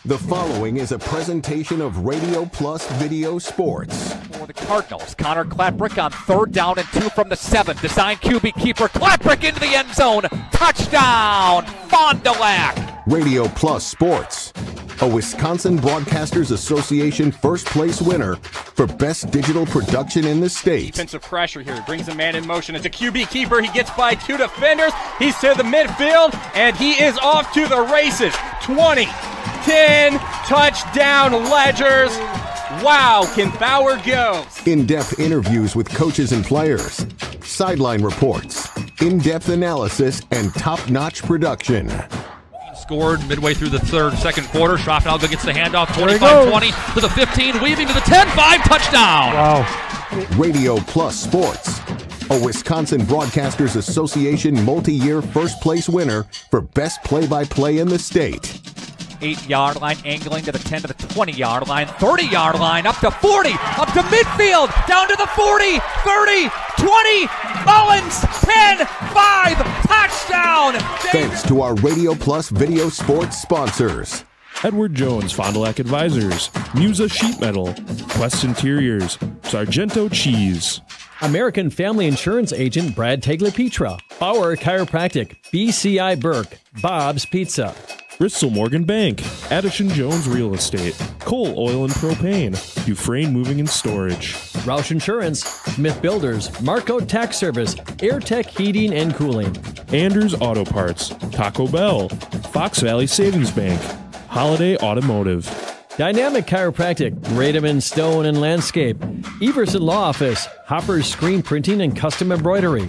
The following is a presentation of Radio Plus Video Sports. For the Cardinals, Connor Klaprick on 3rd down and 2 from the 7. Design QB keeper, Klaprick into the end zone. Touchdown, Fond du Lac. Radio Plus Sports, a Wisconsin Broadcasters Association first place winner for best digital production in the state. Defensive pressure here. He brings a man in motion. It's a QB keeper. He gets by 2 defenders. He's to the midfield, and he is off to the races. 20, 10, touchdown Ledgers. Wow, can Bauer go? In-depth interviews with coaches and players, sideline reports, in-depth analysis, and top-notch production. Scored midway through the second quarter. Schraffenauge gets the handoff, 25-20 to the 15, weaving to the 10-5, touchdown. Wow. Radio Plus Sports, a Wisconsin Broadcasters Association multi-year first place winner for best play-by-play in the state. 8-yard line, angling to the 10 to the 20-yard line, 30-yard line, up to 40, up to midfield, down to the 40, 30, 20, Mullins, 10, 5, touchdown. Thanks to our Radio Plus Video Sports sponsors. Edward Jones Fond du Lac Advisors, Musa Sheet Metal, Quest Interiors, Sargento Cheese. American Family Insurance Agent Brad Tagliapietra, Bauer Chiropractic, BCI Burke, Bob's Pizza. Bristol Morgan Bank, Addison Jones Real Estate, Cole Oil and Propane, Dufresne Moving and Storage. Roush Insurance, Smith Builders, Marco Tax Service, AirTech Heating and Cooling. Anders Auto Parts, Taco Bell, Fox Valley Savings Bank, Holiday Automotive. Dynamic Chiropractic, Radom Stone and Landscape, Everson Law Office, Hopper's Screen Printing and Custom Embroidery.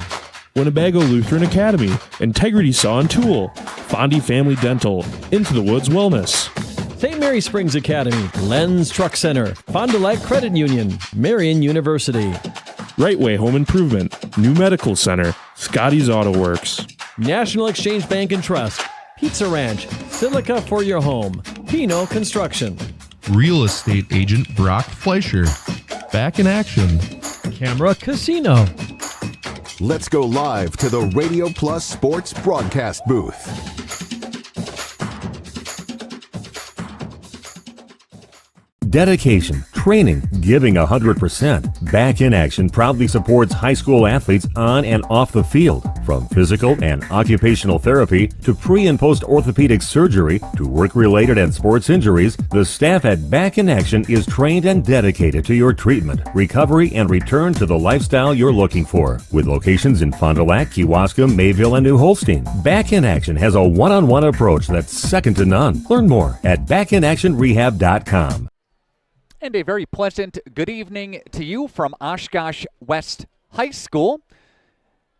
Winnebago Lutheran Academy, Integrity Saw and Tool, Fondy Family Dental, Into the Woods Wellness. St. Mary Springs Academy, Lens Truck Center, Fond du Lac Credit Union, Marion University. Right Way Home Improvement, New Medical Center, Scotty's Auto Works. National Exchange Bank and Trust, Pizza Ranch, Silica for your home, Pino Construction. Real estate agent Brock Fleischer. Back in action. Camera Casino. Let's go live to the Radio Plus Sports broadcast booth. Dedication, training, giving 100%. Back in Action proudly supports high school athletes on and off the field. From physical and occupational therapy to pre- and post-orthopedic surgery to work-related and sports injuries, the staff at Back in Action is trained and dedicated to your treatment, recovery, and return to the lifestyle you're looking for. With locations in Fond du Lac, Kewaskum, Mayville, and New Holstein, Back in Action has a one-on-one approach that's second to none. Learn more at backinactionrehab.com. And a very pleasant good evening to you from Oshkosh West High School.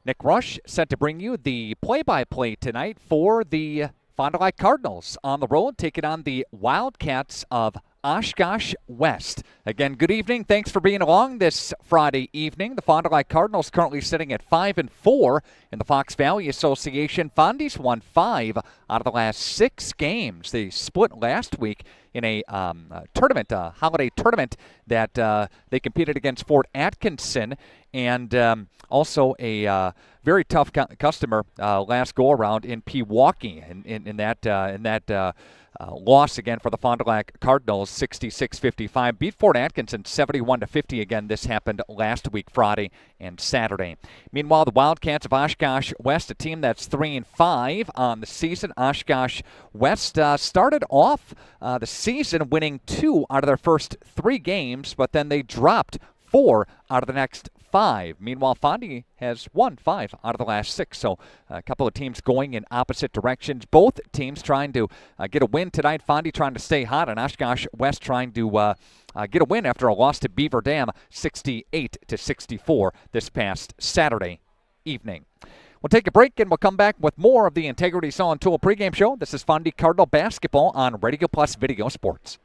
Nick Rush set to bring you the play-by-play tonight for the Fond du Lac Cardinals on the road, taking on the Wildcats of Oshkosh West. Again, good evening. Thanks for being along this Friday evening. The Fond du Lac Cardinals currently sitting at 5-4 in the Fox Valley Association. Fondies won 5 out of the last 6 games. They split last week in a tournament, holiday tournament that they competed against Fort Atkinson, and also a very tough customer last go around in Pewaukee in that loss again for the Fond du Lac Cardinals, 66-55. Beat Fort Atkinson 71-50 again. This happened last week, Friday and Saturday. Meanwhile, the Wildcats of Oshkosh West, a team that's 3-5 on the season. Oshkosh West started off the season winning 2 out of their first 3 games, but then they dropped 4 out of the next 5. Meanwhile, Fondy has won 5 out of the last 6. So a couple of teams going in opposite directions. Both teams trying to get a win tonight. Fondy trying to stay hot, and Oshkosh West trying to get a win after a loss to Beaver Dam 68-64 this past Saturday evening. We'll take a break, and we'll come back with more of the Integrity Saw and Tool pregame show. This is Fondy Cardinal Basketball on Radio Plus Video Sports.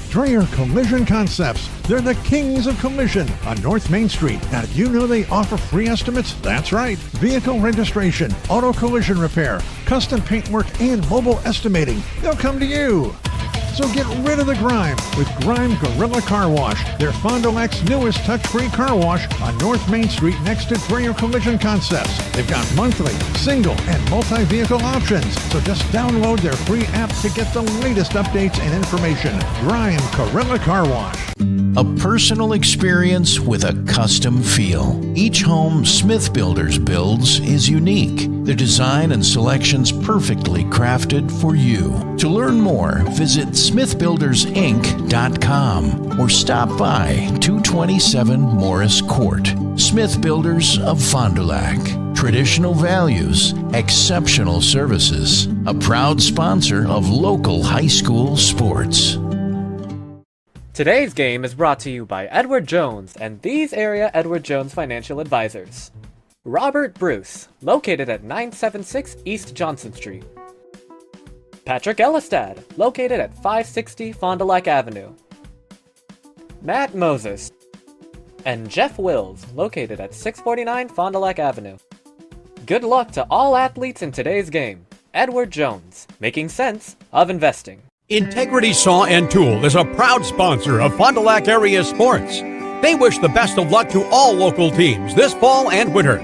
Dreyer Collision Concepts. They're the kings of collision on North Main Street. Now, did you know they offer free estimates? That's right. Vehicle registration, auto collision repair, custom paintwork, and mobile estimating. They'll come to you. So get rid of the grime with Grime Gorilla Car Wash. They're Fond du Lac's newest touch-free car wash on North Main Street next to Dreyer Collision Concepts. They've got monthly, single, and multi-vehicle options. So just download their free app to get the latest updates and information. Grime Gorilla Car Wash. A personal experience with a custom feel. Each home Smith Builders builds is unique. Their design and selections perfectly crafted for you. To learn more, visit smithbuildersinc.com or stop by 227 Morris Court. Smith Builders of Fond du Lac. Traditional values, exceptional services. A proud sponsor of local high school sports. Today's game is brought to you by Edward Jones and these area Edward Jones financial advisors. Robert Bruce, located at 976 East Johnson Street. Patrick Ellistad, located at 560 Fond du Lac Avenue. Matt Moses. And Jeff Wills, located at 649 Fond du Lac Avenue. Good luck to all athletes in today's game. Edward Jones, making sense of investing. Integrity Saw and Tool is a proud sponsor of Fond du Lac area sports. They wish the best of luck to all local teams this fall and winter.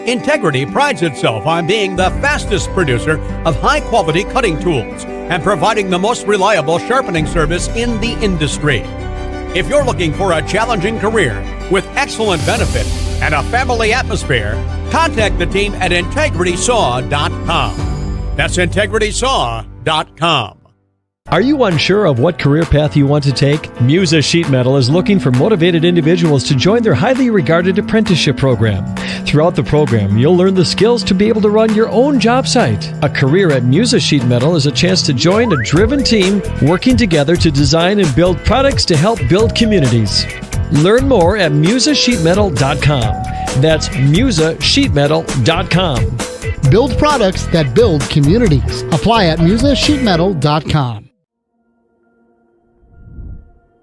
Integrity prides itself on being the fastest producer of high-quality cutting tools and providing the most reliable sharpening service in the industry. If you're looking for a challenging career with excellent benefit and a family atmosphere, contact the team at integritysaw.com. That's integritysaw.com. Are you unsure of what career path you want to take? Musa Sheet Metal is looking for motivated individuals to join their highly regarded apprenticeship program. Throughout the program, you'll learn the skills to be able to run your own job site. A career at Musa Sheet Metal is a chance to join a driven team working together to design and build products to help build communities. Learn more at musasheetmetal.com. That's musasheetmetal.com. Build products that build communities. Apply at musasheetmetal.com.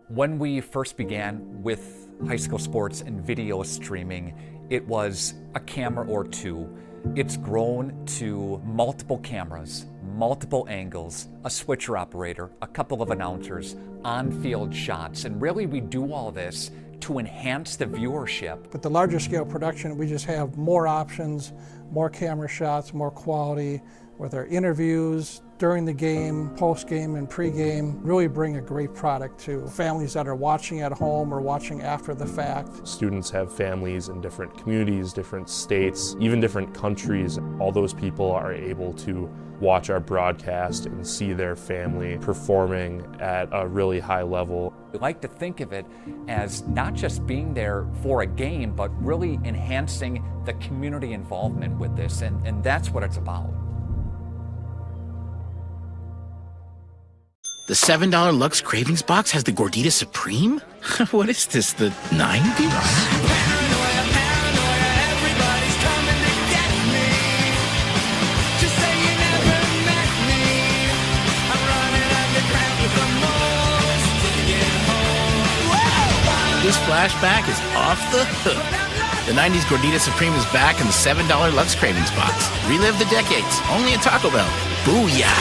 When we first began with high school sports and video streaming, it was a camera or two. It's grown to multiple cameras, multiple angles, a switcher operator, a couple of announcers, on-field shots, and really we do all this to enhance the viewership. With the larger scale production, we just have more options, more camera shots, more quality, with our interviews during the game, post-game, and pre-game, really bring a great product to families that are watching at home or watching after the fact. Students have families in different communities, different states, even different countries. All those people are able to watch our broadcast and see their family performing at a really high level. We like to think of it as not just being there for a game, but really enhancing the community involvement with this, and that's what it's about. The $7 Lux Cravings Box has the Gordita Supreme? What is this, the 90s? This flashback is off the hook. The 90s Gordita Supreme is back in the $7 Lux Cravings Box. Relive the decades, only at Taco Bell. Booyah!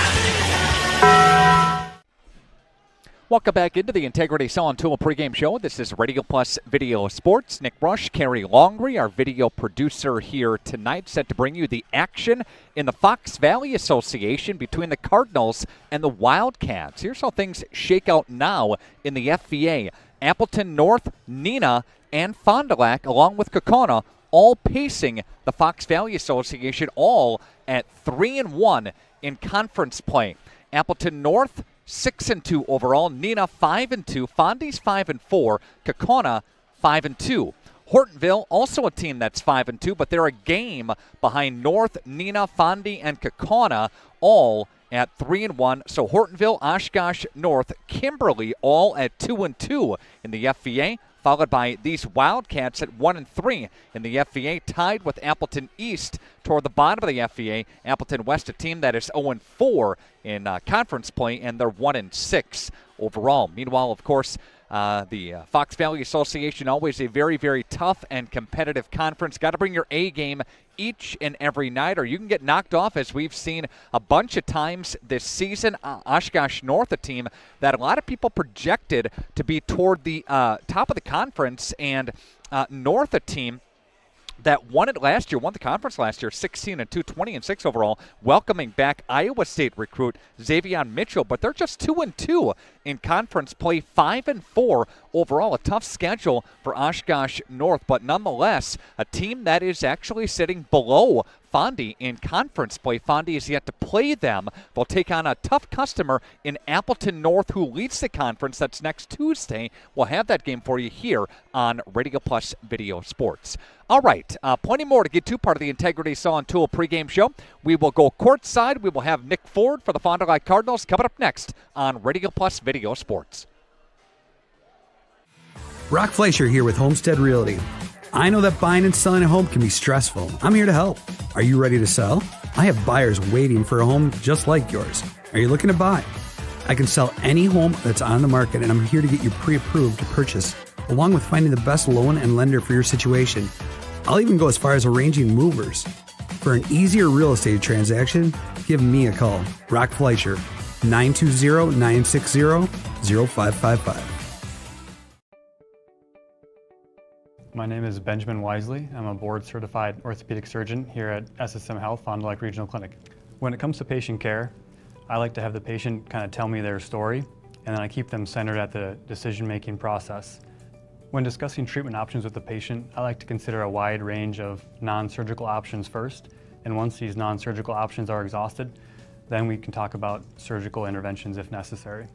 Welcome back into the Integrity Saw and Tool pregame show. This is Radio Plus Video Sports. Nick Rush, Carrie Longley, our video producer here tonight, set to bring you the action in the Fox Valley Association between the Cardinals and the Wildcats. Here's how things shake out now in the FVA. Appleton North, Neenah, and Fond du Lac, along with Kaukauna, all pacing the Fox Valley Association, all at 3-1 in conference play. Appleton North, 6-2 overall. Neenah 5-2. Fondy's 5-4. Kaukauna 5-2. Hortonville, also a team that's 5-2, but they're a game behind North, Neenah, Fondy, and Kaukauna, all at 3-1. So Hortonville, Oshkosh, North, Kimberly, all at 2-2 in the FVA, followed by these Wildcats at 1-3 in the FVA, tied with Appleton East toward the bottom of the FVA. Appleton West, a team that is 0-4 in conference play, and they're 1-6 overall. Meanwhile, of course, The Fox Valley Association, always a very, very tough and competitive conference. Got to bring your A game each and every night, or you can get knocked off, as we've seen a bunch of times this season. Oshkosh North, a team that a lot of people projected to be toward the top of the conference, and North, a team that won it last year, won the conference last year, 16-2, 20-6 overall, welcoming back Iowa State recruit Xavier Mitchell. But they're just 2-2 in conference play, 5-4 overall. A tough schedule for Oshkosh North, but nonetheless, a team that is actually sitting below Fondy in conference play. Fondy is yet to play them. They'll take on a tough customer in Appleton North, who leads the conference. That's next Tuesday. We'll have that game for you here on Radio Plus Video Sports. All right, plenty more to get to, part of the Integrity Saw and Tool pregame show. We will go courtside. We will have Nick Ford for the Fond du Lac Cardinals coming up next on Radio Plus Video Sports. Brock Fleischer here with Homestead Realty. I know that buying and selling a home can be stressful. I'm here to help. Are you ready to sell? I have buyers waiting for a home just like yours. Are you looking to buy? I can sell any home that's on the market, and I'm here to get you pre-approved to purchase, along with finding the best loan and lender for your situation. I'll even go as far as arranging movers. For an easier real estate transaction, give me a call. Brock Fleischer, 920-960-0555. My name is Benjamin Wisely. I'm a board-certified orthopedic surgeon here at SSM Health Fond du Lac Regional Clinic. When it comes to patient care, I like to have the patient kind of tell me their story, and then I keep them centered at the decision-making process. When discussing treatment options with the patient, I like to consider a wide range of non-surgical options first, and once these non-surgical options are exhausted, then we can talk about surgical interventions if necessary.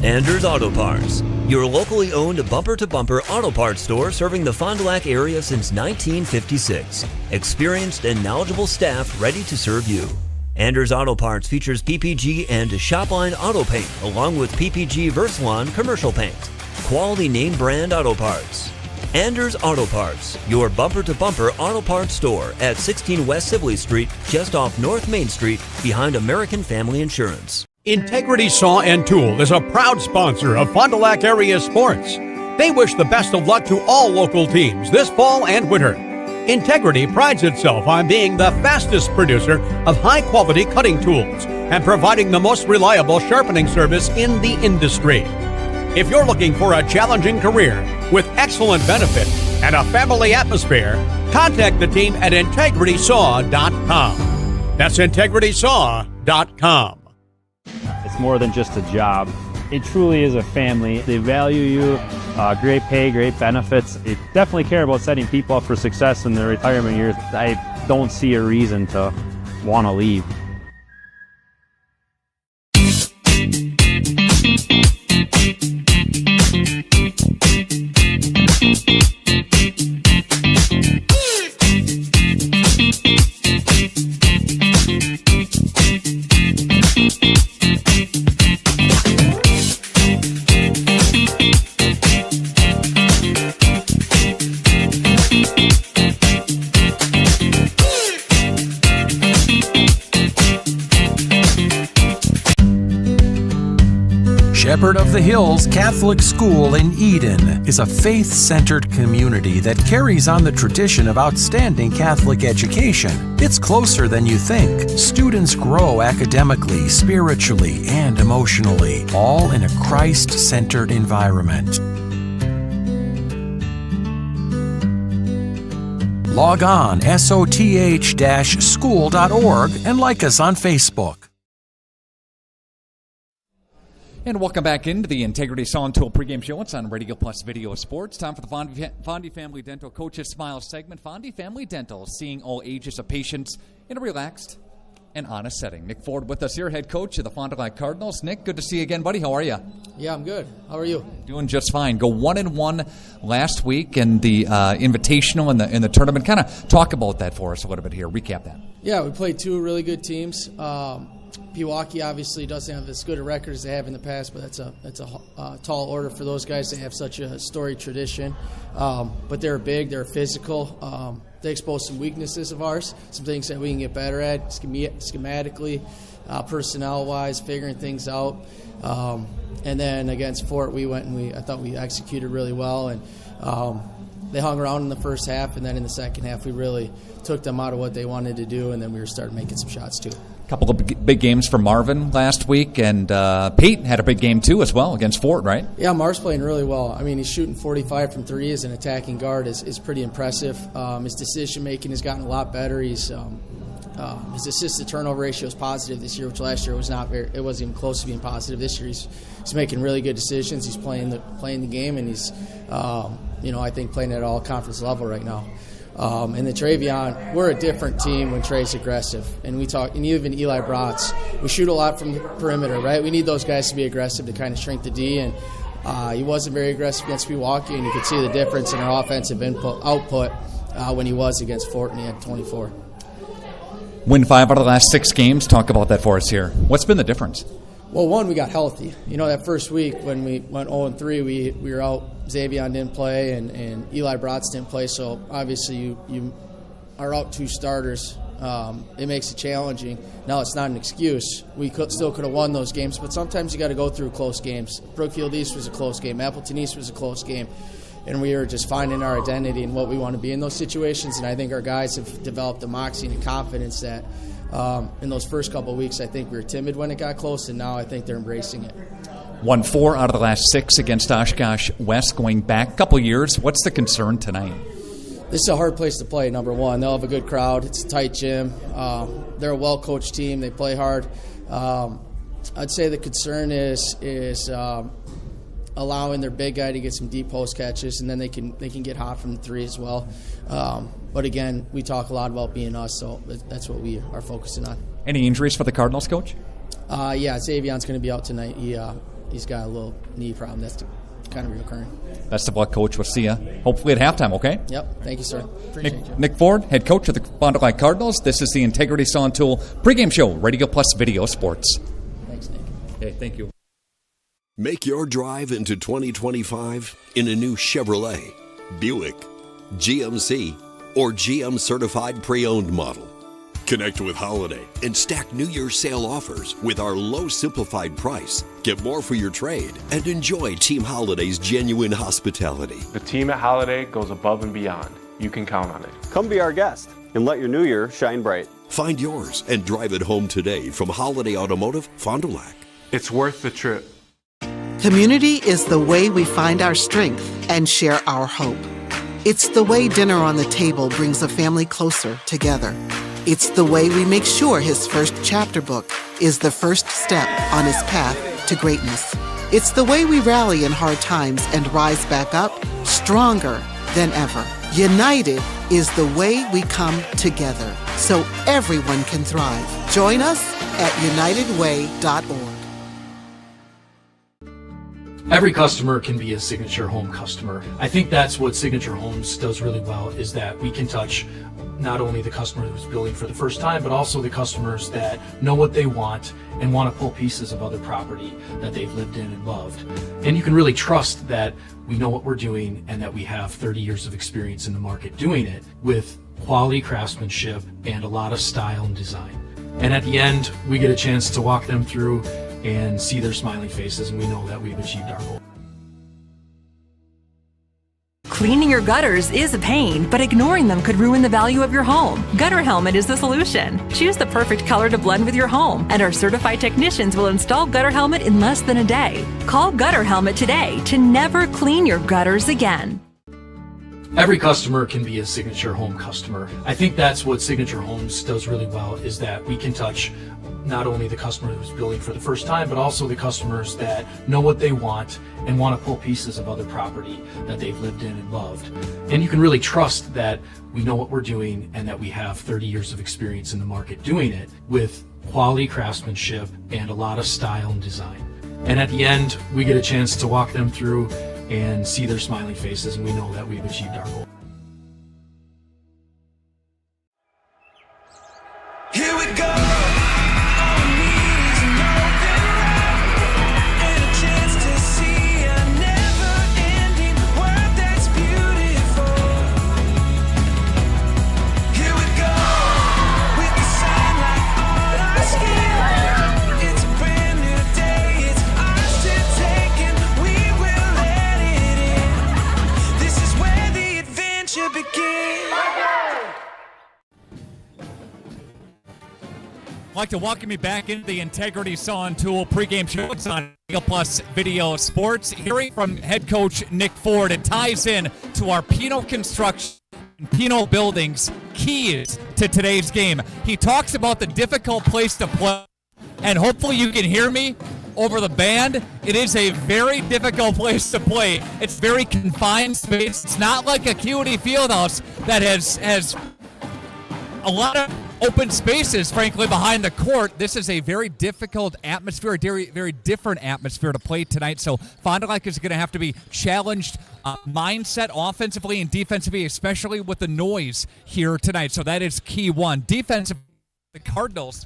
Anders Auto Parts, your locally owned bumper-to-bumper auto parts store serving the Fond du Lac area since 1956. Experienced and knowledgeable staff ready to serve you. Anders Auto Parts features PPG and Shopline auto paint, along with PPG Versalon commercial paint. Quality name brand auto parts. Anders Auto Parts, your bumper-to-bumper auto parts store at 16 West Sibley Street, just off North Main Street, behind American Family Insurance. Integrity Saw and Tool is a proud sponsor of Fond du Lac area sports. They wish the best of luck to all local teams this fall and winter. Integrity prides itself on being the fastest producer of high-quality cutting tools and providing the most reliable sharpening service in the industry. If you're looking for a challenging career with excellent benefit and a family atmosphere, contact the team at integritysaw.com. That's integritysaw.com. It's more than just a job. It truly is a family. They value you, great pay, great benefits. They definitely care about setting people up for success in their retirement years. I don't see a reason to want to leave. Shepherd of the Hills Catholic School in Eden is a faith-centered community that carries on the tradition of outstanding Catholic education. It's closer than you think. Students grow academically, spiritually, and emotionally, all in a Christ-centered environment. Log on soth-school.org and like us on Facebook. And welcome back into the Integrity Saw and Tool pregame show. It's on Radio Plus Video Sports. Time for the Fondy Family Dental Coaches Smile segment. Fondy Family Dental, seeing all ages of patients in a relaxed and honest setting. Nick Ford with us here, head coach of the Fond du Lac Cardinals. Nick, good to see you again, buddy. How are you? Yeah, I'm good. How are you? Doing just fine. Go 1-1 last week in the Invitational in the tournament. Kind of talk about that for us a little bit here. Recap that. Yeah, we played two really good teams. Pewaukee obviously doesn't have as good a record as they have in the past, but that's a tall order for those guys. They have such a storied tradition. But they're big, they're physical. They expose some weaknesses of ours, some things that we can get better at schematically, personnel-wise, figuring things out. And then against Fort, we went and I thought we executed really well. And they hung around in the first half, and then in the second half, we really took them out of what they wanted to do, and then we started making some shots too. A couple of big games for Marvin last week, and Pete had a big game too as well against Fort, right? Yeah, Marv's playing really well. I mean, he's shooting 45 from three as an attacking guard is pretty impressive. His decision-making has gotten a lot better. His assist-to-turnover ratio is positive this year, which last year it wasn't even close to being positive. This year he's making really good decisions. He's playing the game, and he's I think playing at all conference level right now. And the Travion, we're a different team when Trey's aggressive. And and even Eli Bratz, we shoot a lot from the perimeter, right? We need those guys to be aggressive to kind of shrink the D. And he wasn't very aggressive against Milwaukee, and you could see the difference in our offensive output when he was against Fort, and he had 24. Win 5 out of the last 6 games. Talk about that for us here. What's been the difference? Well, one, we got healthy. That first week when we went 0-3, we were out. Xavion didn't play, and Eli Bratz didn't play. So obviously you are out 2 starters. It makes it challenging. Now it's not an excuse. We still could have won those games, but sometimes you got to go through close games. Brookfield East was a close game. Appleton East was a close game. And we are just finding our identity and what we want to be in those situations. And I think our guys have developed the moxie and confidence that in those first couple of weeks, I think we were timid when it got close, and now I think they're embracing it. Won 4 out of the last 6 against Oshkosh West going back a couple years. What's the concern tonight? This is a hard place to play, number one. They'll have a good crowd. It's a tight gym. They're a well-coached team. They play hard. I'd say the concern is allowing their big guy to get some deep post catches, and then they can get hot from the three as well. But again, we talk a lot about being us, so that's what we are focusing on. Any injuries for the Cardinals, Coach? Yeah, Xavion's going to be out tonight. He's got a little knee problem that's kind of reoccurring. Best of luck, Coach. We'll see you hopefully at halftime, okay? Yep. Thank you, sir. Appreciate you. Nick Ford, head coach of the Fond du Lac Cardinals. This is the Integrity Saw and Tool pregame show, Radio Plus Video Sports. Thanks, Nick. Okay, thank you. Make your drive into 2025 in a new Chevrolet, Buick, GMC, or GM certified pre-owned model. Connect with Holiday and stack New Year's sale offers with our low simplified price. Get more for your trade and enjoy Team Holiday's genuine hospitality. The team at Holiday goes above and beyond. You can count on it. Come be our guest and let your new year shine bright. Find yours and drive it home today from Holiday Automotive, Fond du Lac. It's worth the trip. Community is the way we find our strength and share our hope. It's the way dinner on the table brings a family closer together. It's the way we make sure his first chapter book is the first step on his path to greatness. It's the way we rally in hard times and rise back up stronger than ever. United is the way we come together so everyone can thrive. Join us at unitedway.org. Every customer can be a Signature Home customer. I think that's what Signature Homes does really well, is that we can touch not only the customer who's building for the first time, but also the customers that know what they want and want to pull pieces of other property that they've lived in and loved. And you can really trust that we know what we're doing and that we have 30 years of experience in the market doing it with quality craftsmanship and a lot of style and design. And at the end, we get a chance to walk them through and see their smiling faces, and we know that we've achieved our goal. Cleaning your gutters is a pain, but ignoring them could ruin the value of your home. Gutter Helmet is the solution. Choose the perfect color to blend with your home, and our certified technicians will install Gutter Helmet in less than a day. Call Gutter Helmet today to never clean your gutters again. Every customer can be a Signature Home customer. I think that's what Signature Homes does really well, is that we can touch not only the customer who's building for the first time, but also the customers that know what they want and want to pull pieces of other property that they've lived in and loved. And you can really trust that we know what we're doing and that we have 30 years of experience in the market doing it with quality craftsmanship and a lot of style and design. And at the end, we get a chance to walk them through and see their smiling faces, and we know that we've achieved our goal. Here we go. I'd like to welcome you back into the Integrity Saw and Tool pregame show. It's on Eagle Plus Video Sports. Hearing from head coach Nick Ford, it ties in to our Pino Construction and Pino Buildings keys to today's game. He talks about the difficult place to play, and hopefully you can hear me over the band. It is a very difficult place to play. It's very confined space. It's not like Acuity Fieldhouse that has a lot of open spaces, frankly, behind the court. This is a very difficult atmosphere, a very, very different atmosphere to play tonight. So Fond du Lac is going to have to be challenged mindset offensively and defensively, especially with the noise here tonight. So that is key one. Defensive, the Cardinals,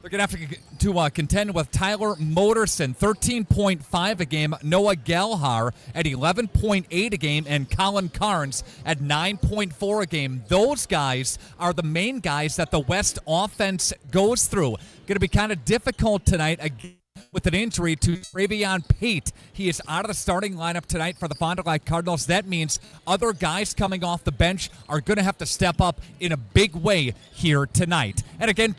they're going to have to contend with Tyler Moderson, 13.5 a game, Noah Gelhar at 11.8 a game, and Colin Carnes at 9.4 a game. Those guys are the main guys that the West offense goes through. Going to be kind of difficult tonight again with an injury to Travion Pate. He is out of the starting lineup tonight for the Fond du Lac Cardinals. That means other guys coming off the bench are going to have to step up in a big way here tonight. And again,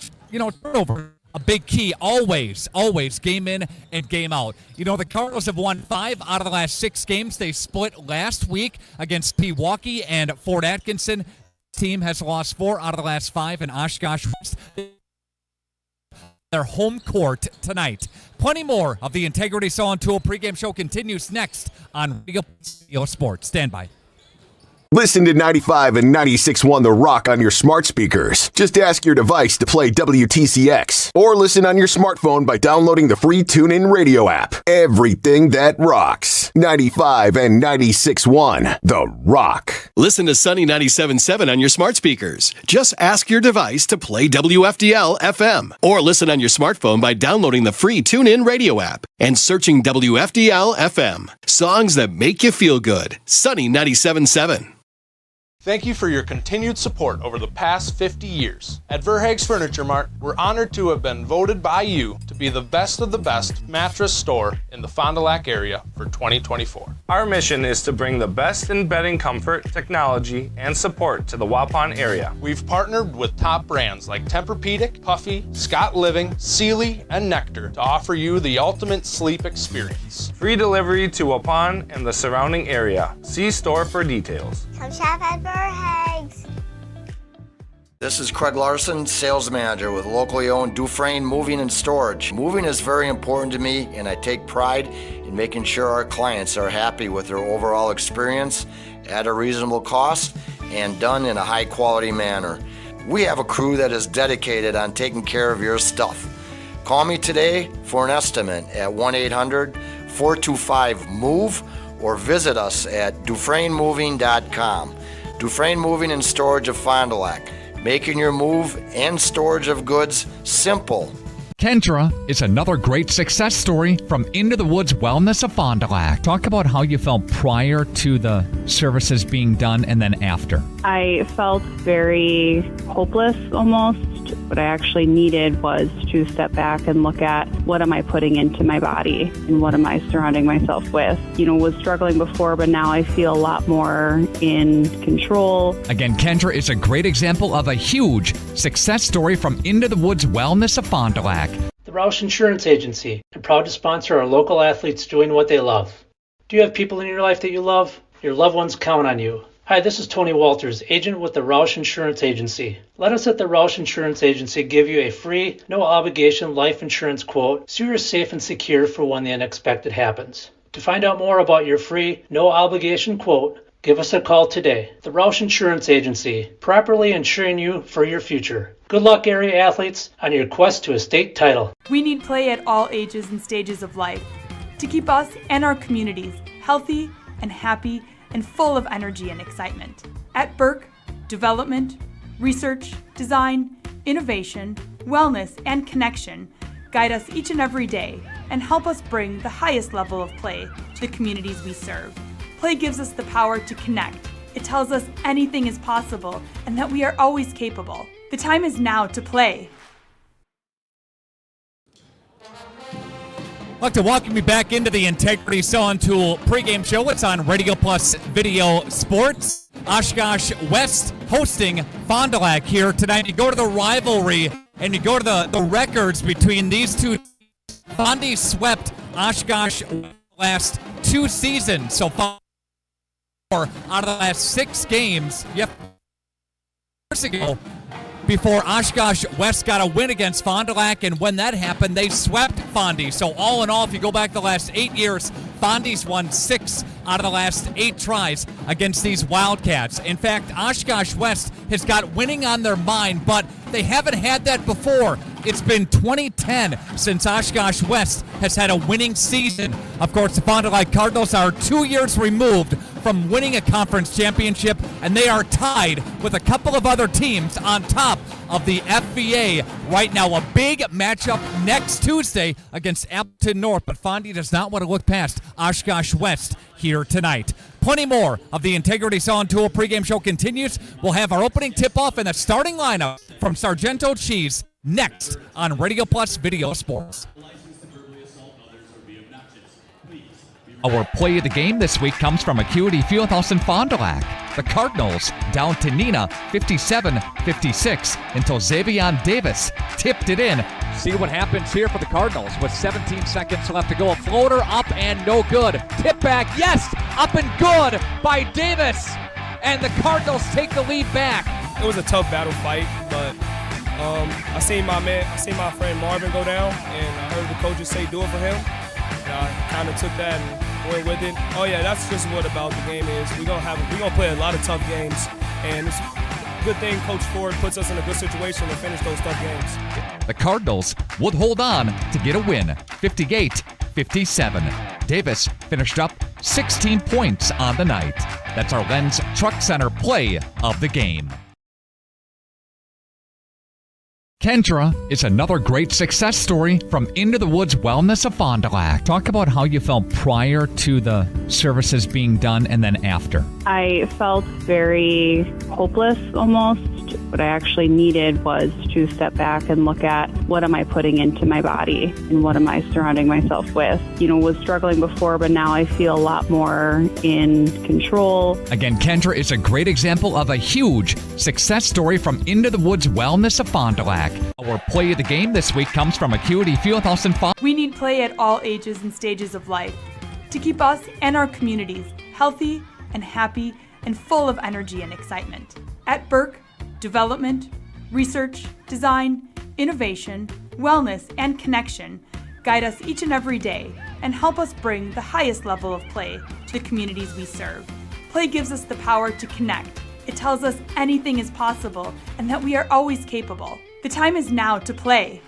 turnover, a big key, always, game in and game out. The Cardinals have won 5 out of the last 6 games. They split last week against Pewaukee and Fort Atkinson. Team has lost 4 out of the last 5 in Oshkosh West. Their home court tonight. Plenty more of the Integrity Saw and Tool pregame show continues next on Radio Sports. Stand by. Listen to 95 and 96.1 The Rock on your smart speakers. Just ask your device to play WTCX. Or listen on your smartphone by downloading the free TuneIn radio app. Everything that rocks. 95 and 96.1 The Rock. Listen to Sunny 97.7 on your smart speakers. Just ask your device to play WFDL FM. Or listen on your smartphone by downloading the free TuneIn radio app and searching WFDL FM. Songs that make you feel good. Sunny 97.7. Thank you for your continued support over the past 50 years. At Verhaeg's Furniture Mart, we're honored to have been voted by you to be the best of the best mattress store in the Fond du Lac area for 2024. Our mission is to bring the best in bedding comfort, technology, and support to the Waupun area. We've partnered with top brands like Tempur-Pedic, Puffy, Scott Living, Sealy, and Nectar to offer you the ultimate sleep experience. Free delivery to Waupun and the surrounding area. See store for details. Come shop at Verhaeg's. This is Craig Larson, sales manager with locally owned Dufresne Moving and Storage. Moving is very important to me, and I take pride in making sure our clients are happy with their overall experience at a reasonable cost and done in a high quality manner. We have a crew that is dedicated on taking care of your stuff. Call me today for an estimate at 1-800-425-MOVE or visit us at DufresneMoving.com. Dufresne Moving and Storage of Fond du Lac, making your move and storage of goods simple. Kendra is another great success story from Into the Woods Wellness of Fond du Lac. Talk about how you felt prior to the services being done and then after. I felt very hopeless almost. What I actually needed was to step back and look at what am I putting into my body and what am I surrounding myself with. Was struggling before, but now I feel a lot more in control. Again, Kendra is a great example of a huge success story from Into the Woods Wellness of Fond du Lac. The Roush Insurance Agency, and proud to sponsor our local athletes doing what they love. Do you have people in your life that you love? Your loved ones count on you. Hi, this is Tony Walters, agent with the Roush Insurance Agency. Let us at the Roush Insurance Agency give you a free, no-obligation life insurance quote so you're safe and secure for when the unexpected happens. To find out more about your free, no-obligation quote, give us a call today. The Roush Insurance Agency, properly insuring you for your future. Good luck, area athletes, on your quest to a state title. We need play at all ages and stages of life to keep us and our communities healthy and happy and full of energy and excitement. At Burke, development, research, design, innovation, wellness, and connection guide us each and every day and help us bring the highest level of play to the communities we serve. Play gives us the power to connect. It tells us anything is possible and that we are always capable. The time is now to play. I'd like to welcome you back into the Integrity Saw and Tool pregame show. It's on Radio Plus Video Sports. Oshkosh West hosting Fond du Lac here tonight. You go to the rivalry and you go to the records between these two, Fondy swept Oshkosh last 2 seasons. So 4 out of the last 6 games, years ago, before Oshkosh West got a win against Fond du Lac, and when that happened, they swept Fondy. So all in all, if you go back the last 8 years, Fondy's won 6 out of the last 8 tries against these Wildcats. In fact, Oshkosh West has got winning on their mind, but they haven't had that before. It's been 2010 since Oshkosh West has had a winning season. Of course, the Fond du Lac Cardinals are 2 years removed from winning a conference championship, and they are tied with a couple of other teams on top of the FVA right now. A big matchup next Tuesday against Appleton North, but Fondy does not want to look past Oshkosh West here tonight. Plenty more of the Integrity Saw and Tool pregame show continues. We'll have our opening tip-off and the starting lineup from Sargento Cheese next on Radio Plus Video Sports. Our play of the game this week comes from Acuity Fieldhouse in Fond du Lac. The Cardinals down to Neenah 57-56 until Xavier Davis tipped it in. See what happens here for the Cardinals with 17 seconds left to go. A floater up and no good. Tip back, yes, up and good by Davis. And the Cardinals take the lead back. It was a tough battle fight, but I seen my friend Marvin go down, and I heard the coaches say do it for him. And I kind of took that and went with it. Oh yeah, that's just what about the game is. We're gonna play a lot of tough games, and it's a good thing Coach Ford puts us in a good situation to finish those tough games. The Cardinals would hold on to get a win, 58-57. Davis finished up 16 points on the night. That's our Lens Truck Center play of the game. Kendra is another great success story from Into the Woods Wellness of Fond du Lac. Talk about how you felt prior to the services being done and then after. I felt very hopeless almost. What I actually needed was to step back and look at what am I putting into my body and what am I surrounding myself with. Was struggling before, but now I feel a lot more in control. Again, Kendra is a great example of a huge success story from Into the Woods Wellness of Fond du Lac. Our play of the game this week comes from Acuity Fieldhouse in Fond. We need play at all ages and stages of life to keep us and our communities healthy and happy and full of energy and excitement. At Burke, development, research, design, innovation, wellness, and connection guide us each and every day and help us bring the highest level of play to the communities we serve. Play gives us the power to connect. It tells us anything is possible and that we are always capable. The time is now to play.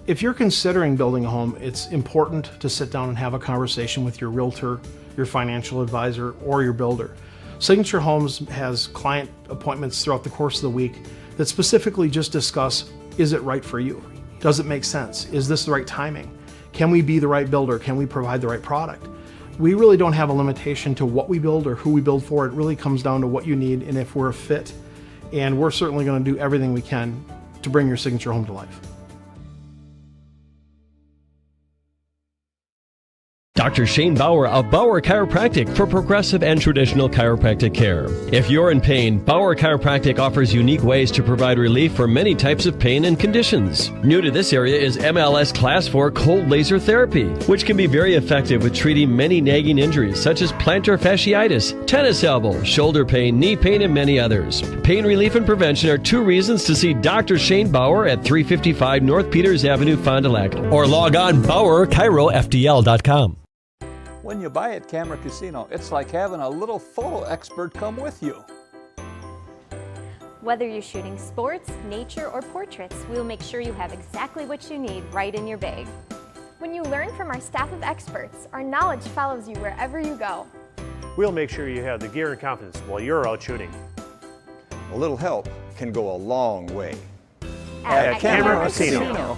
If you're considering building a home, it's important to sit down and have a conversation with your realtor, your financial advisor, or your builder. Signature Homes has client appointments throughout the course of the week that specifically just discuss, is it right for you? Does it make sense? Is this the right timing? Can we be the right builder? Can we provide the right product? We really don't have a limitation to what we build or who we build for. It really comes down to what you need and if we're a fit. And we're certainly going to do everything we can to bring your signature home to life. Dr. Shane Bauer of Bauer Chiropractic for progressive and traditional chiropractic care. If you're in pain, Bauer Chiropractic offers unique ways to provide relief for many types of pain and conditions. New to this area is MLS Class 4 cold laser therapy, which can be very effective with treating many nagging injuries such as plantar fasciitis, tennis elbow, shoulder pain, knee pain, and many others. Pain relief and prevention are 2 reasons to see Dr. Shane Bauer at 355 North Peters Avenue, Fond du Lac, or log on BauerChiroFDL.com. When you buy at Camera Casino, it's like having a little photo expert come with you. Whether you're shooting sports, nature, or portraits, we'll make sure you have exactly what you need right in your bag. When you learn from our staff of experts, our knowledge follows you wherever you go. We'll make sure you have the gear and confidence while you're out shooting. A little help can go a long way. At Camera Casino.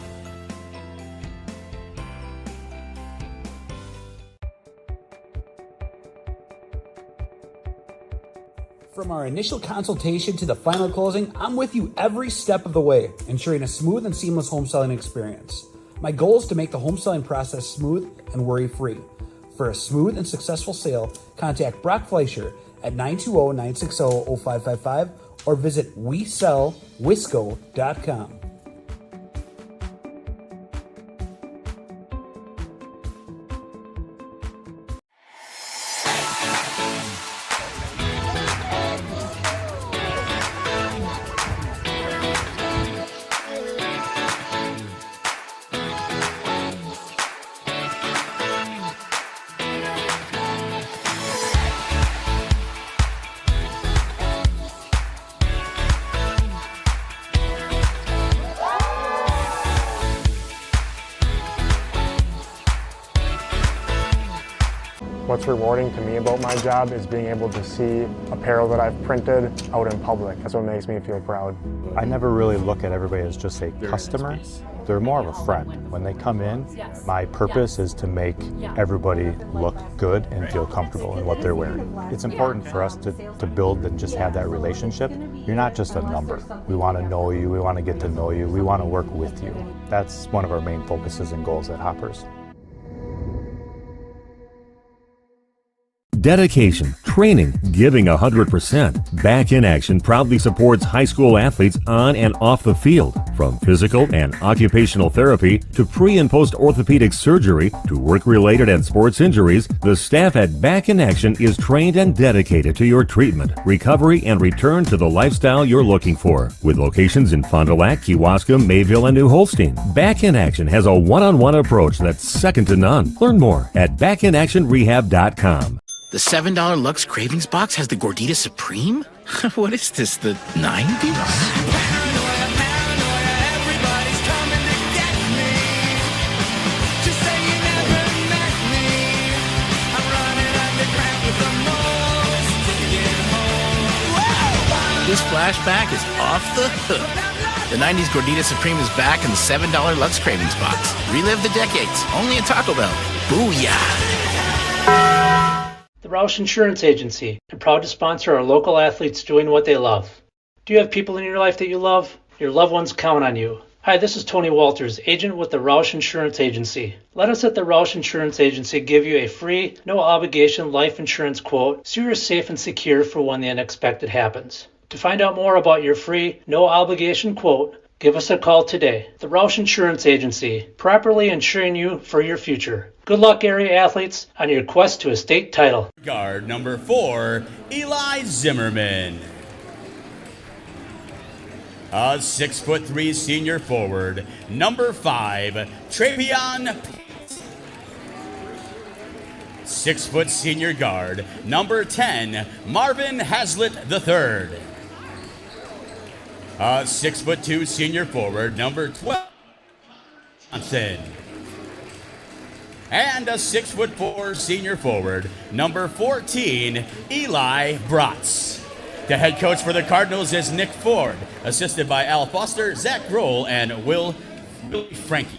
From our initial consultation to the final closing, I'm with you every step of the way, ensuring a smooth and seamless home selling experience. My goal is to make the home selling process smooth and worry-free. For a smooth and successful sale, contact Brock Fleischer at 920-960-0555 or visit WeSellWisco.com. What's rewarding to me about my job is being able to see apparel that I've printed out in public. That's what makes me feel proud. I never really look at everybody as just a customer. They're more of a friend. When they come in, my purpose is to make everybody look good and feel comfortable in what they're wearing. It's important for us to build and just have that relationship. You're not just a number. We want to know you, we want to get to know you, we want to work with you. That's one of our main focuses and goals at Hoppers. Dedication, training, giving 100%. Back in Action proudly supports high school athletes on and off the field. From physical and occupational therapy to pre- and post-orthopedic surgery to work-related and sports injuries, the staff at Back in Action is trained and dedicated to your treatment, recovery, and return to the lifestyle you're looking for. With locations in Fond du Lac, Kewaskum, Mayville, and New Holstein, Back in Action has a one-on-one approach that's second to none. Learn more at backinactionrehab.com. The $7 Lux Cravings Box has the Gordita Supreme? What is this, the 90s? This flashback is off the hook. The 90s Gordita Supreme is back in the $7 Lux Cravings Box. Relive the decades, only at Taco Bell. Booyah! The Roush Insurance Agency, and proud to sponsor our local athletes doing what they love. Do you have people in your life that you love? Your loved ones count on you. Hi, this is Tony Walters, agent with the Roush Insurance Agency. Let us at the Roush Insurance Agency give you a free, no-obligation life insurance quote so you're safe and secure for when the unexpected happens. To find out more about your free, no-obligation quote, give us a call today. The Roush Insurance Agency, properly insuring you for your future. Good luck, area athletes, on your quest to a state title. Guard number 4, Eli Zimmerman. A 6'3" senior forward, number 5, Travion Pate. 6' senior guard, number 10, Marvin Hazlitt III. A 6'2" senior forward, number 12, Johnson. And a 6'4" senior forward, number 14, Eli Bratz. The head coach for the Cardinals is Nick Ford, assisted by Al Foster, Zach Grohl, and Willie Frankie.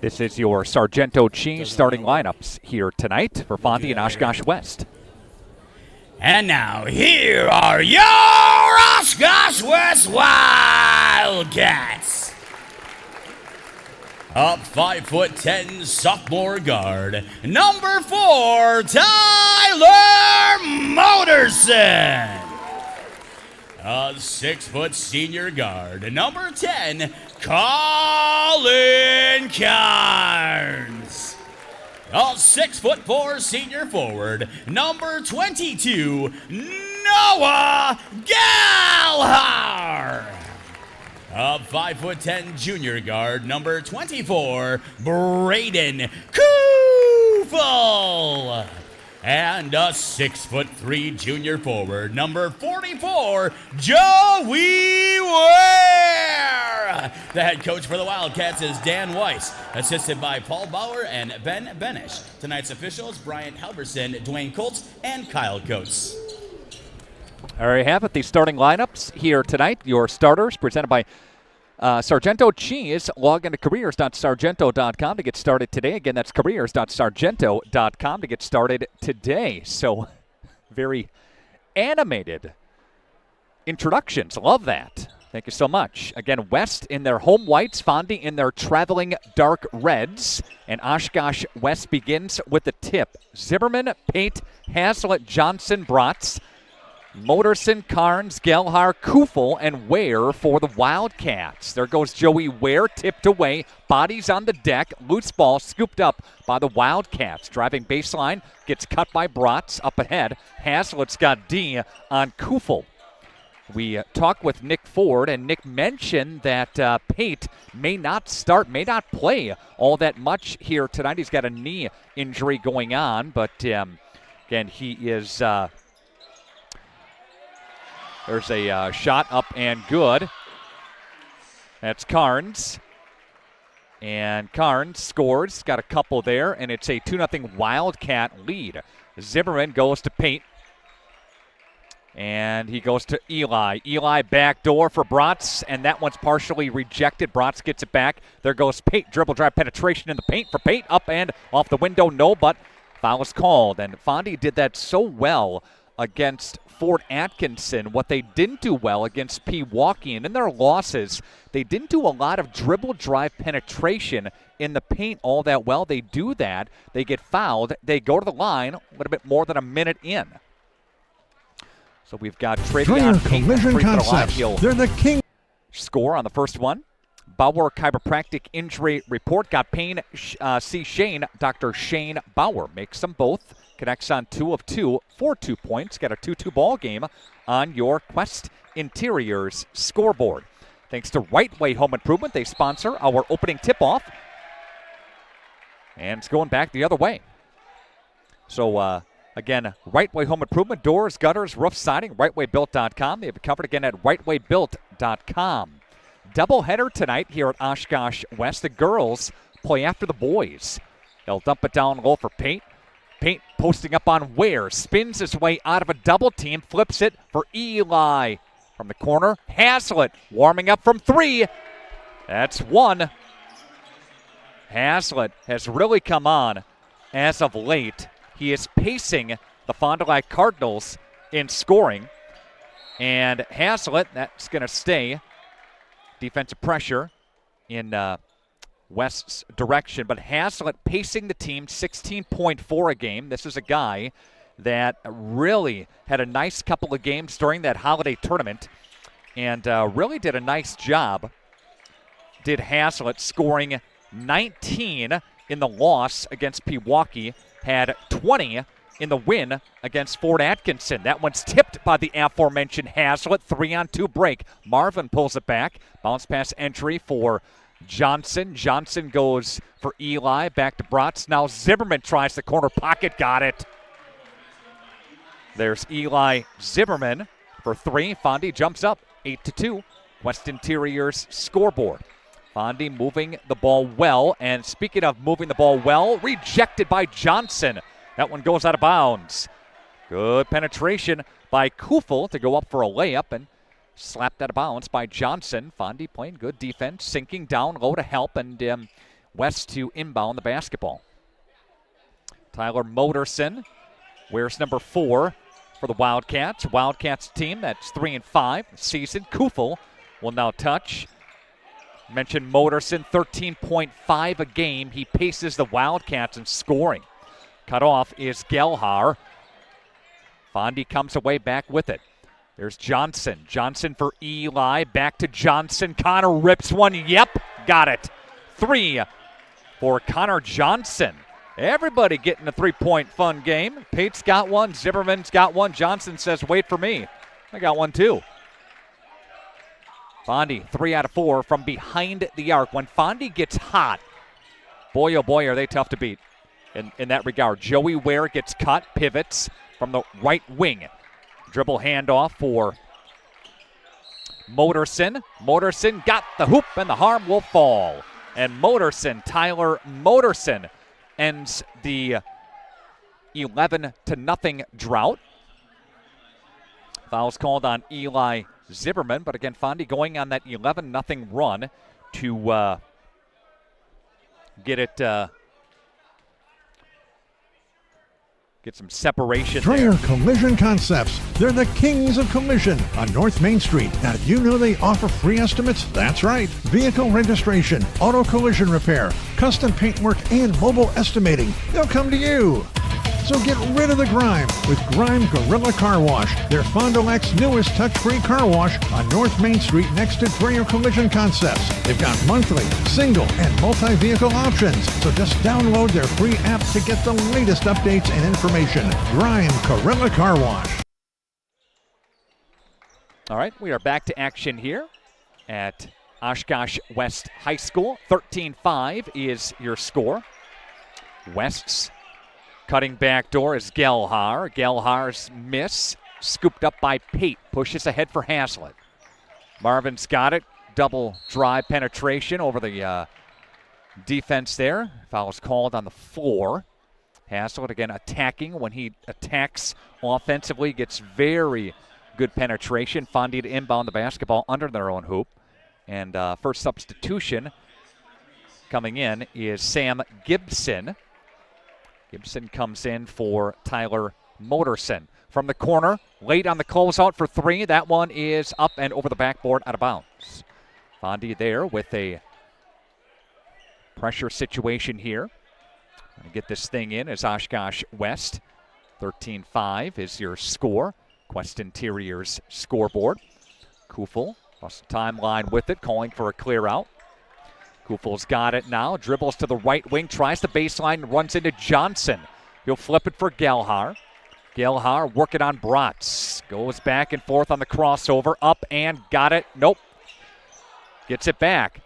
This is your Sargento Cheese starting lineups here tonight for Fondy and Oshkosh West. And now, here are your Oshkosh West Wildcats. Up 5'10", sophomore guard, number 4, Tyler Moderson. A 6' senior guard, number 10, Colin Carnes. A 6'4" senior forward, number 22, Noah Galhar. A 5'10" junior guard, number 24, Braden Kufel. And a 6'3" junior forward, number 44, Joey Ware. The head coach for the Wildcats is Dan Weiss, assisted by Paul Bauer and Ben Benish. Tonight's officials, Bryant Halverson, Dwayne Colts, and Kyle Coates. There you have it, the starting lineups here tonight. Your starters presented by Sargento Cheese. Log into careers.sargento.com to get started today. Again, that's careers.sargento.com to get started today. So, very animated introductions. Love that. Thank you so much. Again, West in their home whites, Fondy in their traveling dark reds. And Oshkosh West begins with the tip. Zimmerman, Pate, Hazlitt, Johnson, Bratz, Motorson, Carnes, Gelhar, Kufel, and Ware for the Wildcats. There goes Joey Ware, tipped away, bodies on the deck, loose ball scooped up by the Wildcats. Driving baseline, gets cut by Bratz up ahead. Hazlitt's got D on Kufel. We talked with Nick Ford, and Nick mentioned that Pate may not play all that much here tonight. He's got a knee injury going on, but again, he is... There's a shot up and good. That's Carnes. And Carnes scores. Got a couple there, and it's a 2-0 Wildcat lead. Zimmerman goes to Pate. And he goes to Eli. Eli backdoor for Bratz, and that one's partially rejected. Bratz gets it back. There goes Pate. Dribble drive penetration in the paint for Pate. Up and off the window, no, but foul is called. And Fondy did that so well against Fort Atkinson. What they didn't do well against Pewaukee, and in their losses, they didn't do a lot of dribble drive penetration in the paint all that well. They do that. They get fouled. They go to the line a little bit more than a minute in. So we've got Travion Collision Concepts. They're the king. Score on the first one. Bauer Chiropractic Injury Report. Got pain. See Shane. Dr. Shane Bauer makes them both. Connects on 2 of 2 for 2 points. Got a 2-2 ball game on your Quest Interiors scoreboard. Thanks to Right Way Home Improvement. They sponsor our opening tip-off. And it's going back the other way. So, again, Right Way Home Improvement, doors, gutters, roof siding, rightwaybuilt.com. They have it covered again at rightwaybuilt.com. Doubleheader tonight here at Oshkosh West. The girls play after the boys. They'll dump it down low for Pate. Pate posting up on Ware. Spins his way out of a double team. Flips it for Eli. From the corner, Hazlitt warming up from 3. That's 1. Hazlitt has really come on as of late. He is pacing the Fond du Lac Cardinals in scoring. And Hazlitt, that's going to stay. Defensive pressure in West's direction. But Hazlitt pacing the team, 16.4 a game. This is a guy that really had a nice couple of games during that holiday tournament and really did a nice job. Did Hazlitt, scoring 19 in the loss against Pewaukee. Had 20 in the win against Fort Atkinson. That one's tipped by the aforementioned Hazlitt. 3-on-2 break. Marvin pulls it back. Bounce pass entry for Johnson. Johnson goes for Eli. Back to Bratz. Now Zimmerman tries the corner pocket. Got it. There's Eli Zimmerman for 3. Fondy jumps up. 8-2. West Interiors scoreboard. Fondy moving the ball well, and speaking of moving the ball well, rejected by Johnson. That one goes out of bounds. Good penetration by Kufel to go up for a layup and slapped out of bounds by Johnson. Fondy playing good defense, sinking down low to help, and West to inbound the basketball. Tyler Motorson wears number 4 for the Wildcats. Wildcats team that's 3-5 season. Kufel will now touch. Mentioned Motorson, 13.5 a game. He paces the Wildcats in scoring. Cut off is Gelhar. Fondy comes away back with it. There's Johnson. Johnson for Eli. Back to Johnson. Connor rips one. Yep, got it. 3 for Connor Johnson. Everybody getting a 3-point fun game. Pate's got one. Zimmerman's got one. Johnson says, wait for me. I got one too. Fondy, 3 out of 4 from behind the arc. When Fondy gets hot, boy, oh boy, are they tough to beat in that regard. Joey Ware gets cut, pivots from the right wing. Dribble handoff for Motorson. Motorson got the hoop, and the harm will fall. And Motorson, Tyler Motorson, ends the 11-0 drought. Foul's called on Eli Zimmerman, but again, Fondy going on that 11-0 run to get it get some separation Dreyer there. Collision Concepts. They're the kings of collision on North Main Street. Now, did you know they offer free estimates? That's right. Vehicle registration, auto collision repair, custom paintwork, and mobile estimating. They'll come to you. So get rid of the grime with Grime Gorilla Car Wash. They're Fond du Lac's newest touch-free car wash on North Main Street next to Dreyer Collision Concepts. They've got monthly, single, and multi-vehicle options. So just download their free app to get the latest updates and information. Grime Gorilla Car Wash. All right, we are back to action here at Oshkosh West High School. 13-5 is your score. West's cutting back door is Gelhar. Gelhar's miss, scooped up by Pate, pushes ahead for Haslett. Marvin's got it. Double drive penetration over the defense there. Foul is called on the floor. Haslett again attacking. When he attacks offensively, gets very good penetration. Fondy to inbound the basketball under their own hoop. And first substitution coming in is Sam Gibson. Gibson comes in for Tyler Moderson. From the corner, late on the closeout for three. That one is up and over the backboard, out of bounds. Fondy there with a pressure situation here. Going to get this thing in as Oshkosh West. 13-5 is your score. Quest Interior's scoreboard. Kufel across the timeline with it, calling for a clear out. Kufel's got it now, dribbles to the right wing, tries the baseline, runs into Johnson. He'll flip it for Gelhar. Gelhar working on Bratz. Goes back and forth on the crossover, up and got it. Nope. Gets it back.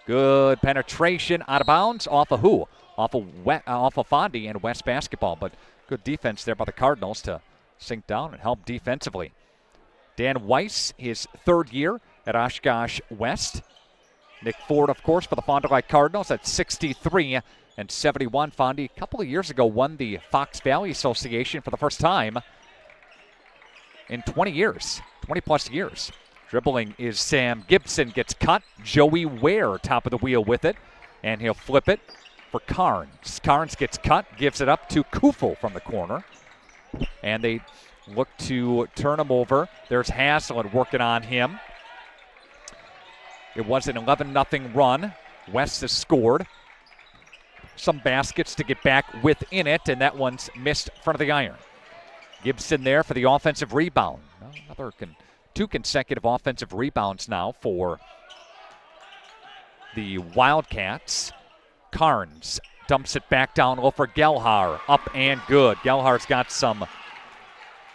Good penetration, out of bounds, off of who? Off of Fondy and West basketball, but good defense there by the Cardinals to sink down and help defensively. Dan Weiss, his third year at Oshkosh West. Nick Ford, of course, for the Fond du Lac Cardinals at 63 and 71. Fondy, a couple of years ago, won the Fox Valley Association for the first time in 20 years, 20-plus years. Dribbling is Sam Gibson, gets cut. Joey Ware, top of the wheel with it, and he'll flip it for Carnes. Carnes gets cut, gives it up to Kufel from the corner, and they look to turn him over. There's Haslett working on him. It was an 11-0 run. West has scored. Some baskets to get back within it, and that one's missed front of the iron. Gibson there for the offensive rebound. Another two consecutive offensive rebounds now for the Wildcats. Carnes dumps it back down low for Gelhar. Up and good. Gelhar's got some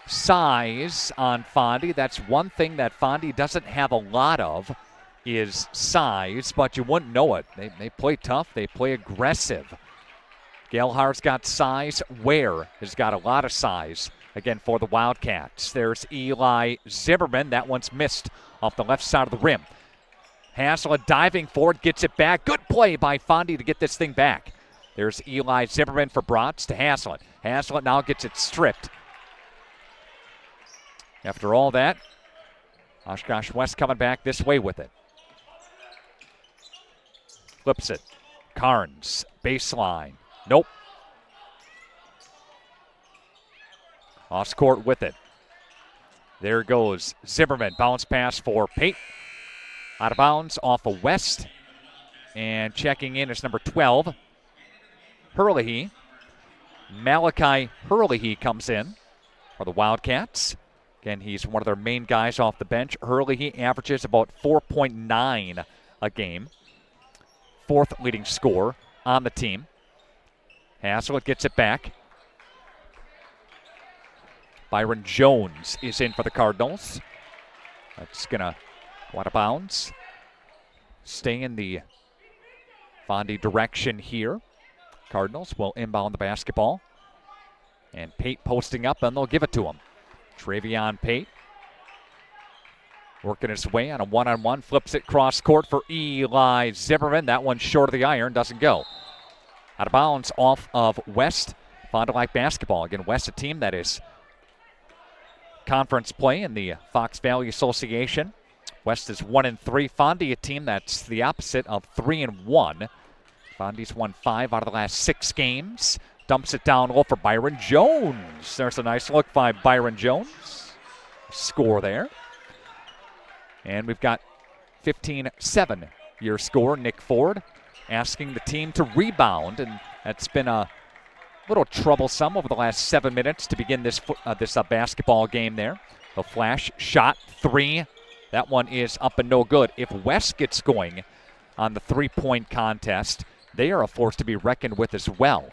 size on Fondy. That's one thing that Fondy doesn't have a lot of, is size, but you wouldn't know it. They play tough. They play aggressive. Gelhar's got size. Ware has got a lot of size, again, for the Wildcats. There's Eli Zimmerman. That one's missed off the left side of the rim. Haslett diving forward, gets it back. Good play by Fondy to get this thing back. There's Eli Zimmerman for Bratz to Haslett. Haslett now gets it stripped. After all that, Oshkosh West coming back this way with it. Flips it. Carnes, baseline. Nope. Off court with it. There goes Zimmerman. Bounce pass for Pate. Out of bounds off of West. And checking in is number 12, Herlihy. Malachi Herlihy comes in for the Wildcats. Again, he's one of their main guys off the bench. Herlihy averages about 4.9 a game. Fourth leading scorer on the team. Haslett gets it back. Byron Jones is in for the Cardinals. That's going to go out of bounds. Stay in the Fondy direction here. Cardinals will inbound the basketball. And Pate posting up, and they'll give it to him. Travion Pate working his way on a one-on-one. Flips it cross court for Eli Zimmerman. That one short of the iron, doesn't go. Out of bounds off of West. Fond du Lac basketball. Again, West, a team that is conference play in the Fox Valley Association. West is 1-3. Fondy, a team that's the opposite of 3-1. Fondy's won 5 out of the last 6 games. Dumps it down low for Byron Jones. There's a nice look by Byron Jones. Score there. And we've got 15-7 your score. Nick Ford asking the team to rebound, and that's been a little troublesome over the last 7 minutes to begin this basketball game there. The flash shot, 3. That one is up and no good. If West gets going on the three-point contest, they are a force to be reckoned with as well.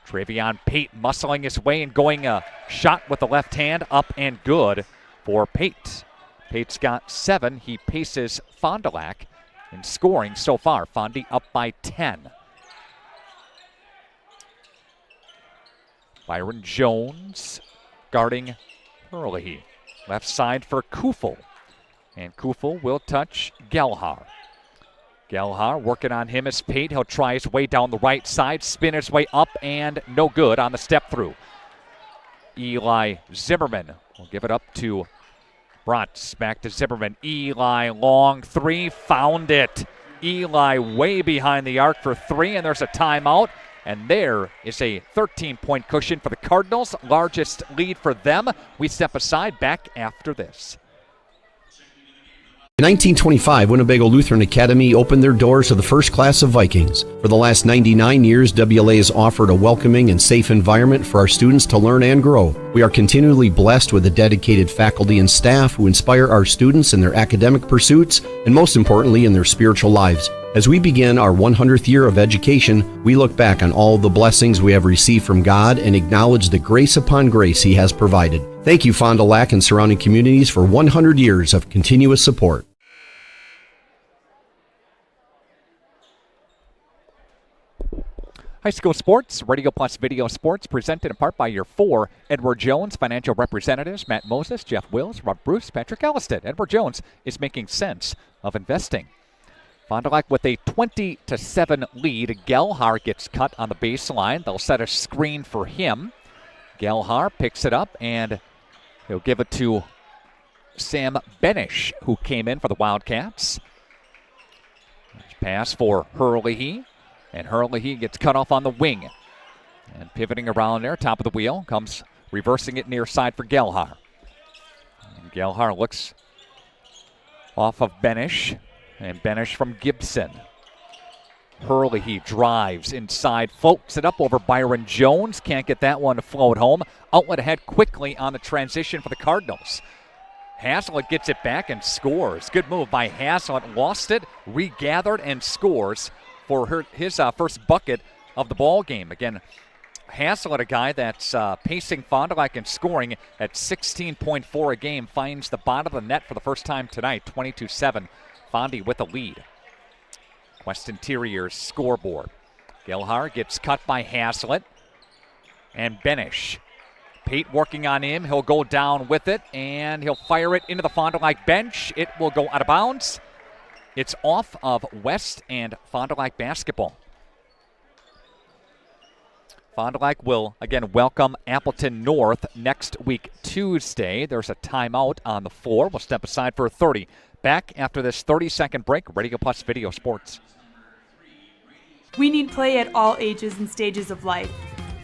Travion Pate muscling his way and going a shot with the left hand, up and good for Pate. Pate's got 7. He paces Fond du Lac in scoring so far. Fondy up by 10. Byron Jones guarding Hurley. Left side for Kufel. And Kufel will touch Gelhar. Gelhar working on him as Pate. He'll try his way down the right side, spin his way up, and no good on the step through. Eli Zimmerman will give it up to Bratz. Back to Zimmerman. Eli, long 3, found it. Eli way behind the arc for 3, and there's a timeout. And there is a 13-point cushion for the Cardinals. Largest lead for them. We step aside, back after this. In 1925, Winnebago Lutheran Academy opened their doors to the first class of Vikings. For the last 99 years, WLA has offered a welcoming and safe environment for our students to learn and grow. We are continually blessed with a dedicated faculty and staff who inspire our students in their academic pursuits and, most importantly, in their spiritual lives. As we begin our 100th year of education, we look back on all the blessings we have received from God and acknowledge the grace upon grace He has provided. Thank you, Fond du Lac and surrounding communities, for 100 years of continuous support. High school sports, Radio Plus Video Sports, presented in part by your 4 Edward Jones financial representatives, Matt Moses, Jeff Wills, Rob Bruce, Patrick Elliston. Edward Jones is making sense of investing. Fond du Lac with a 20-7 lead. Gelhar gets cut on the baseline. They'll set a screen for him. Gelhar picks it up, and he'll give it to Sam Benish, who came in for the Wildcats. Pass for Hurley. And Hurley gets cut off on the wing. And pivoting around there, top of the wheel, comes reversing it near side for Gelhar. And Gelhar looks off of Benish. And Benish from Gibson. Hurley drives inside, floats it up over Byron Jones. Can't get that one to float home. Outlet ahead quickly on the transition for the Cardinals. Haslett gets it back and scores. Good move by Haslett. Lost it, regathered, and scores for his first bucket of the ball game. Again, Haslett, a guy that's pacing Fond du Lac and scoring at 16.4 a game, finds the bottom of the net for the first time tonight, 22-7. Fondy with a lead. West Interior's scoreboard. Gelhar gets cut by Haslett. And Benish. Pate working on him. He'll go down with it, and he'll fire it into the Fond du Lac bench. It will go out of bounds. It's off of West and Fond du Lac basketball. Fond du Lac will, again, welcome Appleton North next week, Tuesday. There's a timeout on the floor. We'll step aside for 30. Back after this 30-second break. Radio Plus Video Sports. We need play at all ages and stages of life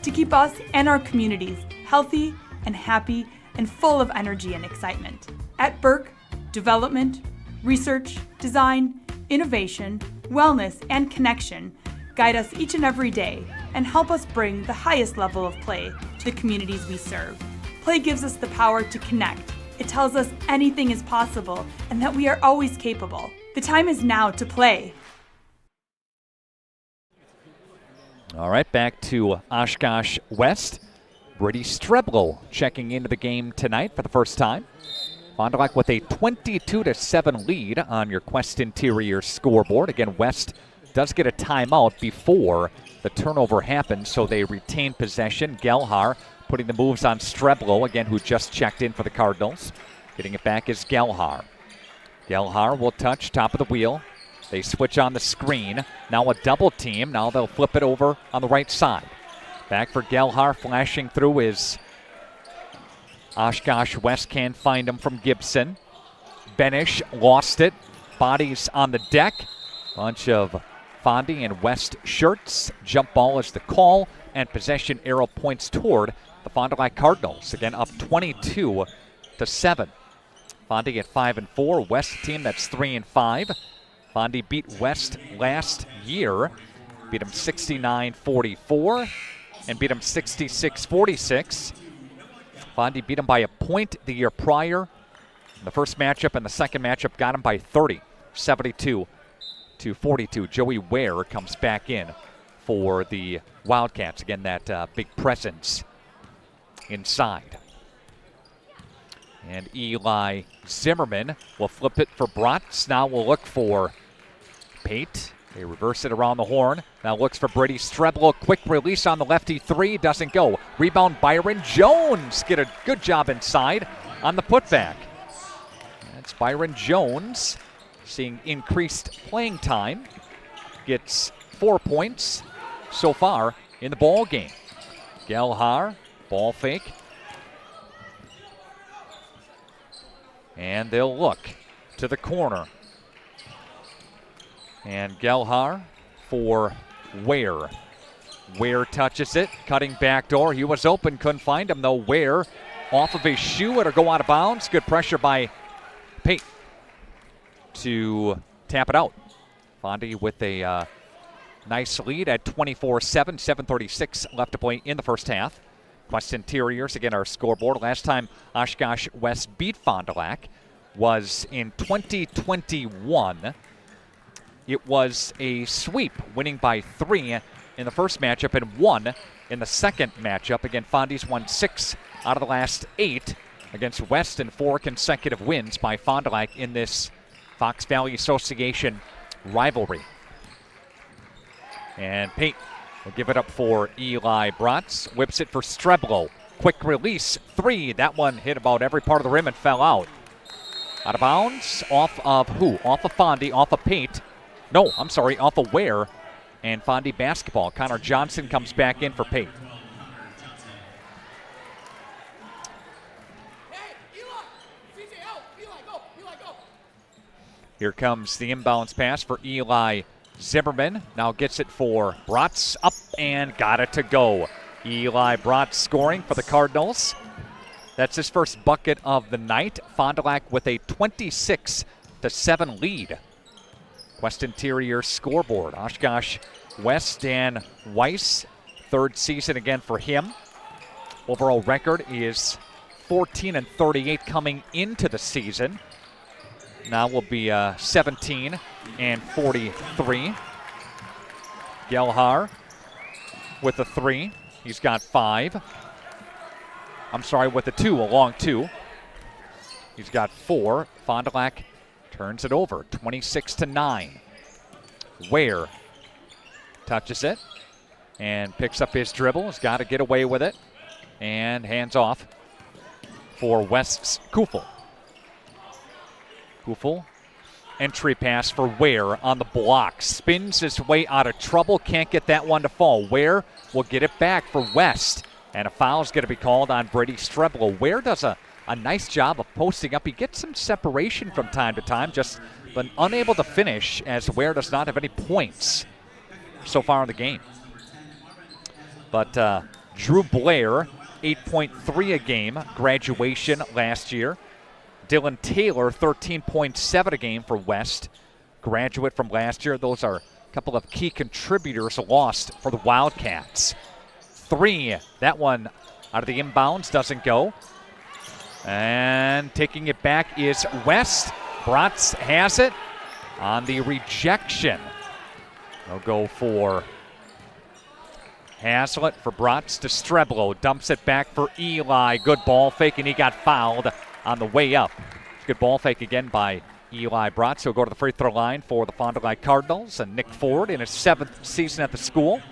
to keep us and our communities healthy and happy and full of energy and excitement. At Burke, development, research, design, innovation, wellness, and connection guide us each and every day and help us bring the highest level of play to the communities we serve. Play gives us the power to connect. It tells us anything is possible and that we are always capable. The time is now to play. All right, back to Oshkosh West. Brady Streblo checking into the game tonight for the first time. Fond du Lac with a 22-7 lead on your Quest Interior scoreboard. Again, West does get a timeout before the turnover happens, so they retain possession. Gelhar putting the moves on Streblo, again, who just checked in for the Cardinals. Getting it back is Gelhar. Gelhar will touch top of the wheel. They switch on the screen. Now a double team. Now they'll flip it over on the right side. Back for Gelhar. Flashing through is Oshkosh West. Can't find him from Gibson. Benish lost it. Bodies on the deck. Bunch of Fondy and West shirts. Jump ball is the call. and possession arrow points toward the Fond du Lac Cardinals. Again, up 22-7. Fondy at 5-4. West team that's 3-5. Fondy beat West last year. Beat them 69-44 and beat them 66-46. Fondy beat them by a point the year prior. The first matchup and the second matchup got him by 30, 72-42. Joey Ware comes back in for the Wildcats. Again, that big presence inside. And Eli Zimmerman will flip it for Bratz. Now we'll look for Pate. They reverse it around the horn. Now looks for Brady Streblo. Quick release on the lefty three. Doesn't go. Rebound Byron Jones. Get a good job inside on the putback. That's Byron Jones seeing increased playing time. Gets 4 points so far in the ball game. Gelhar, ball fake. And they'll look to the corner. And Gelhar for Ware. Ware touches it, cutting back door. He was open, couldn't find him though. Ware off of his shoe, it'll go out of bounds. Good pressure by Pate to tap it out. Fondy with a nice lead at 24-7, 7:36 left to play in the first half. Quest Interiors, again, our scoreboard. Last time Oshkosh West beat Fond du Lac was in 2021. It was a sweep, winning by 3 in the first matchup and 1 in the second matchup. Again, Fondy's won 6 out of the last 8 against West and 4 consecutive wins by Fond du Lac in this Fox Valley Association rivalry. And Pate will give it up for Eli Bratz. Whips it for Streblo. Quick release, 3. That one hit about every part of the rim and fell out. Out of bounds, off of who? Off of Fondy, off of Pate. No, I'm sorry, off of Ware. And Fondy basketball. Connor Johnson comes back in for Pate. Here comes the inbounds pass for Eli Zimmerman. Now gets it for Bratz. Up and got it to go. Eli Bratz scoring for the Cardinals. That's his first bucket of the night. Fond du Lac with a 26-7 lead. Quest Interior scoreboard. Oshkosh West, Dan Weiss, third season again for him. Overall record is 14-38 coming into the season. Now will be 17-43. Gelhar with a 3. He's got 5. I'm sorry, with a 2, a long 2. He's got 4. Fond du Lac turns it over, 26-9. Ware touches it and picks up his dribble. Has got to get away with it. And hands off for West's Kufel. Kufel, entry pass for Ware on the block. Spins his way out of trouble. Can't get that one to fall. Ware will get it back for West. And a foul's going to be called on Brady Streblo. Ware does a nice job of posting up. He gets some separation from time to time, just been unable to finish as Ware does not have any points so far in the game. But Drew Blair, 8.3 a game, graduation last year. Dylan Taylor, 13.7 a game for West, graduate from last year. Those are a couple of key contributors lost for the Wildcats. 3, that one out of the inbounds, doesn't go. And taking it back is West. Bratz has it on the rejection. They'll go for Haslett for Bratz to Streblo. Dumps it back for Eli. Good ball fake, and he got fouled on the way up. Good ball fake again by Eli Bratz. He'll go to the free throw line for the Fond du Lac Cardinals. And Nick Ford in his 7th season at the school.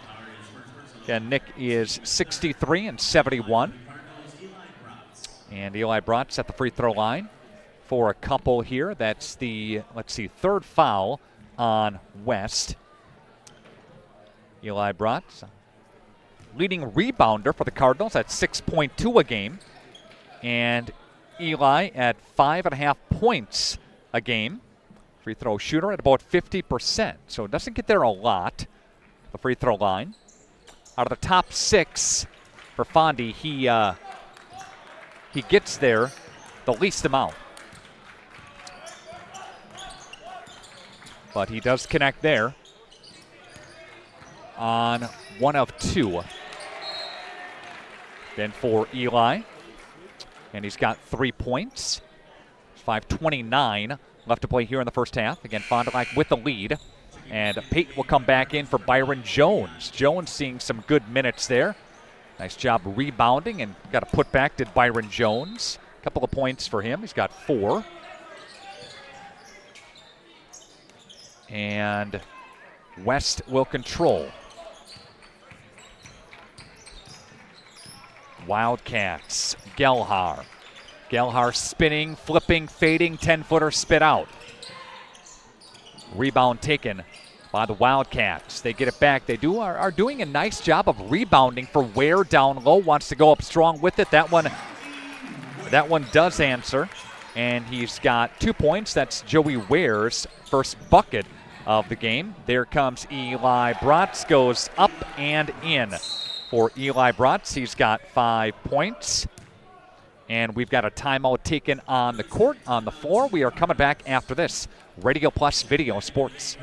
Again, Nick is 63-71. And Eli Bratz at the free throw line for a couple here. That's the, third foul on West. Eli Bratz, leading rebounder for the Cardinals at 6.2 a game. And Eli at 5.5 points a game. Free throw shooter at about 50%. So it doesn't get there a lot, the free throw line. Out of the top 6 for Fondy, he gets there the least amount. But he does connect there on 1 of 2. Then for Eli, and he's got 3 points. 5:29 left to play here in the first half. Again, Fond du Lac with the lead. And Pate will come back in for Byron Jones. Jones seeing some good minutes there. Nice job rebounding, and got a putback, did Byron Jones. A couple of points for him. He's got 4. And West will control. Wildcats, Gelhar. Gelhar spinning, flipping, fading, 10-footer spit out. Rebound taken by the Wildcats. They get it back. They are doing a nice job of rebounding for Ware down low. Wants to go up strong with it. That one does answer. And he's got 2 points. That's Joey Ware's first bucket of the game. There comes Eli Bratz. Goes up and in for Eli Bratz. He's got 5 points. And we've got a timeout taken on the court, on the floor. We are coming back after this. Radio Plus Video Sports.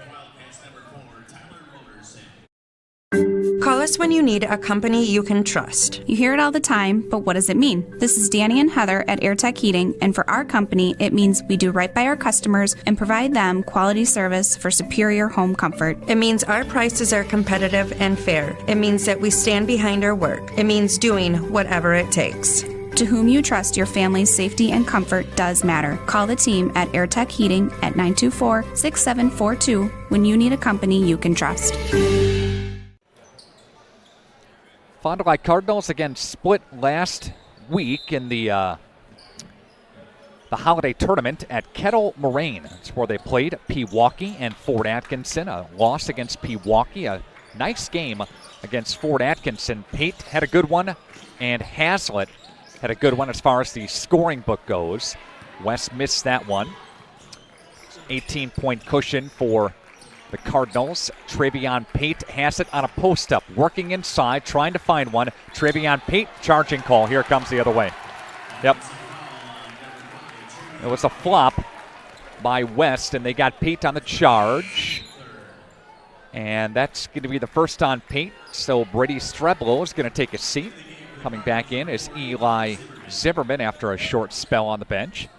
Call us when you need a company you can trust. You hear it all the time, but what does it mean? This is Danny and Heather at AirTech Heating, and for our company, it means we do right by our customers and provide them quality service for superior home comfort. It means our prices are competitive and fair. It means that we stand behind our work. It means doing whatever it takes. To whom you trust, your family's safety and comfort does matter. Call the team at AirTech Heating at 924-6742 when you need a company you can trust. Fond du Lac Cardinals again split last week in the holiday tournament at Kettle Moraine. That's where they played Pewaukee and Fort Atkinson. A loss against Pewaukee. A nice game against Fort Atkinson. Pate had a good one, and Hazlitt had a good one as far as the scoring book goes. West missed that one. 18-point cushion for the Cardinals. Travion Pate has it on a post-up, working inside, trying to find one. Travion Pate, charging call. Here comes the other way. Yep. It was a flop by West, and they got Pate on the charge. And that's going to be the first on Pate. So Brady Streblo is going to take a seat. Coming back in is Eli Zimmerman after a short spell on the bench.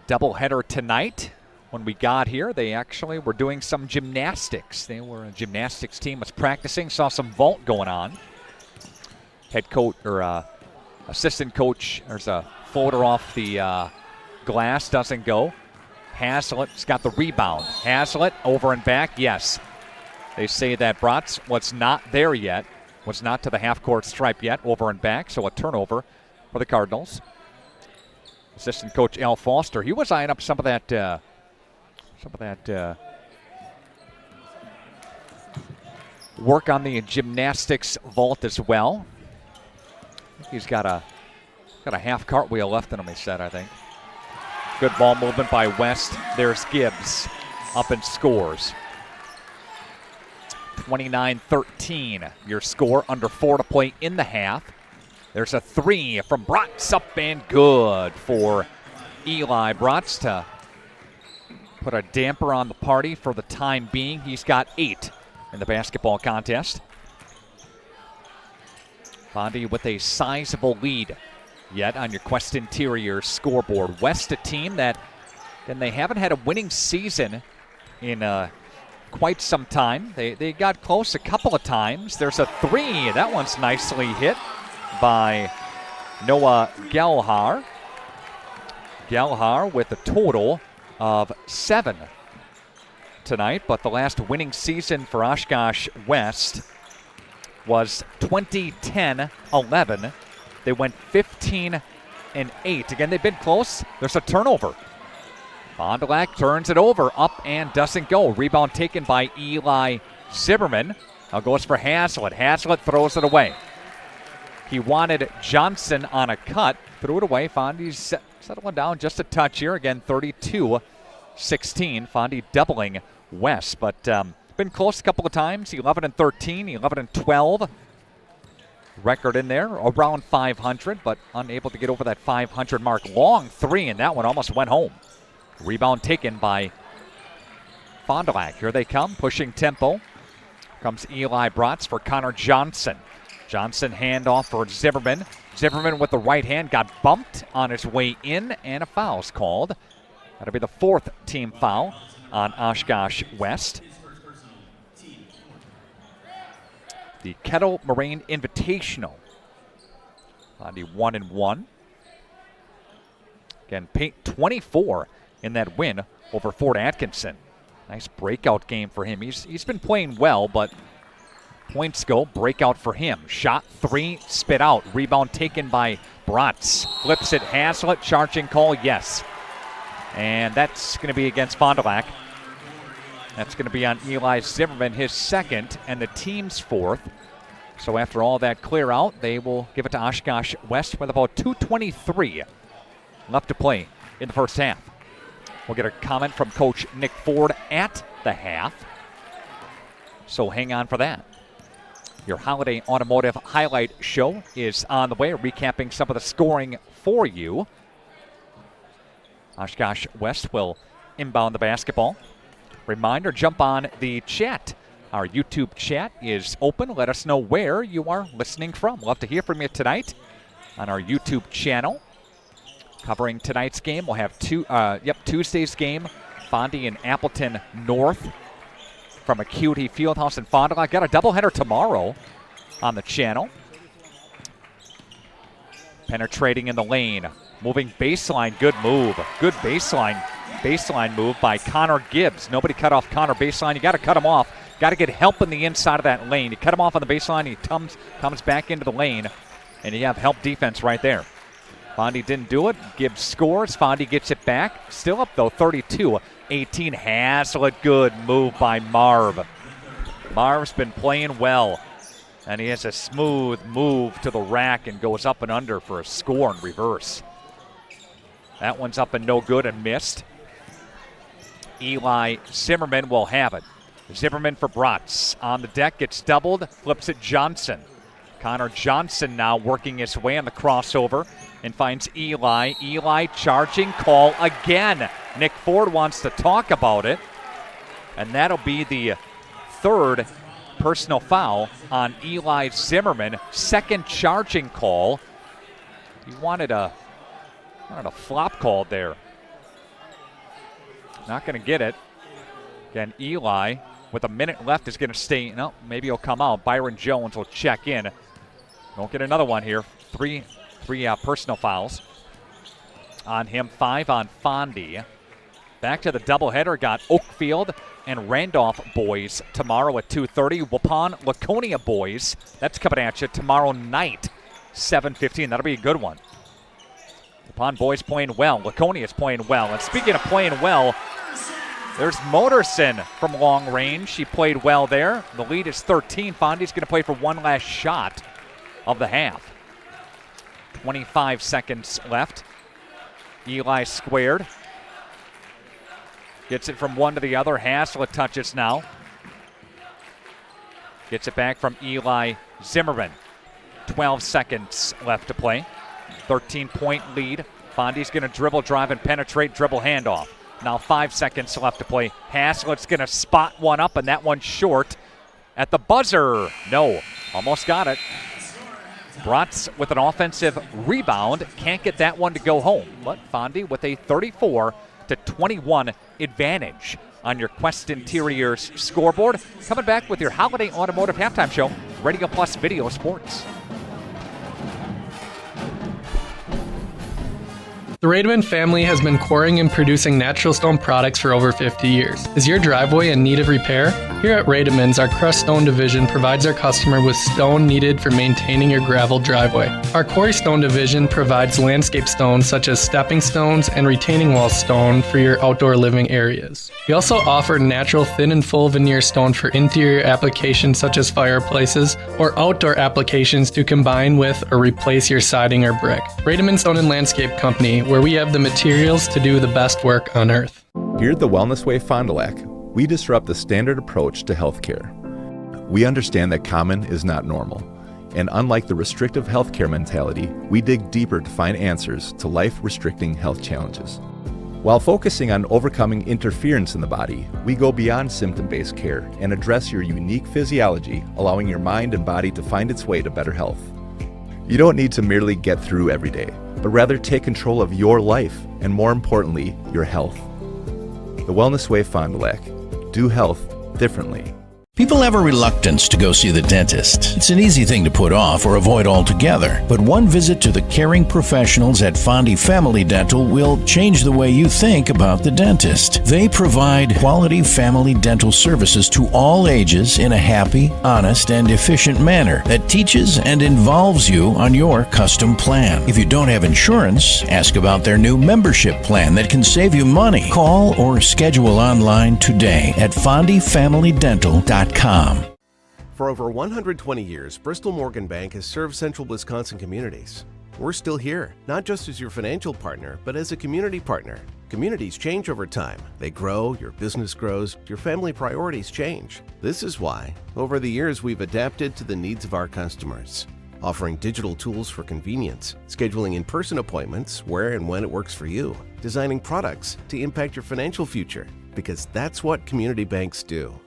Doubleheader tonight. When we got here, they actually were doing some gymnastics. A gymnastics team was practicing, saw some vault going on. Head coach or assistant coach, there's a floater off the glass, doesn't go. Hazlitt's got the rebound. Hazlitt over and back, yes. They say that Bratz was not there yet, was not to the half-court stripe yet, over and back, so a turnover for the Cardinals. Assistant coach Al Foster, he was eyeing up some of that work on the gymnastics vault as well. He's got a half cartwheel left in him, he said, I think. Good ball movement by West. There's Gibbs up and scores. 29-13, your score, under 4 to play in the half. There's a 3 from Bratz, up and good for Eli Bratz to put a damper on the party for the time being. He's got 8 in the basketball contest. Fondy with a sizable lead yet on your Quest Interior scoreboard. West, a team that, and they haven't had a winning season in quite some time. They got close a couple of times. There's a 3. That one's nicely hit by Noah Gelhar. Gelhar with a total of 7 tonight, but the last winning season for Oshkosh West was 2010-11. They went 15-8. Again, they've been close. There's a turnover. Fond du Lac turns it over, up and doesn't go. Rebound taken by Eli Zimmerman. Now goes for Hazlitt. Hazlitt throws it away. He wanted Johnson on a cut. Threw it away. Fondy's settling down just a touch here. Again, 32-17 16. Fondy doubling West, but been close a couple of times. 11-13, 11-12. Record in there around 500, but unable to get over that 500 mark. Long three, and that one almost went home. Rebound taken by Fond du Lac. Here they come, pushing tempo. Comes Eli Bratz for Connor Johnson. Johnson handoff for Zimmerman. Zimmerman with the right hand got bumped on his way in, and a foul's called. That'll be the 4th team foul on Oshkosh West. The Kettle Moraine Invitational. On the 1-1. Again, Pate 24 in that win over Fort Atkinson. Nice breakout game for him. He's been playing well, but points go, breakout for him. Shot 3, spit out. Rebound taken by Bratz. Flips it, Haslett, charging call, yes. And that's going to be against Fond du Lac. That's going to be on Eli Zimmerman, his 2nd, and the team's 4th. So after all that clear out, they will give it to Oshkosh West with about 2:23 left to play in the first half. We'll get a comment from Coach Nick Ford at the half. So hang on for that. Your Holiday Automotive Highlight Show is on the way, recapping some of the scoring for you. Oshkosh West will inbound the basketball. Reminder, jump on the chat. Our YouTube chat is open. Let us know where you are listening from. Love to hear from you tonight on our YouTube channel. Covering tonight's game, we'll have Tuesday's game, Fondy and Appleton North from Acuity Fieldhouse in Fond du Lac. Got a doubleheader tomorrow on the channel. Penetrating in the lane, moving baseline, good move. Good baseline move by Connor Gibbs. Nobody cut off Connor baseline. You got to cut him off. Got to get help in the inside of that lane. You cut him off on the baseline, he comes back into the lane, and you have help defense right there. Fondy didn't do it. Gibbs scores. Fondy gets it back. Still up, though, 32-18. Haslett, good move by Marv. Marv's been playing well, and he has a smooth move to the rack and goes up and under for a score in reverse. That one's up and no good and missed. Eli Zimmerman will have it. Zimmerman for Bratz. On the deck, gets doubled, flips it Johnson. Connor Johnson now working his way on the crossover and finds Eli. Eli charging, call again. Nick Ford wants to talk about it, and that'll be the 3rd personal foul on Eli Zimmerman. 2nd charging call. He wanted a flop call there. Not going to get it. Again, Eli, with a minute left, is going to stay. No, maybe he'll come out. Byron Jones will check in. Don't get another one here. Three personal fouls on him. 5 on Fondy. Back to the doubleheader. Got Oakfield and Randolph boys tomorrow at 2:30. Waupun Laconia boys. That's coming at you tomorrow night, 7:15. That'll be a good one. Waupun boys playing well. Laconia's playing well. And speaking of playing well, there's Motorson from long range. She played well there. The lead is 13. Fondy's going to play for one last shot of the half. 25 seconds left. Eli squared. Gets it from one to the other. Haslett touches now. Gets it back from Eli Zimmerman. 12 seconds left to play. 13-point lead. Fondy's going to dribble, drive, and penetrate. Dribble handoff. Now 5 seconds left to play. Haslett's going to spot one up, and that one's short at the buzzer. No, almost got it. Bratz with an offensive rebound. Can't get that one to go home. But Fondy with a 34-21 advantage on your Quest Interiors scoreboard. Coming back with your Holiday Automotive Halftime Show, Radio Plus Video Sports. The Rademan family has been quarrying and producing natural stone products for over 50 years. Is your driveway in need of repair? Here at Rademans, our crushed stone division provides our customer with stone needed for maintaining your gravel driveway. Our quarry stone division provides landscape stones such as stepping stones and retaining wall stone for your outdoor living areas. We also offer natural thin and full veneer stone for interior applications such as fireplaces or outdoor applications to combine with or replace your siding or brick. Rademan Stone and Landscape Company, where we have the materials to do the best work on earth. Here at the Wellness Way Fond du Lac, we disrupt the standard approach to healthcare. We understand that common is not normal, and unlike the restrictive healthcare mentality, we dig deeper to find answers to life-restricting health challenges. While focusing on overcoming interference in the body, we go beyond symptom-based care and address your unique physiology, allowing your mind and body to find its way to better health. You don't need to merely get through every day, but rather take control of your life and, more importantly, your health. The Wellness Way Fond du Lac. Do health differently. People have a reluctance to go see the dentist. It's an easy thing to put off or avoid altogether. But one visit to the caring professionals at Fondi Family Dental will change the way you think about the dentist. They provide quality family dental services to all ages in a happy, honest, and efficient manner that teaches and involves you on your custom plan. If you don't have insurance, ask about their new membership plan that can save you money. Call or schedule online today at FondiFamilyDental.com. For over 120 years, Bristol Morgan Bank has served central Wisconsin communities. We're still here, not just as your financial partner, but as a community partner. Communities change over time. They grow, your business grows, your family priorities change. This is why, over the years, we've adapted to the needs of our customers, offering digital tools for convenience, scheduling in-person appointments where and when it works for you, designing products to impact your financial future, because that's what community banks do.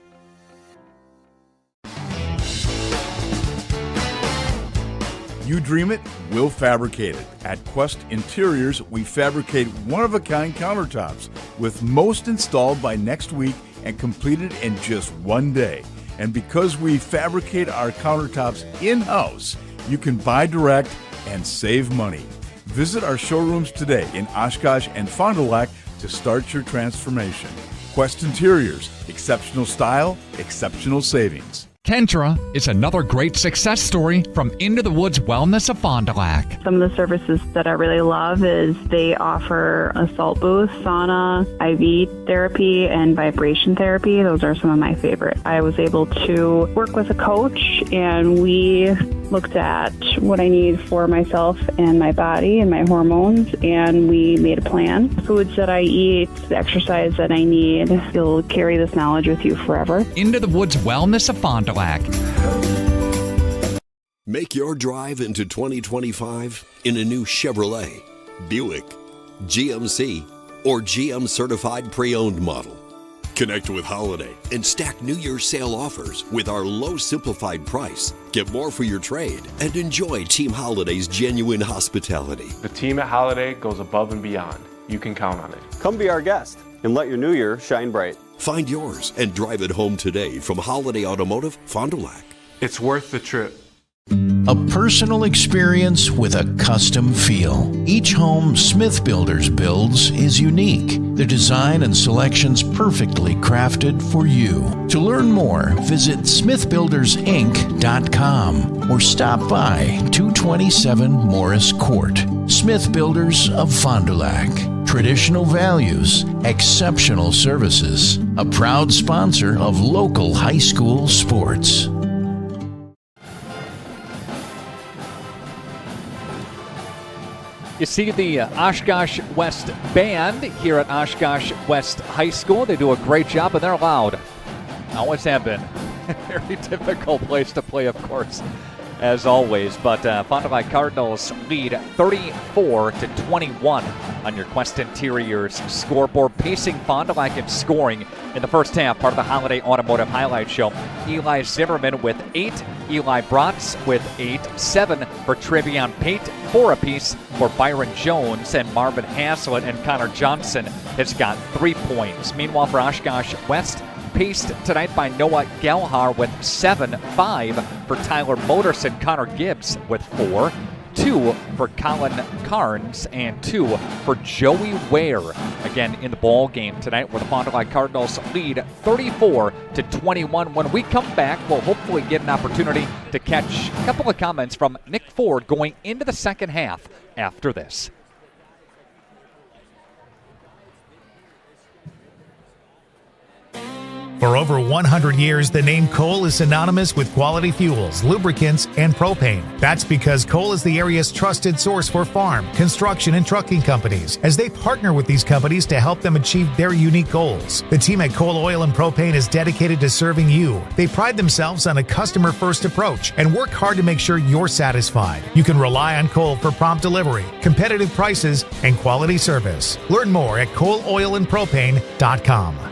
You dream it, we'll fabricate it. At Quest Interiors, we fabricate one-of-a-kind countertops, with most installed by next week and completed in just one day. And because we fabricate our countertops in-house, you can buy direct and save money. Visit our showrooms today in Oshkosh and Fond du Lac to start your transformation. Quest Interiors, exceptional style, exceptional savings. Kendra is another great success story from Into the Woods Wellness of Fond du Lac. Some of the services that I really love is they offer a salt booth, sauna, IV therapy, and vibration therapy. Those are some of my favorite. I was able to work with a coach, and we looked at what I need for myself and my body and my hormones, and we made a plan. Foods that I eat, the exercise that I need. You'll carry this knowledge with you forever. Into the Woods Wellness of Fond du Lac. Make your drive into 2025 in a new Chevrolet, Buick, GMC, or GM certified pre-owned model. Connect with Holiday and stack New Year's sale offers with our low simplified price. Get more for your trade and enjoy Team Holiday's genuine hospitality. The team at Holiday goes above and beyond. You can count on it. Come be our guest and let your new year shine bright. Find yours and drive it home today from Holiday Automotive, Fond du Lac. It's worth the trip. A personal experience with a custom feel. Each home Smith Builders builds is unique. Their design and selections perfectly crafted for you. To learn more, visit smithbuildersinc.com or stop by 227 Morris Court. Smith Builders of Fond du Lac. Traditional values, exceptional services. A proud sponsor of local high school sports. You see the Oshkosh West Band here at Oshkosh West High School. They do a great job, and they're loud. Always have been. Very difficult place to play, of course, as always. But Fond du Lac Cardinals lead 34-21 on your Quest Interiors scoreboard, pacing Fond du Lac in scoring in the first half. Part of the Holiday Automotive Highlight Show. Eli Zimmerman with 8, Eli Bratz with 8, 7 for Trevion Pate, 4 apiece for Byron Jones, and Marvin Haslett and Connor Johnson has got 3 points. Meanwhile, for Oshkosh West, paced tonight by Noah Gelhar with 7, 5 for Tyler Moterson, Connor Gibbs with 4, 2 for Colin Carnes, and 2 for Joey Ware. Again, in the ball game tonight, where the Fond du Lac Cardinals lead 34-21. When we come back, we'll hopefully get an opportunity to catch a couple of comments from Nick Ford going into the second half after this. For over 100 years, the name Kohl is synonymous with quality fuels, lubricants, and propane. That's because Kohl is the area's trusted source for farm, construction, and trucking companies, as they partner with these companies to help them achieve their unique goals. The team at Kohl Oil and Propane is dedicated to serving you. They pride themselves on a customer-first approach and work hard to make sure you're satisfied. You can rely on Kohl for prompt delivery, competitive prices, and quality service. Learn more at kohloilandpropane.com.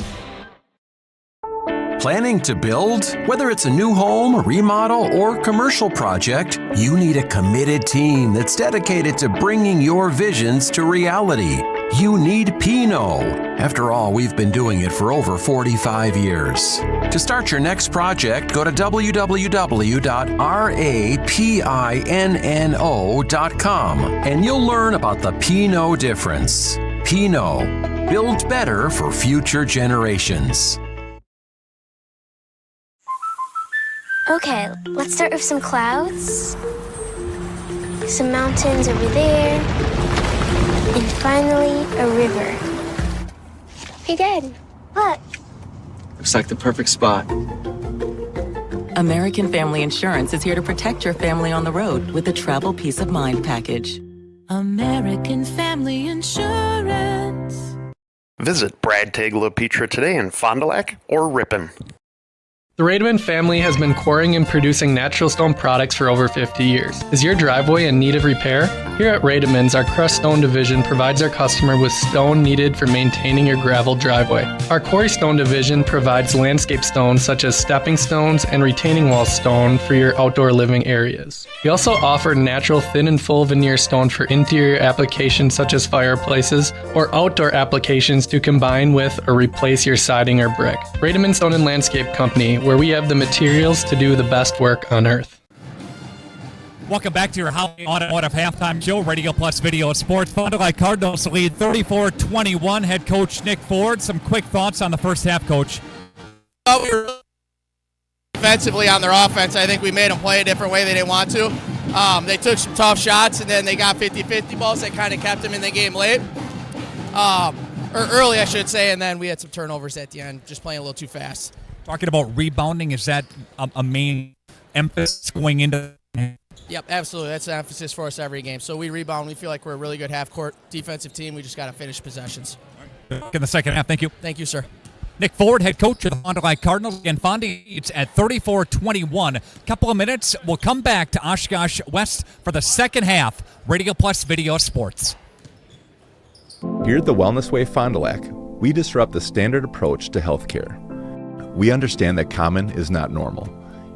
Planning to build? Whether it's a new home, remodel, or commercial project, you need a committed team that's dedicated to bringing your visions to reality. You need Pinot. After all, we've been doing it for over 45 years. To start your next project, go to www.rapinno.com and you'll learn about the Pinot difference. Pinot, build better for future generations. Okay, let's start with some clouds, some mountains over there, and finally a river. Hey, Dad, look. Looks like the perfect spot. American Family Insurance is here to protect your family on the road with the Travel Peace of Mind package. American Family Insurance. Visit Brad Tagle Petra today in Fond du Lac or Ripon. The Rademan family has been quarrying and producing natural stone products for over 50 years. Is your driveway in need of repair? Here at Rademans, our crushed stone division provides our customer with stone needed for maintaining your gravel driveway. Our quarry stone division provides landscape stones such as stepping stones and retaining wall stone for your outdoor living areas. We also offer natural thin and full veneer stone for interior applications such as fireplaces or outdoor applications to combine with or replace your siding or brick. Rademan Stone and Landscape Company, where we have the materials to do the best work on earth. Welcome back to your Holiday Automotive Halftime Show, Radio Plus Video Sports. Fond du Lac Cardinals lead 34-21. Head coach Nick Ford, some quick thoughts on the first half, Coach. We were defensively on their offense. I think we made them play a different way they didn't want to. They took some tough shots, and then they got 50-50 balls that kind of kept them in the game late. Or early, I should say, and then we had some turnovers at the end, just playing a little too fast. Talking about rebounding, is that a main emphasis going into? Yep, absolutely. That's an emphasis for us every game. So we rebound. We feel like we're a really good half-court defensive team. We just got to finish possessions. In the second half, thank you. Thank you, sir. Nick Ford, head coach of the Fond du Lac Cardinals. Again, Fondy, it's at 34-21. Couple of minutes, we'll come back to Oshkosh West for the second half. Radio Plus Video Sports. Here at the Wellness Way Fond du Lac, we disrupt the standard approach to healthcare. We understand that common is not normal,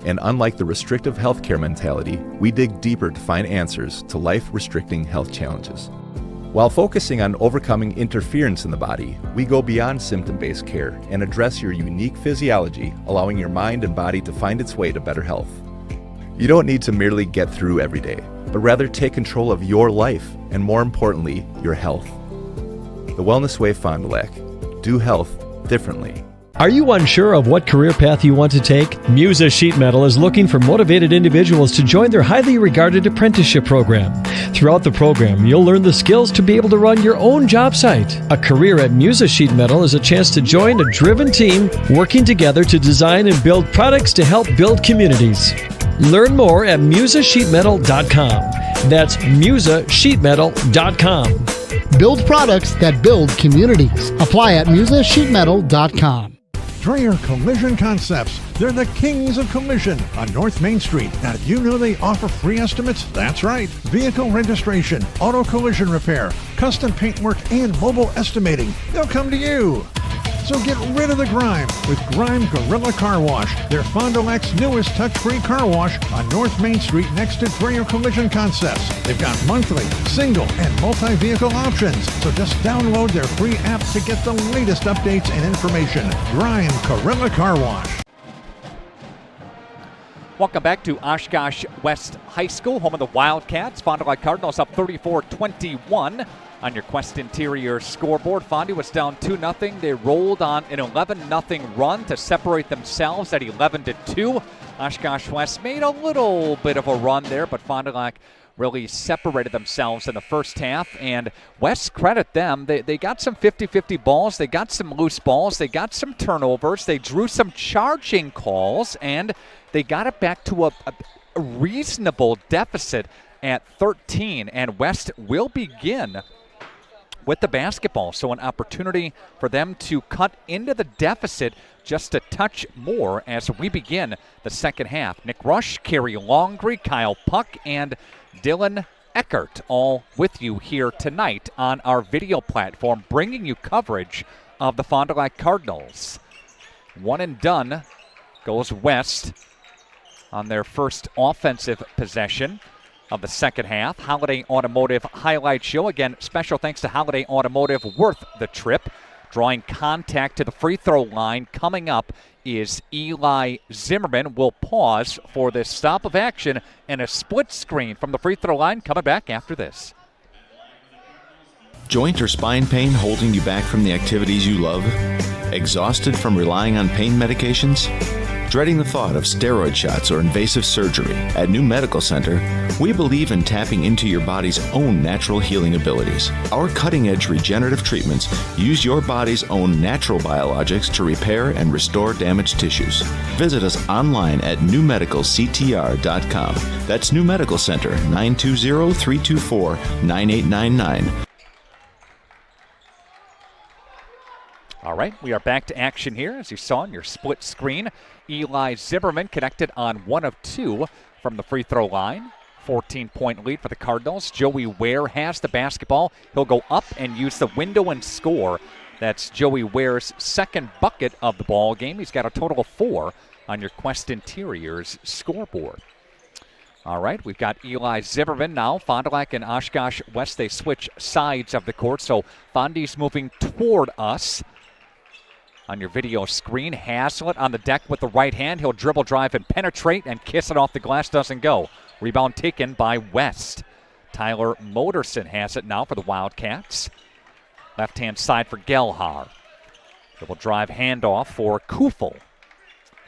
and unlike the restrictive healthcare mentality, we dig deeper to find answers to life-restricting health challenges. While focusing on overcoming interference in the body, we go beyond symptom-based care and address your unique physiology, allowing your mind and body to find its way to better health. You don't need to merely get through every day, but rather take control of your life and, more importantly, your health. The Wellness Way Fond du Lac. Do health differently. Are you unsure of what career path you want to take? Musa Sheet Metal is looking for motivated individuals to join their highly regarded apprenticeship program. Throughout the program, you'll learn the skills to be able to run your own job site. A career at Musa Sheet Metal is a chance to join a driven team working together to design and build products to help build communities. Learn more at musasheetmetal.com. That's musasheetmetal.com. Build products that build communities. Apply at musasheetmetal.com. Dreyer Collision Concepts. They're the kings of collision on North Main Street. Now, did you know they offer free estimates? That's right. Vehicle registration, auto collision repair, custom paintwork, and mobile estimating. They'll come to you. So get rid of the grime with Grime Gorilla Car Wash. They're Fond du Lac's newest touch-free car wash on North Main Street next to Dreyer Collision Concepts. They've got monthly, single, and multi-vehicle options. So just download their free app to get the latest updates and information. Grime Gorilla Car Wash. Welcome back to Oshkosh West High School, home of the Wildcats. Fond du Lac Cardinals up 34-21 on your Quest Interior scoreboard. Fondy was down 2-0. They rolled on an 11-0 run to separate themselves at 11-2. Oshkosh West made a little bit of a run there, but Fond du Lac really separated themselves in the first half. And West, credit them. They got some 50-50 balls. They got some loose balls. They got some turnovers. They drew some charging calls, and they got it back to a reasonable deficit at 13. And West will begin with the basketball. So an opportunity for them to cut into the deficit just a touch more as we begin the second half. Nick Rush, Kerry Longley, Kyle Puck, and Dylan Eckert all with you here tonight on our video platform, bringing you coverage of the Fond du Lac Cardinals. One and done goes West on their first offensive possession of the second half. Holiday Automotive Highlight Show. Again, special thanks to Holiday Automotive, worth the trip. Drawing contact to the free throw line coming up is Eli Zimmerman. We'll pause for this stop of action and a split screen from the free throw line coming back after this. Joint or spine pain holding you back from the activities you love? Exhausted from relying on pain medications? Dreading the thought of steroid shots or invasive surgery? At New Medical Center, we believe in tapping into your body's own natural healing abilities. Our cutting-edge regenerative treatments use your body's own natural biologics to repair and restore damaged tissues. Visit us online at newmedicalctr.com. That's New Medical Center, 920-324-9899. All right, we are back to action here. As you saw on your split screen, Eli Zimmerman connected on 1 of 2 from the free throw line. 14-point lead for the Cardinals. Joey Ware has the basketball. He'll go up and use the window and score. That's Joey Ware's second bucket of the ball game. He's got a total of 4 on your Quest Interiors scoreboard. All right, we've got Eli Zimmerman now. Fond du Lac and Oshkosh West, they switch sides of the court, so Fondy's moving toward us. On your video screen, Haslett on the deck with the right hand. He'll dribble, drive, and penetrate, and kiss it off the glass. Doesn't go. Rebound taken by West. Tyler Moderson has it now for the Wildcats. Left-hand side for Gelhar. Dribble drive handoff for Kufel.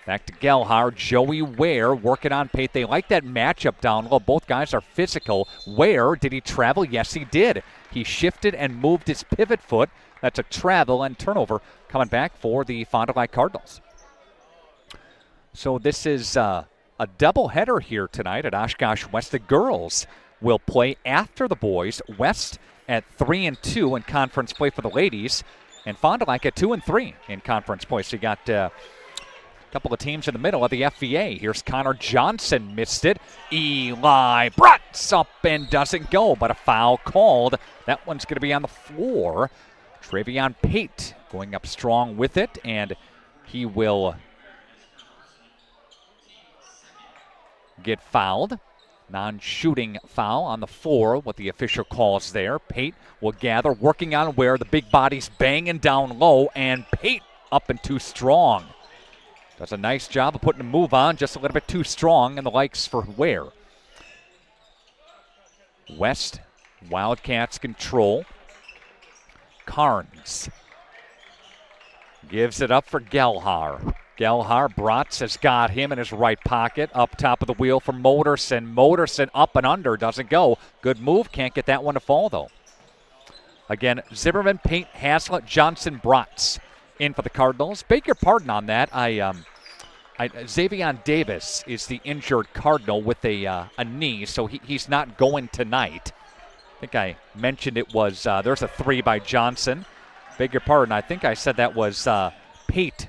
Back to Gelhar. Joey Ware working on Pate. They like that matchup down low. Both guys are physical. Ware, did he travel? Yes, he did. He shifted and moved his pivot foot. That's a travel and turnover coming back for the Fond du Lac Cardinals. So this is a doubleheader here tonight at Oshkosh West. The girls will play after the boys. West at 3-2 in conference play for the ladies, and Fond du Lac at 2-3 in conference play. So you got a couple of teams in the middle of the FVA. Here's Connor Johnson, missed it. Eli Brutz up and doesn't go, but a foul called. That one's going to be on the floor. Travion Pate going up strong with it, and he will get fouled. Non-shooting foul on the floor, what the official calls there. Pate will gather, working on Ware. The big body's banging down low, and Pate up and too strong. Does a nice job of putting a move on, just a little bit too strong, and the likes for Ware. West, Wildcats control. Carnes gives it up for Gelhar. Gelhar, Bratz has got him in his right pocket. Up top of the wheel for Moderson. Moderson up and under, doesn't go. Good move, can't get that one to fall though. Again, Zimmerman, Pate, Haslett, Johnson, Bratz in for the Cardinals. Beg your pardon on that. Xavion Davis is the injured Cardinal with a knee, so he's not going tonight. I think I mentioned it was, there's a 3 by Johnson. Beg your pardon, I think I said that was Pate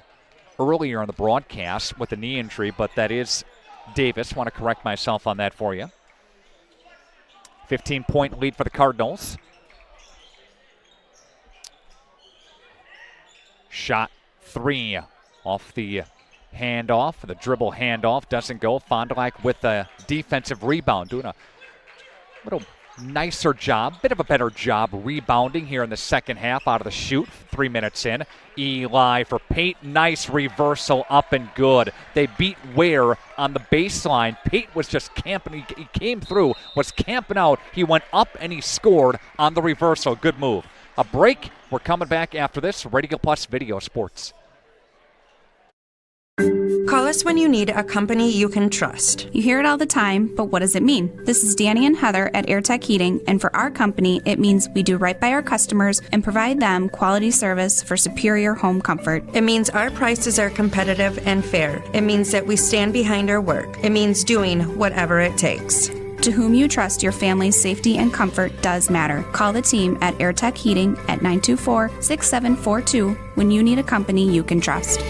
earlier in the broadcast with the knee injury, but that is Davis. Want to correct myself on that for you. 15-point lead for the Cardinals. Shot 3 off the handoff. The dribble handoff doesn't go. Fond du Lac with a defensive rebound, doing a little nicer job, bit of a better job rebounding here in the second half out of the shoot. 3 minutes in. Eli for Pate. Nice reversal, up and good. They beat Ware on the baseline. Pate was just camping. He came through, was camping out. He went up and he scored on the reversal. Good move. A break. We're coming back after this. Radio Plus Video Sports. Call us when you need a company you can trust. You hear it all the time, but what does it mean? This is Danny and Heather at AirTech Heating, and for our company, it means we do right by our customers and provide them quality service for superior home comfort. It means our prices are competitive and fair. It means that we stand behind our work. It means doing whatever it takes. To whom you trust your family's safety and comfort does matter. Call the team at AirTech Heating at 924-6742 when you need a company you can trust.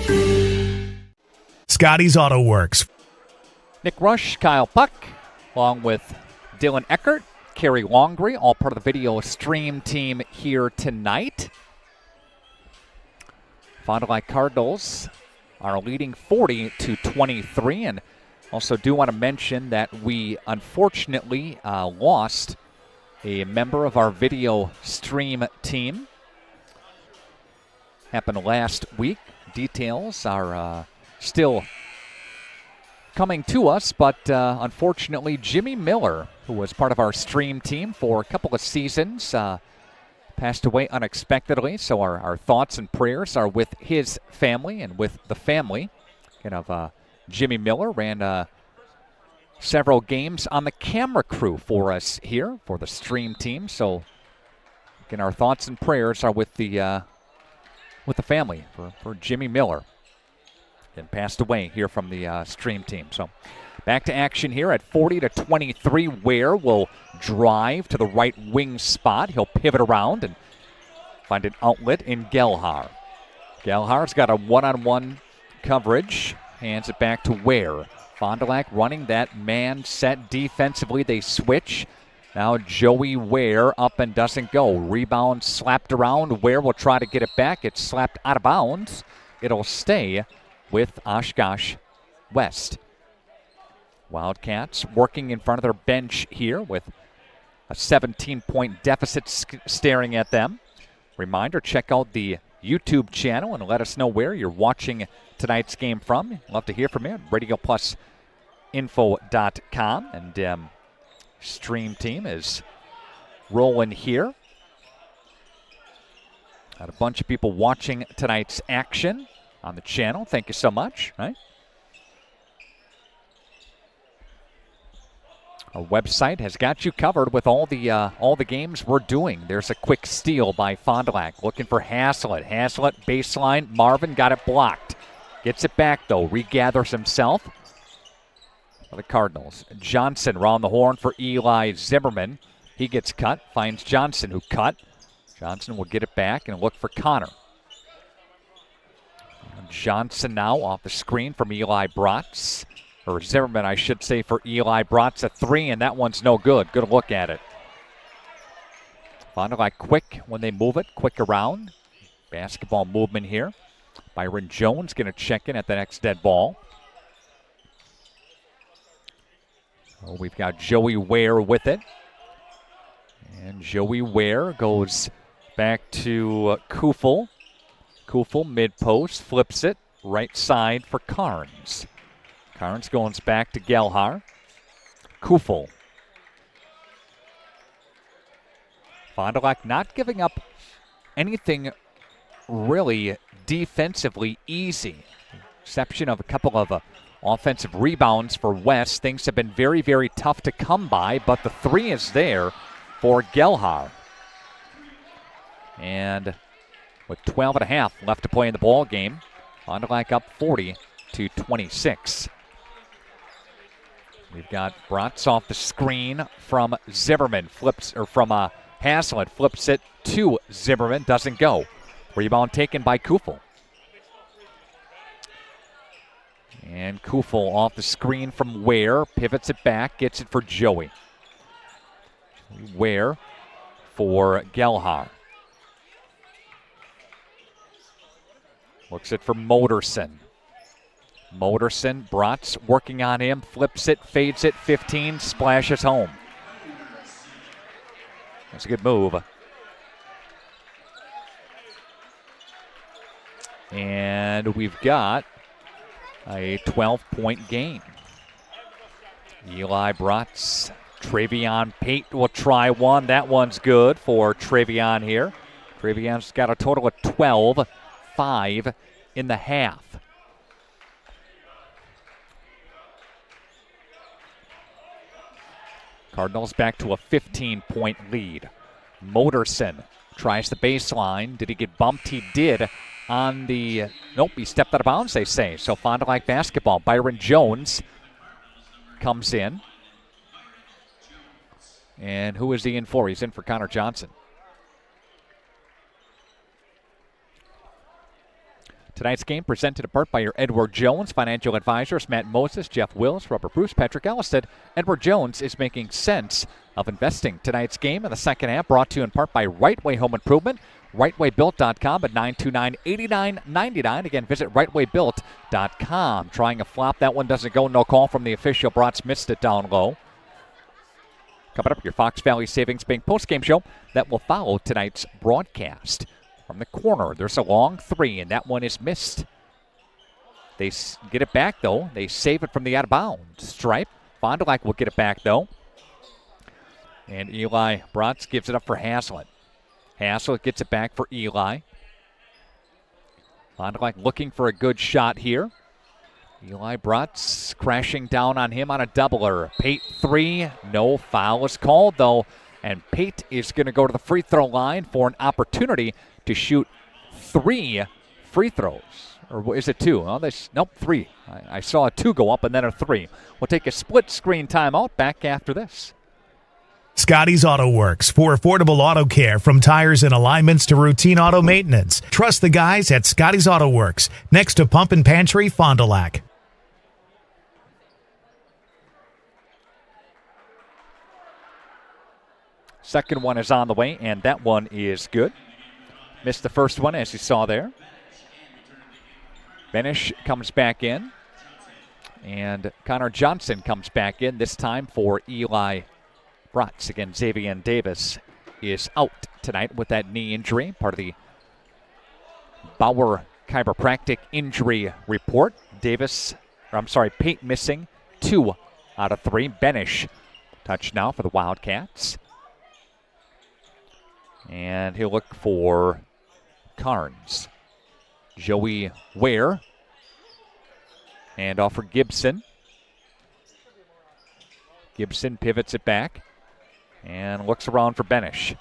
Scotty's Auto Works. Nick Rush, Kyle Puck, along with Dylan Eckert, Kerry Longree, all part of the video stream team here tonight. Fond du Lac Cardinals are leading 40-23, and also do want to mention that we unfortunately lost a member of our video stream team. Happened last week. Details are still coming to us, but unfortunately Jimmy Miller, who was part of our stream team for a couple of seasons, passed away unexpectedly. So our thoughts and prayers are with his family and with the family of Jimmy Miller. Ran several games on the camera crew for us here for the stream team. So again, our thoughts and prayers are with the family for Jimmy Miller. And passed away here from the stream team. So back to action here at 40-23. Ware will drive to the right wing spot. He'll pivot around and find an outlet in Gelhar. Gelhar's got a one-on-one coverage. Hands it back to Ware. Fond du Lac running that man set defensively. They switch. Now Joey Ware up and doesn't go. Rebound slapped around. Ware will try to get it back. It's slapped out of bounds. It'll stay with Oshkosh West. Wildcats working in front of their bench here with a 17-point deficit staring at them. Reminder, check out the YouTube channel and let us know where you're watching tonight's game from. Love to hear from you at RadioPlusInfo.com. And stream team is rolling here. Got a bunch of people watching tonight's action on the channel. Thank you so much. Right? Our website has got you covered with all the games we're doing. There's a quick steal by Fond du Lac. Looking for Haslett. Haslett baseline. Marvin got it blocked. Gets it back though. Regathers himself. For the Cardinals. Johnson around the horn for Eli Zimmerman. He gets cut. Finds Johnson who cut. Johnson will get it back and look for Connor. Johnson now off the screen from Eli Bratz. Or Zimmerman, I should say, for Eli Bratz. A three, and that one's no good. Good look at it. Fond du Lac quick when they move it. Quick around. Basketball movement here. Byron Jones going to check in at the next dead ball. So we've got Joey Ware with it. And Joey Ware goes back to Kufel. Kufel mid-post, flips it, right side for Carnes. Carnes goes back to Gelhar. Kufel. Fond du Lac not giving up anything really defensively easy. Exception of a couple of offensive rebounds for West. Things have been very, very tough to come by, but the three is there for Gelhar. And with 12.5 left to play in the ball game, Fond du Lac up 40-26. We've got Bratz off the screen from Zimmerman. Haslett flips it to Zimmerman. Doesn't go. Rebound taken by Kufel. And Kufel off the screen from Ware. Pivots it back. Gets it for Joey. Ware for Gelhar. Looks it for Moderson. Moderson, Bratz working on him, flips it, fades it, 15, splashes home. That's a good move. And we've got a 12-point game. Eli Bratz, Travion Pate will try one. That one's good for Travion here. Travion's got a total of 12, 5 in the half. Cardinals back to a 15-point lead. Motorson tries the baseline. Did he get bumped? He did on the... Nope, he stepped out of bounds, they say. So Fond du Lac basketball. Byron Jones comes in. And who is he in for? He's in for Connor Johnson. Tonight's game presented in part by your Edward Jones financial advisors, Matt Moses, Jeff Wills, Robert Bruce, Patrick Ellisted. Edward Jones is making sense of investing. Tonight's game in the second half brought to you in part by Rightway Home Improvement, rightwaybuilt.com at 929-8999. Again, visit rightwaybuilt.com. Trying a flop. That one doesn't go. No call from the official. Brotz missed it down low. Coming up, your Fox Valley Savings Bank postgame show that will follow tonight's broadcast. From the corner, there's a long three, and that one is missed. They get it back, though. They save it from the out-of-bounds stripe. Fond du Lac will get it back, though. And Eli Brotz gives it up for Haslett. Haslett gets it back for Eli. Fond du Lac looking for a good shot here. Eli Brotz crashing down on him on a doubler. Pate three. No foul is called, though. And Pate is going to go to the free throw line for an opportunity to shoot 3 free throws. Or is it 2? Oh, nope, 3. I saw a 2 go up and then a 3. We'll take a split screen timeout. Back after this. Scotty's Auto Works for affordable auto care, from tires and alignments to routine auto maintenance. Trust the guys at Scotty's Auto Works, next to Pump and Pantry, Fond du Lac. Second one is on the way, and that one is good. Missed the first one, as you saw there. Benish comes back in, and Connor Johnson comes back in, this time for Eli Brotz. Again, Xavier Davis is out tonight with that knee injury, part of the Bauer Chiropractic injury report. Pate missing 2 out of 3. Benish touch now for the Wildcats. And he'll look for Carnes. Joey Ware. And off for Gibson. Gibson pivots it back and looks around for Benish.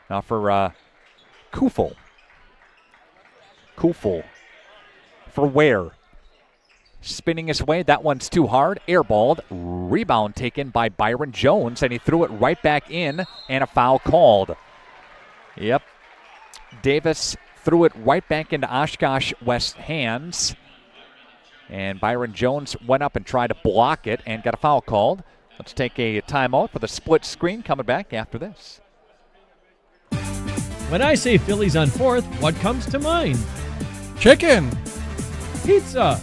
Now for Kufel. Kufel for Ware. Spinning his way. That one's too hard. Airballed. Rebound taken by Byron Jones, and he threw it right back in, and a foul called. Yep. Davis threw it right back into Oshkosh West hands. And Byron Jones went up and tried to block it and got a foul called. Let's take a timeout for the split screen. Coming back after this. When I say Phillies on 4th, what comes to mind? Chicken. Pizza.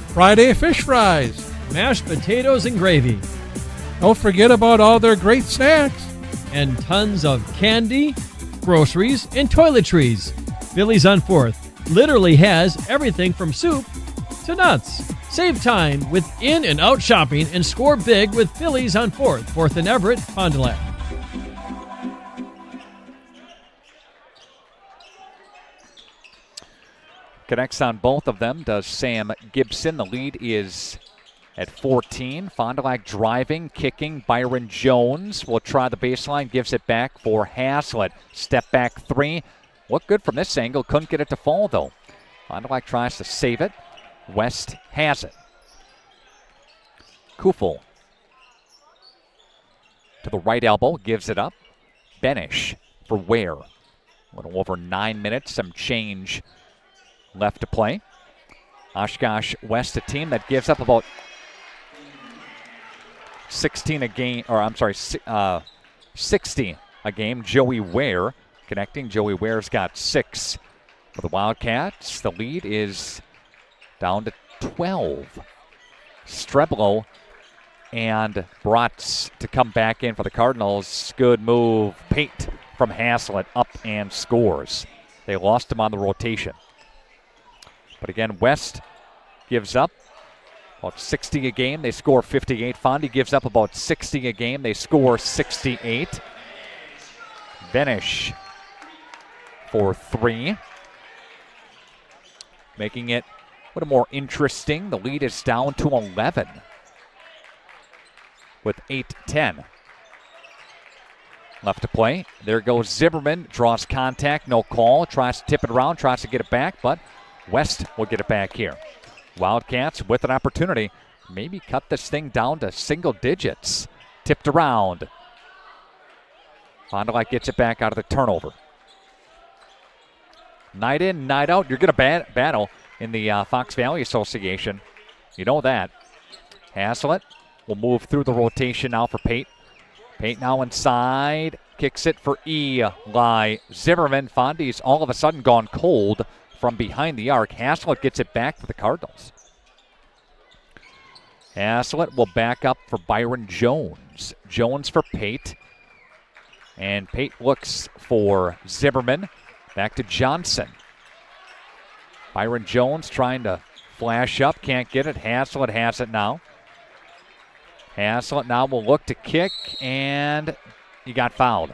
Friday fish fries. Mashed potatoes and gravy. Don't forget about all their great snacks. And tons of candy, groceries, and toiletries. Phillies on 4th literally has everything from soup to nuts. Save time with in and out shopping and score big with Phillies on 4th and Everett, Fond du Lac. Connects on both of them does Sam Gibson. The lead is at 14. Fond du Lac driving, kicking. Byron Jones will try the baseline, gives it back for Haslett. Step back 3. Looked good from this angle. Couldn't get it to fall, though. Fond du Lac tries to save it. West has it. Kufel to the right elbow, gives it up. Benish for Ware. A little over 9 minutes, some change left to play. Oshkosh West, a team that gives up about 16 a game, or I'm sorry, 60 a game. Joey Ware connecting. Joey Ware's got 6 for the Wildcats. The lead is down to 12. Streblo and Brotz to come back in for the Cardinals. Good move. Pate from Haslett up and scores. They lost him on the rotation. But again, West gives up about 60 a game. They score 58. Fondy gives up about 60 a game. They score 68. Benish for 3. Making it a little more interesting. The lead is down to 11. with 8-10 left to play. There goes Zimmerman, draws contact, no call, tries to tip it around, tries to get it back, but West will get it back here. Wildcats with an opportunity, maybe cut this thing down to single digits. Tipped around. Fond du Lac gets it back out of the turnover. Night in, night out, you're going to battle in the Fox Valley Association. You know that. Haslett will move through the rotation now for Pate. Pate now inside. Kicks it for Eli Zimmerman. Fondy's all of a sudden gone cold from behind the arc. Haslett gets it back for the Cardinals. Haslett will back up for Byron Jones. Jones for Pate. And Pate looks for Zimmerman. Back to Johnson. Byron Jones trying to flash up. Can't get it. Haslett has it now. Haslett now will look to kick, and he got fouled.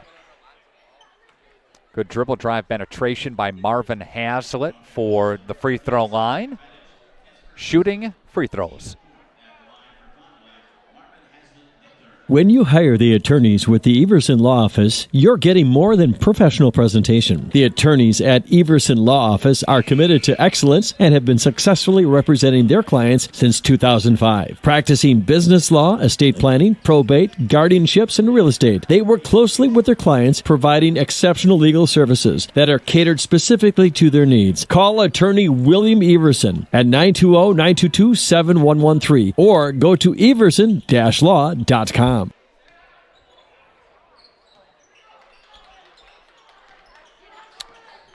Good dribble drive penetration by Marvin Haslett for the free throw line. Shooting free throws. When you hire the attorneys with the Everson Law Office, you're getting more than professional presentation. The attorneys at Everson Law Office are committed to excellence and have been successfully representing their clients since 2005. Practicing business law, estate planning, probate, guardianships, and real estate, they work closely with their clients, providing exceptional legal services that are catered specifically to their needs. Call attorney William Everson at 920-922-7113 or go to everson-law.com.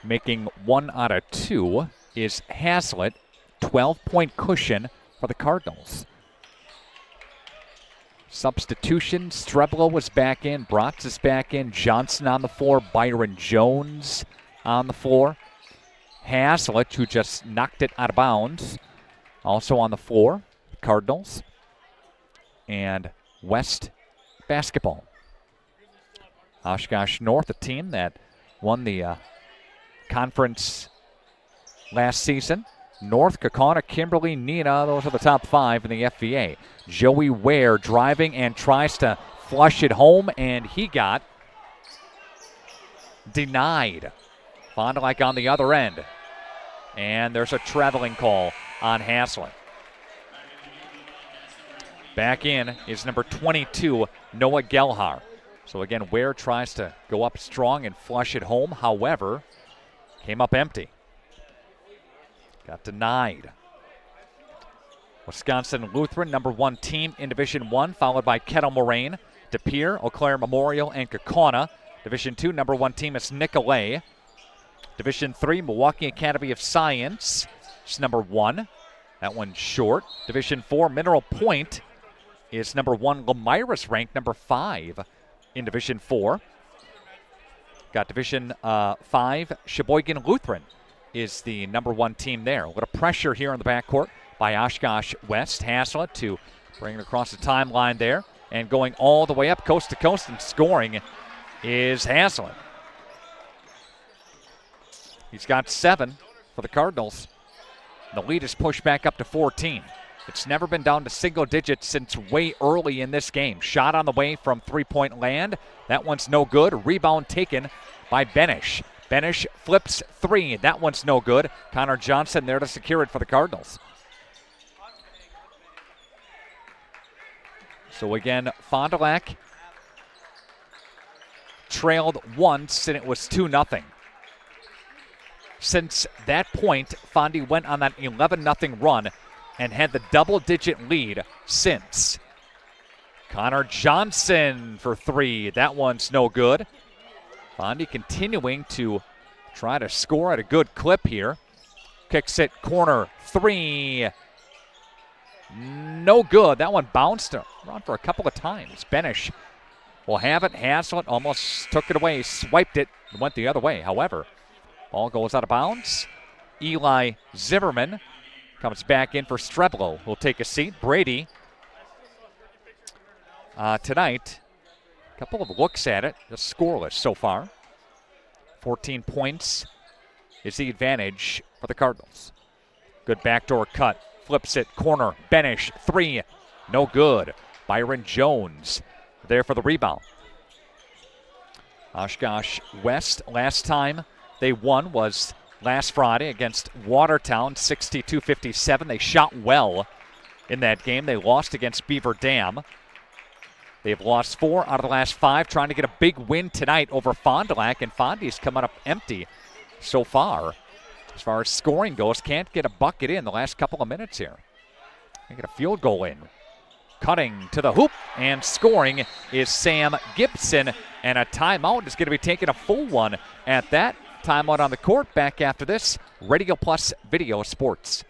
Making 1 out of 2 is Haslett. 12-point cushion for the Cardinals. Substitution. Streblo was back in. Bratz is back in. Johnson on the floor. Byron Jones on the floor. Haslett, who just knocked it out of bounds, also on the floor. Cardinals. And West basketball. Oshkosh North, a team that won the conference last season. North, Kaukauna, Kimberly, Neenah, those are the top 5 in the FVA. Joey Ware driving and tries to flush it home, and he got denied. Fond du Lac on the other end. And there's a traveling call on Haslett. Back in is number 22, Noah Gelhar. So again, Ware tries to go up strong and flush it home. However, came up empty. Got denied. Wisconsin Lutheran, number 1 team in Division 1, followed by Kettle Moraine, De Pere, Eau Claire Memorial, and Kaukauna. Division 2, number 1 team is Nicolet. Division 3, Milwaukee Academy of Science. It's number 1. That one's short. Division 4, Mineral Point is number 1. Lemira's ranked number 5 in Division 4. Got Division 5, Sheboygan Lutheran is the number 1 team there. A little pressure here in the backcourt by Oshkosh West. Haslett to bring it across the timeline there. And going all the way up coast to coast and scoring is Haslett. He's got 7 for the Cardinals. The lead is pushed back up to 14. It's never been down to single digits since way early in this game. Shot on the way from three-point land. That one's no good. Rebound taken by Benish. Benish flips 3. That one's no good. Connor Johnson there to secure it for the Cardinals. So again, Fond du Lac trailed once, and it was 2-0. Since that point, Fondy went on that 11-0 run and had the double-digit lead since. Connor Johnson for 3. That one's no good. Fondy continuing to try to score at a good clip here. Kicks it, corner, 3. No good. That one bounced around for a couple of times. Benish will have it. Haslett almost took it away, swiped it, and went the other way. However, ball goes out of bounds. Eli Zimmerman comes back in for Streblo. Will take a seat. Brady tonight, a couple of looks at it, just scoreless so far. 14 points is the advantage for the Cardinals. Good backdoor cut. Flips it, corner, Benish, 3, no good. Byron Jones there for the rebound. Oshkosh West, last time they won was last Friday against Watertown, 62-57. They shot well in that game. They lost against Beaver Dam. They've lost 4 out of the last 5, trying to get a big win tonight over Fond du Lac, and Fondy's coming up empty so far. As far as scoring goes, can't get a bucket in the last couple of minutes here. They get a field goal in. Cutting to the hoop and scoring is Sam Gibson, and a timeout is going to be taking a full one at that. Timeout on the court. Back after this, Radio Plus Video Sports.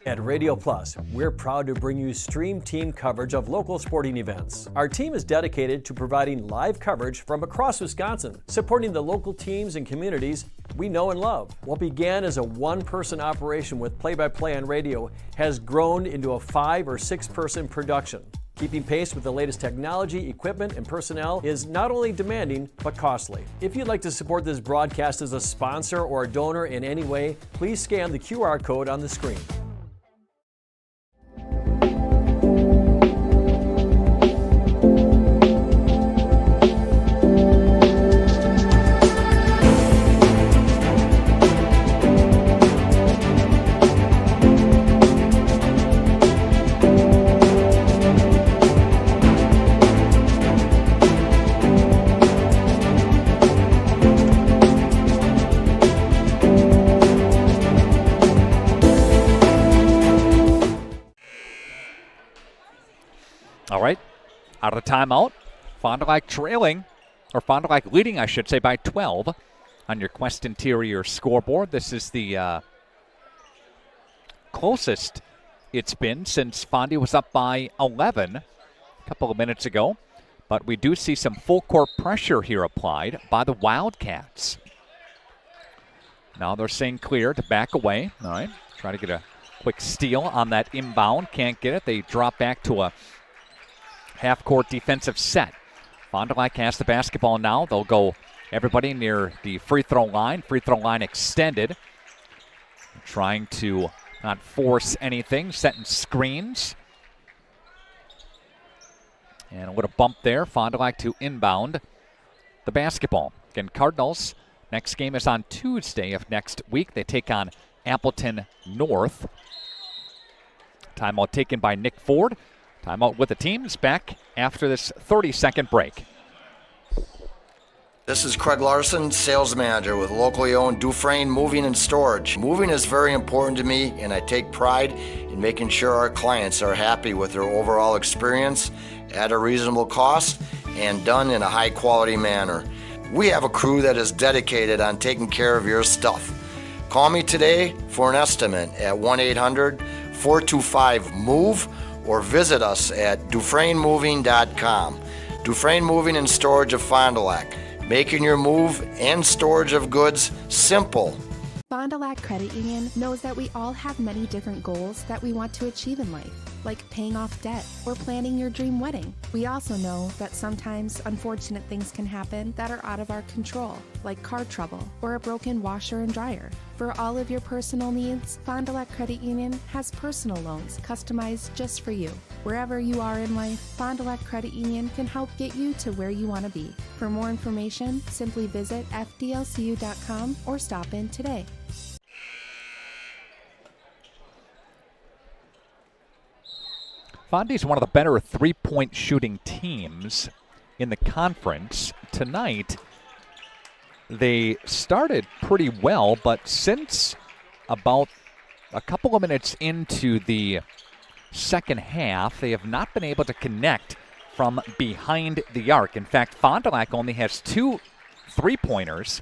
At Radio Plus, we're proud to bring you stream team coverage of local sporting events. Our team is dedicated to providing live coverage from across Wisconsin, supporting the local teams and communities we know and love. What began as a one-person operation with play-by-play on radio has grown into a 5 or 6-person production. Keeping pace with the latest technology, equipment, and personnel is not only demanding, but costly. If you'd like to support this broadcast as a sponsor or a donor in any way, please scan the QR code on the screen. All right, out of the timeout, Fond du Lac trailing, or Fond du Lac leading, I should say, by 12 on your Quest Interior scoreboard. This is the closest it's been since Fondy was up by 11 a couple of minutes ago. But we do see some full court pressure here applied by the Wildcats. Now they're saying clear to back away. All right, try to get a quick steal on that inbound. Can't get it. They drop back to a half-court defensive set. Fond du Lac has the basketball now. They'll go everybody near the free throw line. Free throw line extended. Trying to not force anything. Setting screens. And a little bump there. Fond du Lac to inbound the basketball. Again, Cardinals, next game is on Tuesday of next week. They take on Appleton North. Timeout taken by Nick Ford. Timeout with the teams back after this 30-second break. This is Craig Larson, sales manager with locally owned Dufresne Moving and Storage. Moving is very important to me, and I take pride in making sure our clients are happy with their overall experience at a reasonable cost and done in a high-quality manner. We have a crew that is dedicated on taking care of your stuff. Call me today for an estimate at 1-800-425-MOVE or visit us at DufresneMoving.com. Dufresne Moving and Storage of Fond du Lac, making your move and storage of goods simple. Fond du Lac Credit Union knows that we all have many different goals that we want to achieve in life, like paying off debt or planning your dream wedding. We also know that sometimes unfortunate things can happen that are out of our control, like car trouble or a broken washer and dryer. For all of your personal needs, Fond du Lac Credit Union has personal loans customized just for you. Wherever you are in life, Fond du Lac Credit Union can help get you to where you want to be. For more information, simply visit fdlcu.com or stop in today. Fondy's one of the better three-point shooting teams in the conference. Tonight, they started pretty well, but since about a couple of minutes into the second half, they have not been able to connect from behind the arc. In fact, Fond du Lac only has 2 three-pointers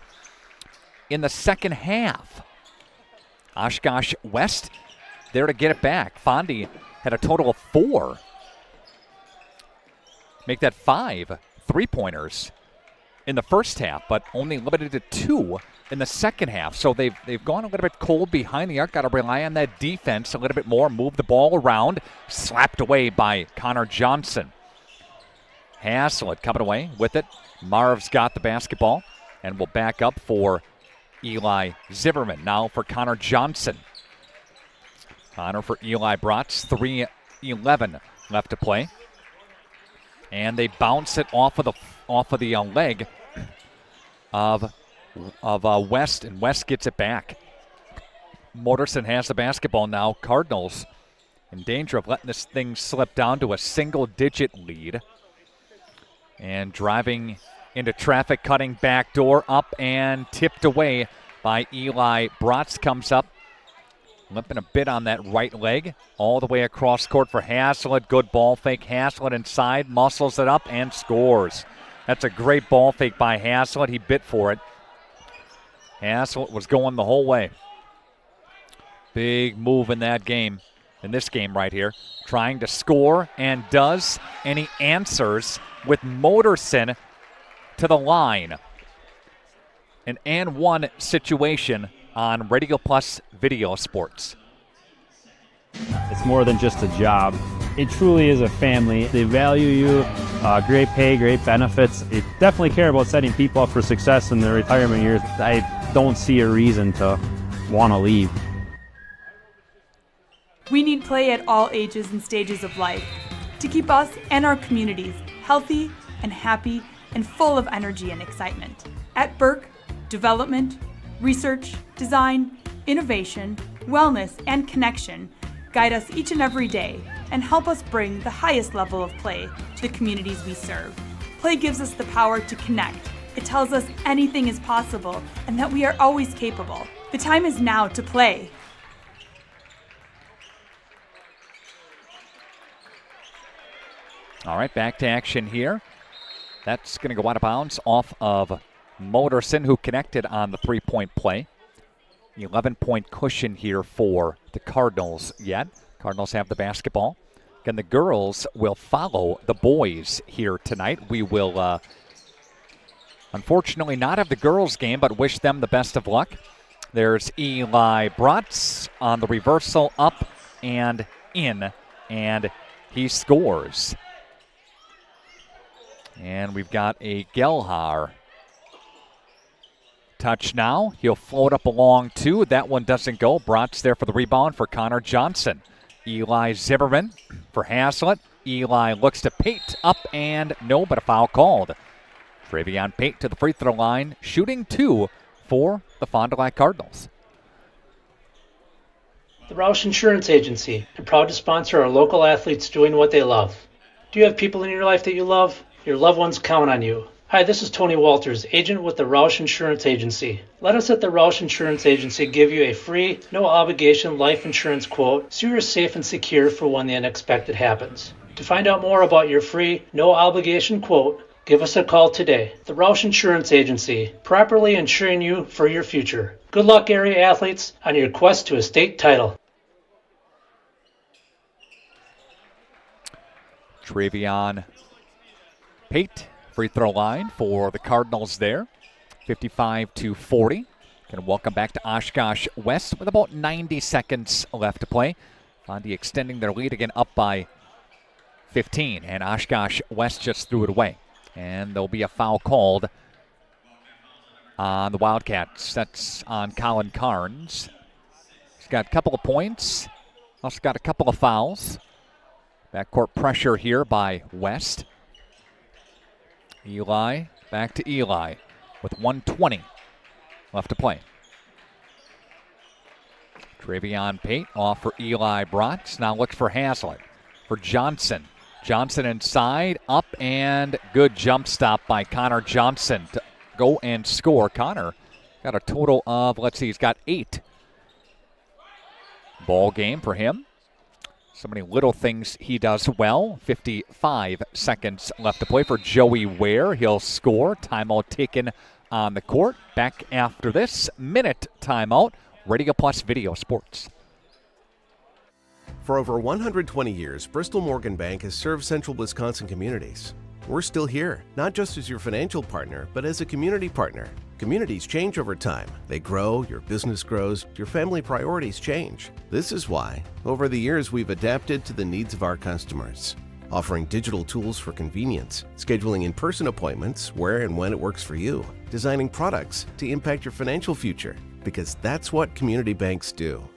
in the second half. Oshkosh West there to get it back. Fondy had a total of 4. Make that 5 three-pointers in the first half, but only limited to 2 in the second half. So they've gone a little bit cold behind the arc. Got to rely on that defense a little bit more. Move the ball around. Slapped away by Connor Johnson. Haslett coming away with it. Marv's got the basketball and will back up for Eli Ziverman. Now for Connor Johnson. Connor for Eli Bratz. 3:11 left to play. And they bounce it off of the leg of West, and West gets it back. Morrison has the basketball now. Cardinals in danger of letting this thing slip down to a single-digit lead. And driving into traffic, cutting back door, up and tipped away by Eli Bratz. Comes up, limping a bit on that right leg, all the way across court for Haslett. Good ball fake. Haslett inside, muscles it up, and scores. That's a great ball fake by Haslett. He bit for it. Haslett was going the whole way. Big move in that game, in this game right here. Trying to score, and does, and he answers with Moderson to the line. An and one situation on Radio Plus Video Sports. It's more than just a job. It truly is a family. They value you, great pay, great benefits. They definitely care about setting people up for success in their retirement years. I don't see a reason to want to leave. We need play at all ages and stages of life to keep us and our communities healthy and happy and full of energy and excitement. At Burke, development, research, design, innovation, wellness, and connection guide us each and every day and help us bring the highest level of play to the communities we serve. Play gives us the power to connect. It tells us anything is possible and that we are always capable. The time is now to play. All right, back to action here. That's going to go out of bounds off of Moderson, who connected on the three-point play. 11-point cushion here for the Cardinals yet. Cardinals have the basketball. Again, the girls will follow the boys here tonight. We will unfortunately not have the girls game, but wish them the best of luck. There's Eli Bratz on the reversal, up and in, and he scores. And we've got a Gelhar touch now. He'll float up along two. That one doesn't go. Bratz there for the rebound for Connor Johnson. Eli Zimmerman for Haslett. Eli looks to Pate, up and no, but a foul called. Travion Pate to the free throw line, shooting two for the Fond du Lac Cardinals. The Roush Insurance Agency, and proud to sponsor our local athletes doing what they love. Do you have people in your life that you love? Your loved ones count on you. Hi, this is Tony Walters, agent with the Roush Insurance Agency. Let us at the Roush Insurance Agency give you a free, no-obligation life insurance quote so you're safe and secure for when the unexpected happens. To find out more about your free, no-obligation quote, give us a call today. The Roush Insurance Agency, properly insuring you for your future. Good luck, area athletes, on your quest to a state title. Travion Pate, free throw line for the Cardinals there. 55-40. Going to welcome back to Oshkosh West with about 90 seconds left to play. Fondy extending their lead again, up by 15. And Oshkosh West just threw it away. And there'll be a foul called on the Wildcats. That's on Colin Carnes. He's got a couple of points. Also got a couple of fouls. Backcourt pressure here by West. Eli, back to Eli with 1:20 left to play. Travion Pate off for Eli Bratz. Now looks for Haslett. For Johnson. Johnson inside, up, and good jump stop by Connor Johnson to go and score. Connor got a total of, let's see, he's got 8. Ball game for him. So many little things he does well. 55 seconds left to play for Joey Ware. He'll score. Timeout taken on the court. Back after this minute timeout. Radio Plus Video Sports. For over 120 years, Bristol Morgan Bank has served central Wisconsin communities. We're still here, not just as your financial partner, but as a community partner. Communities change over time. They grow, your business grows, your family priorities change. This is why, over the years, we've adapted to the needs of our customers, offering digital tools for convenience, scheduling in-person appointments where and when it works for you, designing products to impact your financial future, because that's what community banks do.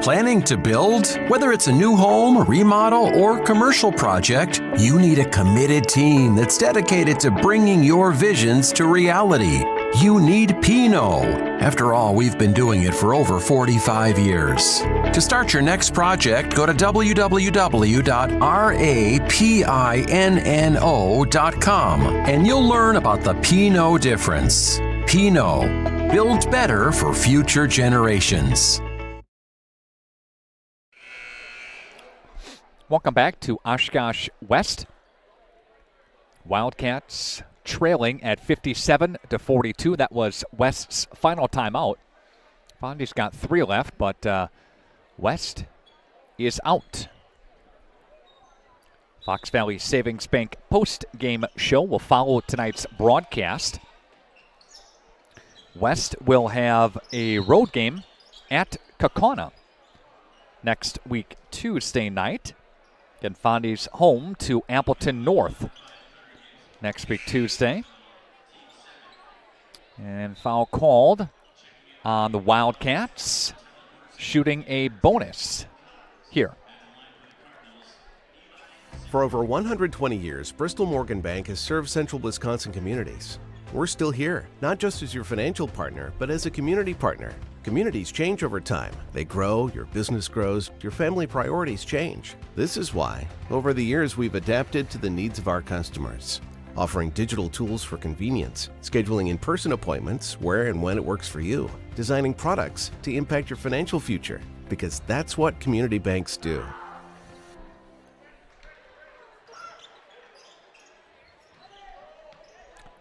Planning to build? Whether it's a new home, remodel, or commercial project, you need a committed team that's dedicated to bringing your visions to reality. You need Pinot. After all, we've been doing it for over 45 years. To start your next project, go to www.rapinno.com and you'll learn about the Pinot difference. Pinot. Build better for future generations. Welcome back to Oshkosh West. Wildcats trailing at 57-42. That was West's final timeout. Fondy's got 3 left, but West is out. Fox Valley Savings Bank post-game show will follow tonight's broadcast. West will have a road game at Kaukauna next week, Tuesday night. Again, Fondy's home to Appleton North next week, Tuesday. And foul called on the Wildcats, shooting a bonus here. For over 120 years, Bristol Morgan Bank has served central Wisconsin communities. We're still here, not just as your financial partner, but as a community partner. Communities change over time. They grow, your business grows, your family priorities change. This is why, over the years, we've adapted to the needs of our customers, offering digital tools for convenience, scheduling in-person appointments where and when it works for you, designing products to impact your financial future, because that's what community banks do.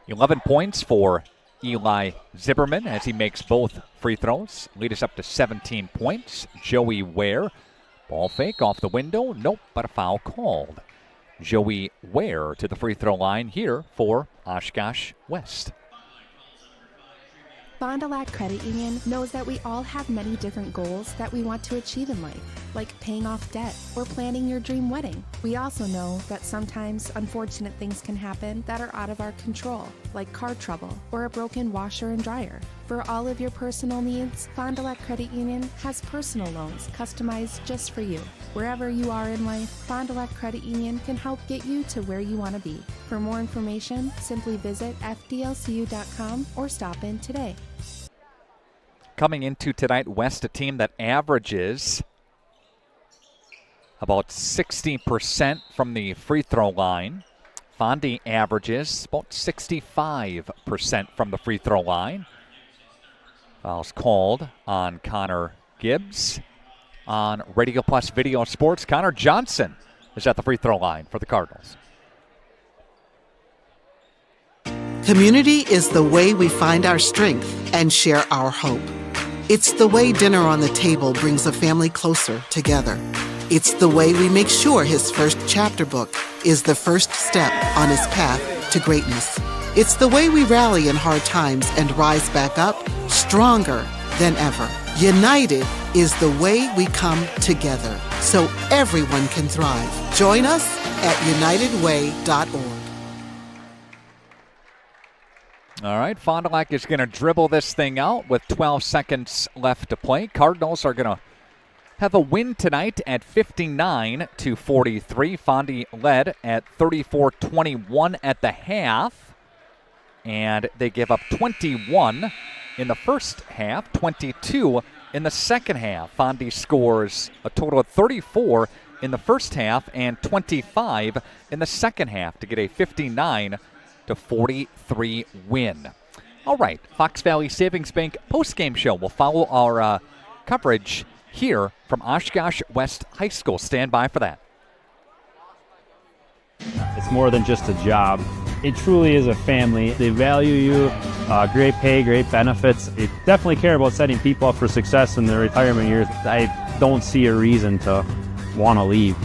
$11 points for Eli Zimmerman as he makes both free throws. Lead us up to 17 points. Joey Ware, ball fake off the window. Nope, but a foul called. Joey Ware to the free throw line here for Oshkosh West. Fond du Lac Credit Union knows that we all have many different goals that we want to achieve in life, like paying off debt or planning your dream wedding. We also know that sometimes unfortunate things can happen that are out of our control, like car trouble or a broken washer and dryer. For all of your personal needs, Fond du Lac Credit Union has personal loans customized just for you. Wherever you are in life, Fond du Lac Credit Union can help get you to where you want to be. For more information, simply visit fdlcu.com or stop in today. Coming into tonight, West, a team that averages about 60% from the free throw line. Fondy averages about 65% from the free throw line. Fouls called on Connor Gibbs. On Radio Plus Video Sports, Connor Johnson is at the free throw line for the Cardinals. Community is the way we find our strength and share our hope. It's the way dinner on the table brings a family closer together. It's the way we make sure his first chapter book is the first step on his path to greatness. It's the way we rally in hard times and rise back up stronger than ever. United is the way we come together so everyone can thrive. Join us at unitedway.org. All right, Fond du Lac is going to dribble this thing out with 12 seconds left to play. Cardinals are going to have a win tonight at 59-43. Fondy led at 34-21 at the half, and they give up 21 in the first half, 22 in the second half. Fondy scores a total of 34 in the first half and 25 in the second half to get a 59-43 win. All right, Fox Valley Savings Bank postgame show will follow our coverage here from Oshkosh West High School. Stand by for that. It's more than just a job. It truly is a family. They value you, great pay, great benefits. They definitely care about setting people up for success in their retirement years. I don't see a reason to want to leave.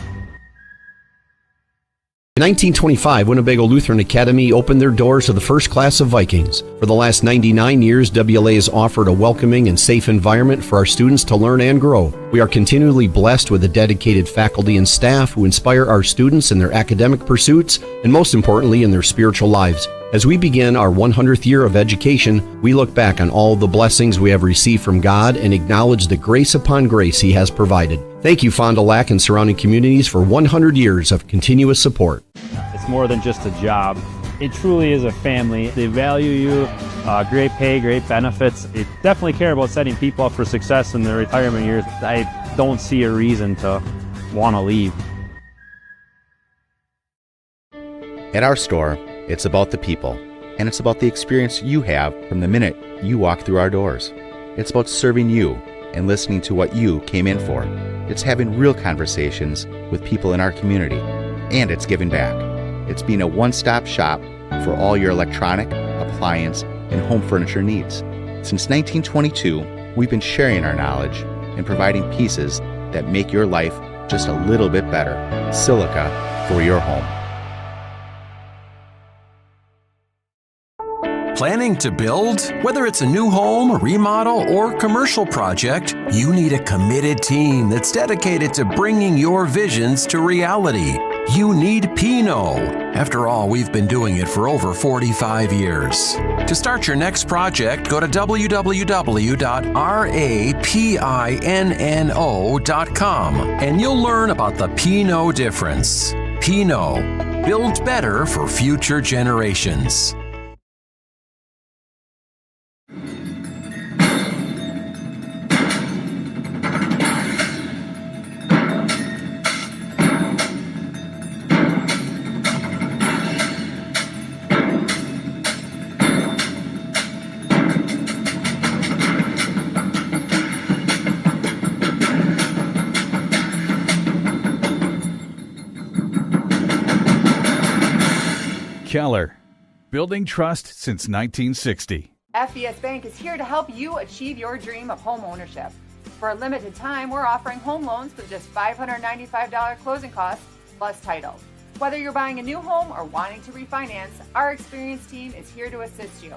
In 1925, Winnebago Lutheran Academy opened their doors to the first class of Vikings. For the last 99 years, WLA has offered a welcoming and safe environment for our students to learn and grow. We are continually blessed with a dedicated faculty and staff who inspire our students in their academic pursuits and most importantly in their spiritual lives. As we begin our 100th year of education, we look back on all the blessings we have received from God and acknowledge the grace upon grace He has provided. Thank you, Fond du Lac and surrounding communities, for 100 years of continuous support. It's more than just a job. It truly is a family. They value you, great pay, great benefits. They definitely care about setting people up for success in their retirement years. I don't see a reason to want to leave. At our store, it's about the people, and it's about the experience you have from the minute you walk through our doors. It's about serving you and listening to what you came in for. It's having real conversations with people in our community, and it's giving back. It's being a one-stop shop for all your electronic, appliance, and home furniture needs. Since 1922, we've been sharing our knowledge and providing pieces that make your life just a little bit better. Silica for your home. Planning to build? Whether it's a new home, remodel, or commercial project, you need a committed team that's dedicated to bringing your visions to reality. You need Pinot. After all, we've been doing it for over 45 years. To start your next project, go to www.rapinno.com and you'll learn about the Pinot difference. Pinot. Build better for future generations. Keller, building trust since 1960. FBS Bank is here to help you achieve your dream of home ownership. For a limited time, we're offering home loans with just $595 closing costs plus title. Whether you're buying a new home or wanting to refinance, our experienced team is here to assist you.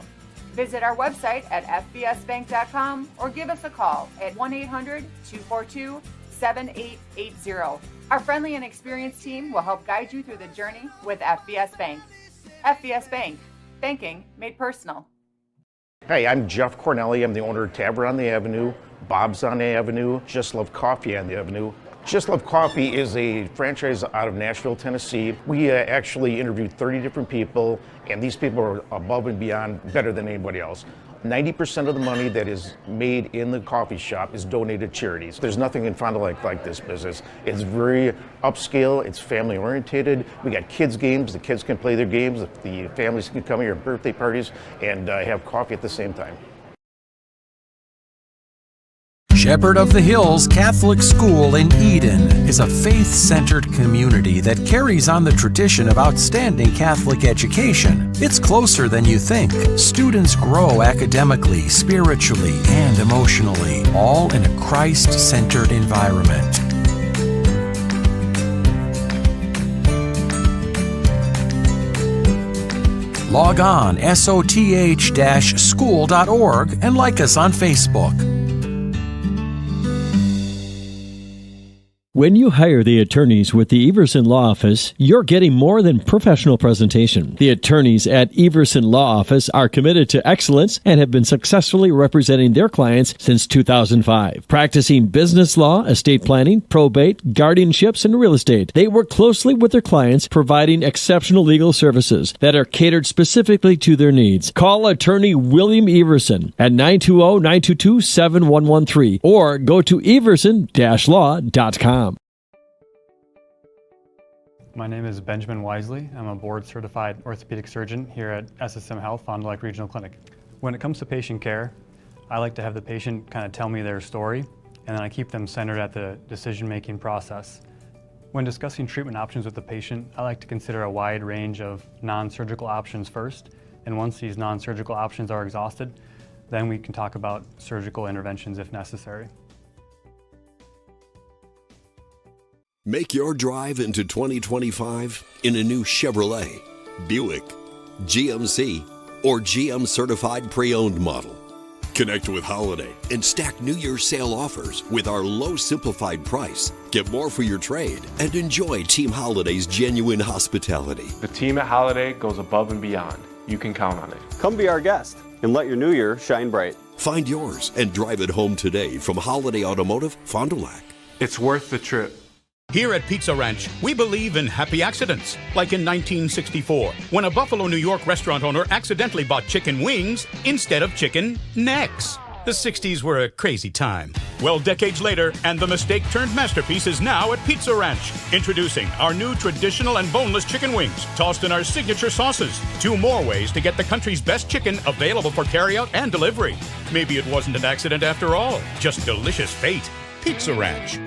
Visit our website at fbsbank.com or give us a call at 1-800-242-7880. Our friendly and experienced team will help guide you through the journey with FBS Bank. FBS Bank, banking made personal. Hey, I'm Jeff Cornelli. I'm the owner of Tavern on the Avenue, Bob's on the Avenue, Just Love Coffee on the Avenue. Just Love Coffee is a franchise out of Nashville, Tennessee. We actually interviewed 30 different people, and these people are above and beyond better than anybody else. 90% of the money that is made in the coffee shop is donated to charities. There's nothing in Fond du Lac like this business. It's very upscale, it's family oriented. We got kids games, the kids can play their games, the families can come here at birthday parties and have coffee at the same time. Shepherd of the Hills Catholic School in Eden is a faith-centered community that carries on the tradition of outstanding Catholic education. It's closer than you think. Students grow academically, spiritually, and emotionally, all in a Christ-centered environment. Log on soth-school.org and like us on Facebook. When you hire the attorneys with the Everson Law Office, you're getting more than professional presentation. The attorneys at Everson Law Office are committed to excellence and have been successfully representing their clients since 2005. Practicing business law, estate planning, probate, guardianships, and real estate, they work closely with their clients, providing exceptional legal services that are catered specifically to their needs. Call attorney William Everson at 920-922-7113 or go to everson-law.com. My name is Benjamin Wisely. I'm a board-certified orthopedic surgeon here at SSM Health Fond du Lac Regional Clinic. When it comes to patient care, I like to have the patient kind of tell me their story, and then I keep them centered at the decision-making process. When discussing treatment options with the patient, I like to consider a wide range of non-surgical options first, and once these non-surgical options are exhausted, then we can talk about surgical interventions if necessary. Make your drive into 2025 in a new Chevrolet, Buick, GMC, or GM certified pre-owned model. Connect with Holiday and stack New Year's sale offers with our low simplified price. Get more for your trade and enjoy Team Holiday's genuine hospitality. The team at Holiday goes above and beyond. you can count on it. Come be our guest and let your new year shine bright. Find yours and drive it home today from Holiday Automotive, Fond du Lac. It's worth the trip. Here at Pizza Ranch, we believe in happy accidents, like in 1964, when a Buffalo, New York restaurant owner accidentally bought chicken wings instead of chicken necks. The 60s were a crazy time. Well, decades later, and the mistake turned masterpiece is now at Pizza Ranch. Introducing our new traditional and boneless chicken wings, tossed in our signature sauces. 2 more ways to get the country's best chicken available for carryout and delivery. Maybe it wasn't an accident after all, just delicious fate. Pizza Ranch.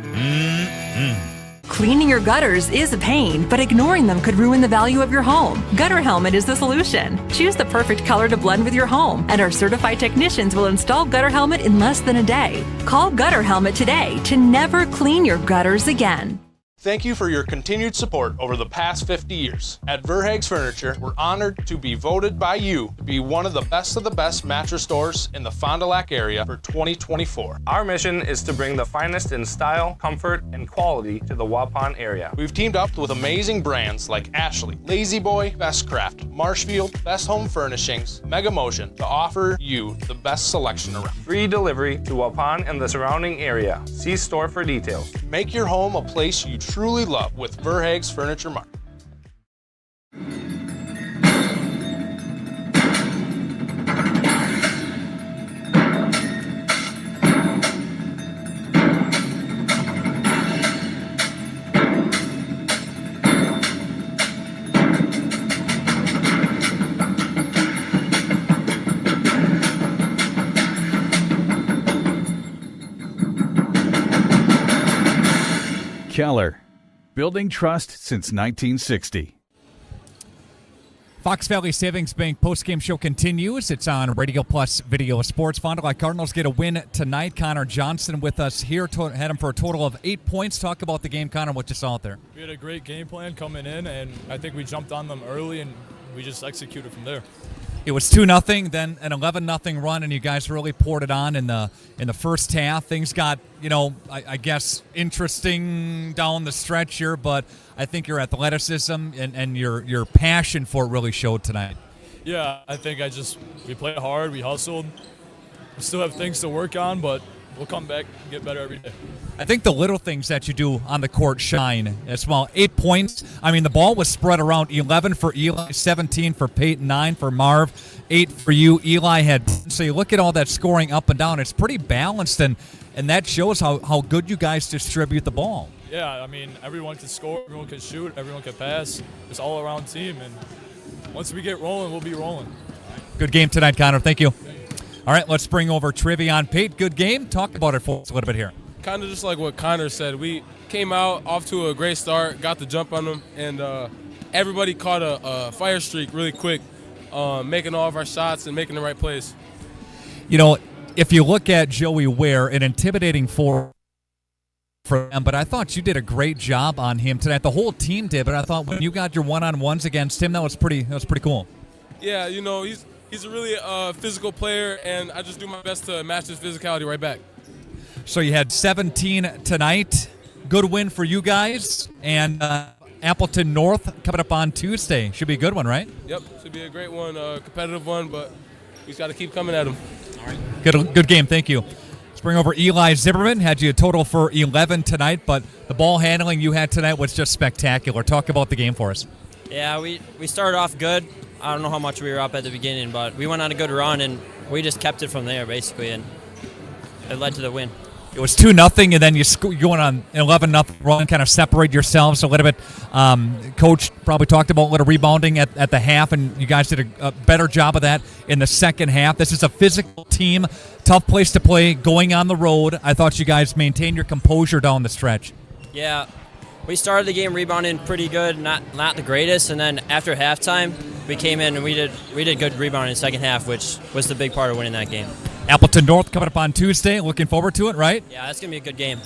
Cleaning your gutters is a pain, but ignoring them could ruin the value of your home. Gutter Helmet is the solution. Choose the perfect color to blend with your home, and our certified technicians will install Gutter Helmet in less than a day. Call Gutter Helmet today to never clean your gutters again. Thank you for your continued support over the past 50 years. At Verhaeg's Furniture, we're honored to be voted by you to be one of the best mattress stores in the Fond du Lac area for 2024. Our mission is to bring the finest in style, comfort, and quality to the Waupun area. We've teamed up with amazing brands like Ashley, Lazy Boy, Best Craft, Marshfield, Best Home Furnishings, Mega Motion to offer you the best selection around. Free delivery to Waupun and the surrounding area. See store for details. Make your home a place you truly love with Verhaeg's Furniture Mart. Keller, building trust since 1960. Fox Valley Savings Bank postgame show continues. It's on Radio Plus Video Sports. Fond du Lac Cardinals get a win tonight. Connor Johnson with us here. Had him for a total of 8 points. Talk about the game, Connor, what you saw out there. We had a great game plan coming in, and I think we jumped on them early, and we just executed from there. It was 2-0, then an 11-0 run, and you guys really poured it on in the first half. Things got, I guess, interesting down the stretch here, but I think your athleticism and your passion for it really showed tonight. Yeah, I think we played hard, we hustled. We still have things to work on, but we'll come back and get better every day. I think the little things that you do on the court shine as well. 8 points. I mean, the ball was spread around. 11 for Eli, 17 for Peyton, 9 for Marv, 8 for you. Eli had 10. So you look at all that scoring up and down. It's pretty balanced, and that shows how good you guys distribute the ball. Yeah, I mean, everyone can score, everyone can shoot, everyone can pass. It's all around team, and once we get rolling, we'll be rolling. Good game tonight, Connor. Thank you. All right, let's bring over Trevion Pate. Good game. Talk about it for us a little bit here. Kind of just like what Connor said. We came out off to a great start, got the jump on them, and everybody caught a fire streak really quick, making all of our shots and making the right plays. If you look at Joey Ware, an intimidating for him, but I thought you did a great job on him tonight. The whole team did, but I thought when you got your one-on-ones against him, that was pretty cool. Yeah, he's a really physical player, and I just do my best to match his physicality right back. So you had 17 tonight. Good win for you guys. And Appleton North coming up on Tuesday. Should be a good one, right? Yep, should be a great one, competitive one, but we just got to keep coming at them. All right. Good game. Thank you. Let's bring over Eli Zimmerman. Had you a total for 11 tonight, but the ball handling you had tonight was just spectacular. Talk about the game for us. Yeah, we started off good. I don't know how much we were up at the beginning, but we went on a good run, and we just kept it from there, basically, and it led to the win. It was 2-0, and then you went on an 11-0 run, kind of separate yourselves a little bit. Coach probably talked about a little rebounding at the half, and you guys did a better job of that in the second half. This is a physical team, tough place to play, going on the road. I thought you guys maintained your composure down the stretch. Yeah, we started the game rebounding pretty good, not the greatest, and then after halftime, we came in and we did good rebounding in the second half, which was the big part of winning that game. Appleton North coming up on Tuesday. Looking forward to it, right? Yeah, that's going to be a good game.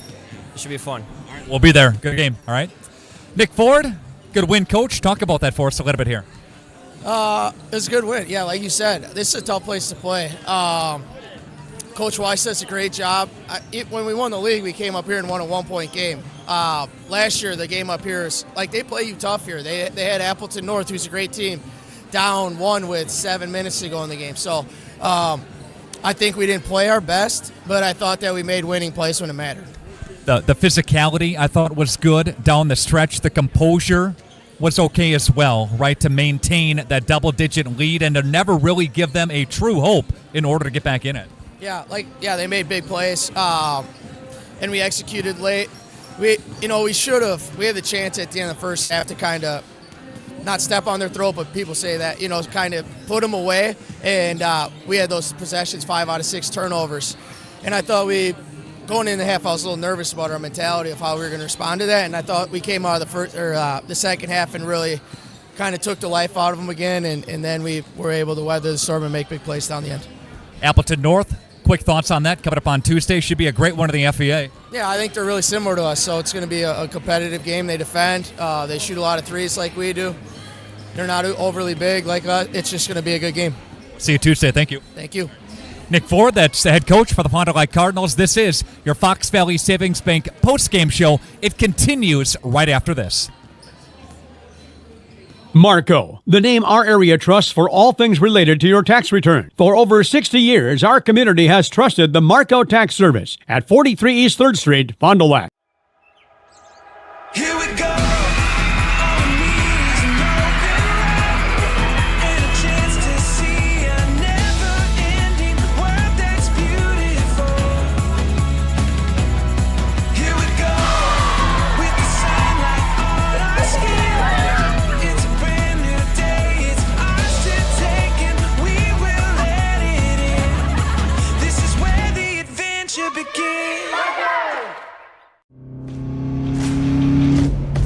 It should be fun. We'll be there. Good game. All right. Nick Ford, good win, Coach. Talk about that for us a little bit here. It was a good win. Yeah, like you said, this is a tough place to play. Coach Weiss does a great job. When we won the league, we came up here and won a 1-point game. Last year, the game up here is like they play you tough here. They had Appleton North, who's a great team. down one with 7 minutes to go in the game. So I think we didn't play our best, but I thought that we made winning plays when it mattered. The physicality, I thought, was good down the stretch. The composure was okay as well, right, to maintain that double-digit lead and to never really give them a true hope in order to get back in it. Yeah, they made big plays, and we executed late. We should have. We had the chance at the end of the first half to kind of not step on their throat, but people say that, kind of put them away. And we had those possessions, 5 out of 6 turnovers. And I thought going in the half, I was a little nervous about our mentality of how we were going to respond to that. And I thought we came out of the second half and really kind of took the life out of them again. And then we were able to weather the storm and make big plays down the end. Appleton North, quick thoughts on that coming up on Tuesday. Should be a great one in the FEA. Yeah, I think they're really similar to us, so it's going to be a competitive game. They defend. They shoot a lot of threes like we do. They're not overly big like us. It's just going to be a good game. See you Tuesday. Thank you. Thank you. Nick Ford, that's the head coach for the Fond du Lac Cardinals. This is your Fox Valley Savings Bank post-game show. It continues right after this. Marco, the name our area trusts for all things related to your tax return. For over 60 years, our community has trusted the Marco Tax Service at 43 East 3rd Street, Fond du Lac. Here we go.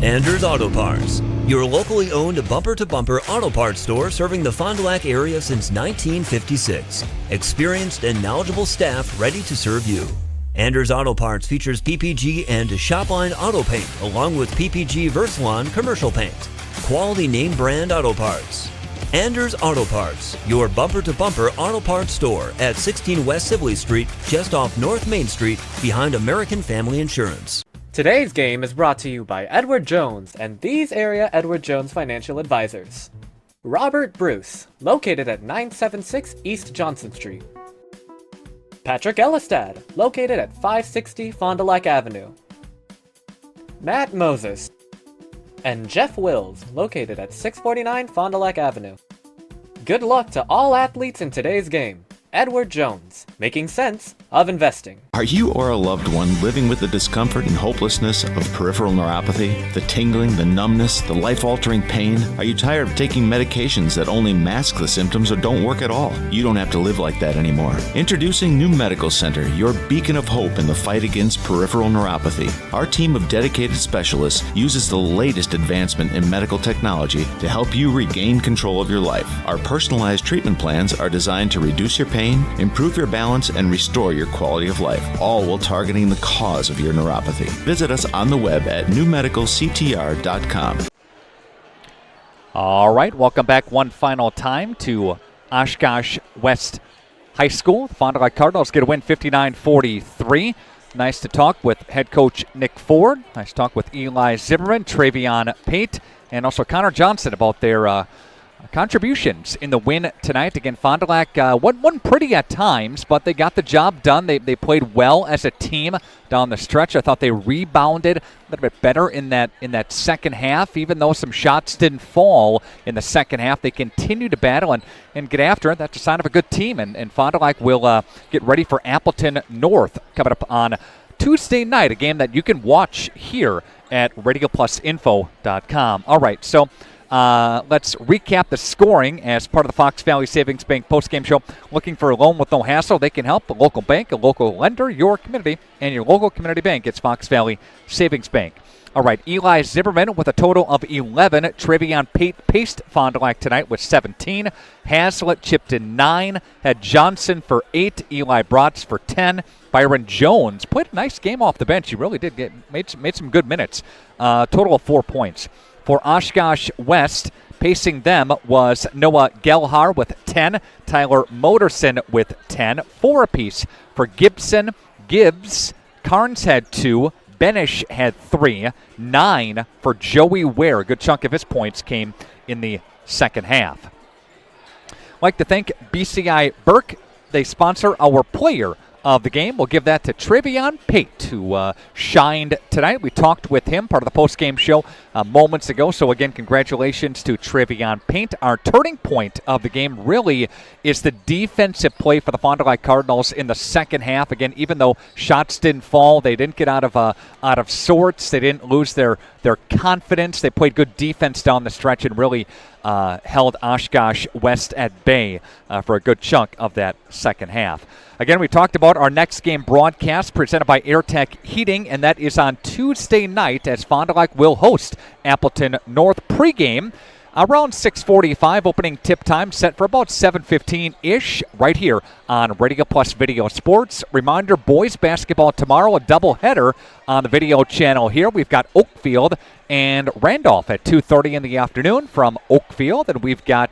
Anders Auto Parts, your locally owned bumper-to-bumper auto parts store serving the Fond du Lac area since 1956. Experienced and knowledgeable staff ready to serve you. Anders Auto Parts features PPG and Shopline auto paint along with PPG Versalon commercial paint. Quality name brand auto parts. Anders Auto Parts, your bumper-to-bumper auto parts store at 16 West Sibley Street, just off North Main Street, behind American Family Insurance. Today's game is brought to you by Edward Jones and these area Edward Jones Financial Advisors. Robert Bruce, located at 976 East Johnson Street. Patrick Elistad, located at 560 Fond du Lac Avenue. Matt Moses. And Jeff Wills, located at 649 Fond du Lac Avenue. Good luck to all athletes in today's game. Edward Jones, making sense of investing. Are you or a loved one living with the discomfort and hopelessness of peripheral neuropathy? The tingling, the numbness, the life-altering pain? Are you tired of taking medications that only mask the symptoms or don't work at all? You don't have to live like that anymore. Introducing New Medical Center, your beacon of hope in the fight against peripheral neuropathy. Our team of dedicated specialists uses the latest advancement in medical technology to help you regain control of your life. Our personalized treatment plans are designed to reduce your pain, improve your balance, and restore your quality of life, all while targeting the cause of your neuropathy. Visit us on the web at newmedicalctr.com. All right, welcome back one final time to Oshkosh West High School. The Fond du Lac Cardinals get a win 59-43. Nice to talk with head coach Nick Ford. Nice to talk with Eli Zimmerman, Travion Pate, and also Connor Johnson about their contributions in the win tonight. Again, Fond du Lac wasn't pretty at times, but they got the job done. They played well as a team down the stretch. I thought they rebounded a little bit better in that second half, even though some shots didn't fall in the second half. They continue to battle and get after it. That's a sign of a good team, and Fond du Lac will get ready for Appleton North coming up on Tuesday night, a game that you can watch here at RadioPlusInfo.com. All right, so let's recap the scoring as part of the Fox Valley Savings Bank postgame show. Looking for a loan with no hassle? They can help. A local bank, a local lender, your community, and your local community bank. It's Fox Valley Savings Bank. All right, Eli Zimmerman with a total of 11. Travion Pate paced Fond du Lac tonight with 17. Hazlitt chipped in 9. Had Johnson for 8. Eli Bratz for 10. Byron Jones played a nice game off the bench. He really did made some good minutes. Total of 4 points. For Oshkosh West, pacing them was Noah Gelhar with 10, Tyler Moderson with 10, 4 apiece. For Gibson, Gibbs, Carnes had 2, Benish had 3, 9 for Joey Ware. A good chunk of his points came in the second half. like to thank BCI Burke. They sponsor our player of the game. We'll give that to Trevion Pate, who shined tonight. We talked with him, part of the post-game show, moments ago. So, again, congratulations to Trevion Pate. Our turning point of the game really is the defensive play for the Fond du Lac Cardinals in the second half. Again, even though shots didn't fall, they didn't get out of sorts. They didn't lose their confidence. They played good defense down the stretch and really held Oshkosh West at bay for a good chunk of that second half. Again, we talked about our next game broadcast presented by AirTech Heating, and that is on Tuesday night as Fond du Lac will host Appleton North pregame. Around 6:45, opening tip time set for about 7:15-ish right here on Radio Plus Video Sports. Reminder, boys basketball tomorrow, a doubleheader on the video channel here. We've got Oakfield and Randolph at 2:30 in the afternoon from Oakfield, and we've got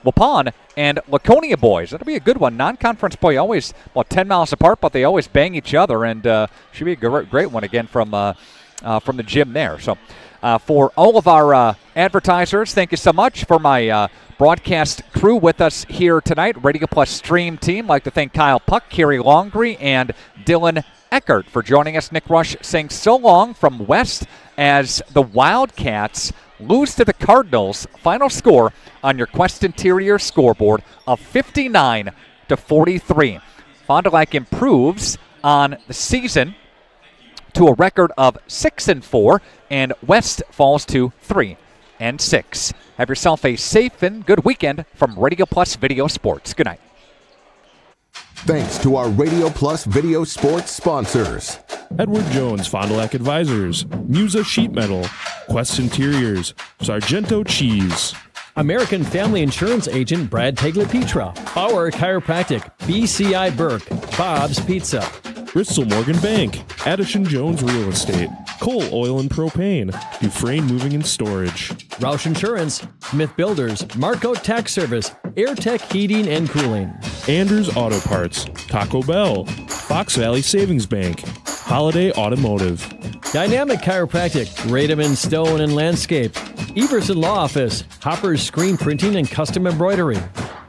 Waupun and Laconia boys. That'll be a good one. Non-conference play, always about 10 miles apart, but they always bang each other, and should be a great one again from the gym there. So for all of our advertisers, thank you so much. For my broadcast crew with us here tonight, Radio Plus Stream team, I'd like to thank Kyle Puck, Kerry Longree, and Dylan Eckert for joining us. Nick Rush saying so long from West as the Wildcats lose to the Cardinals. Final score on your Quest Interior scoreboard of 59-43. Fond du Lac improves on the season to a record of 6-4, and West falls to 3-6. Have yourself a safe and good weekend from Radio Plus Video Sports. Good night. Thanks to our Radio Plus Video Sports sponsors. Edward Jones Fond du Lac Advisors, Musa Sheet Metal, Quest Interiors, Sargento Cheese, American Family Insurance Agent Brad Tagliapietra, Bauer Chiropractic, BCI Burke, Bob's Pizza, Bristol Morgan Bank, Addison Jones Real Estate, Coal Oil and Propane, Dufresne Moving and Storage, Roush Insurance, Smith Builders, Marco Tax Service, AirTech Heating and Cooling, Anders Auto Parts, Taco Bell, Fox Valley Savings Bank, Holiday Automotive, Dynamic Chiropractic, Rademan Stone and Landscape, Everson Law Office, Hopper's Screen Printing and Custom Embroidery,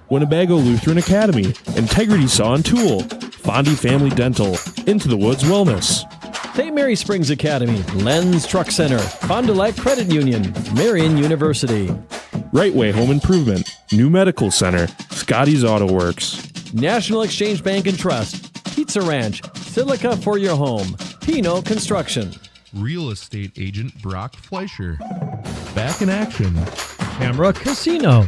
Winnebago Lutheran Academy, Integrity Saw and Tool, Fondy Family Dental, Into the Woods Wellness, St. Mary Springs Academy, Lens Truck Center, Fond du Lac Credit Union, Marion University, Right Way Home Improvement, New Medical Center, Scotty's Auto Works, National Exchange Bank and Trust, Pizza Ranch, Silica for your home, Pino Construction, Real Estate Agent Brock Fleischer, Back in Action, Camera Casino,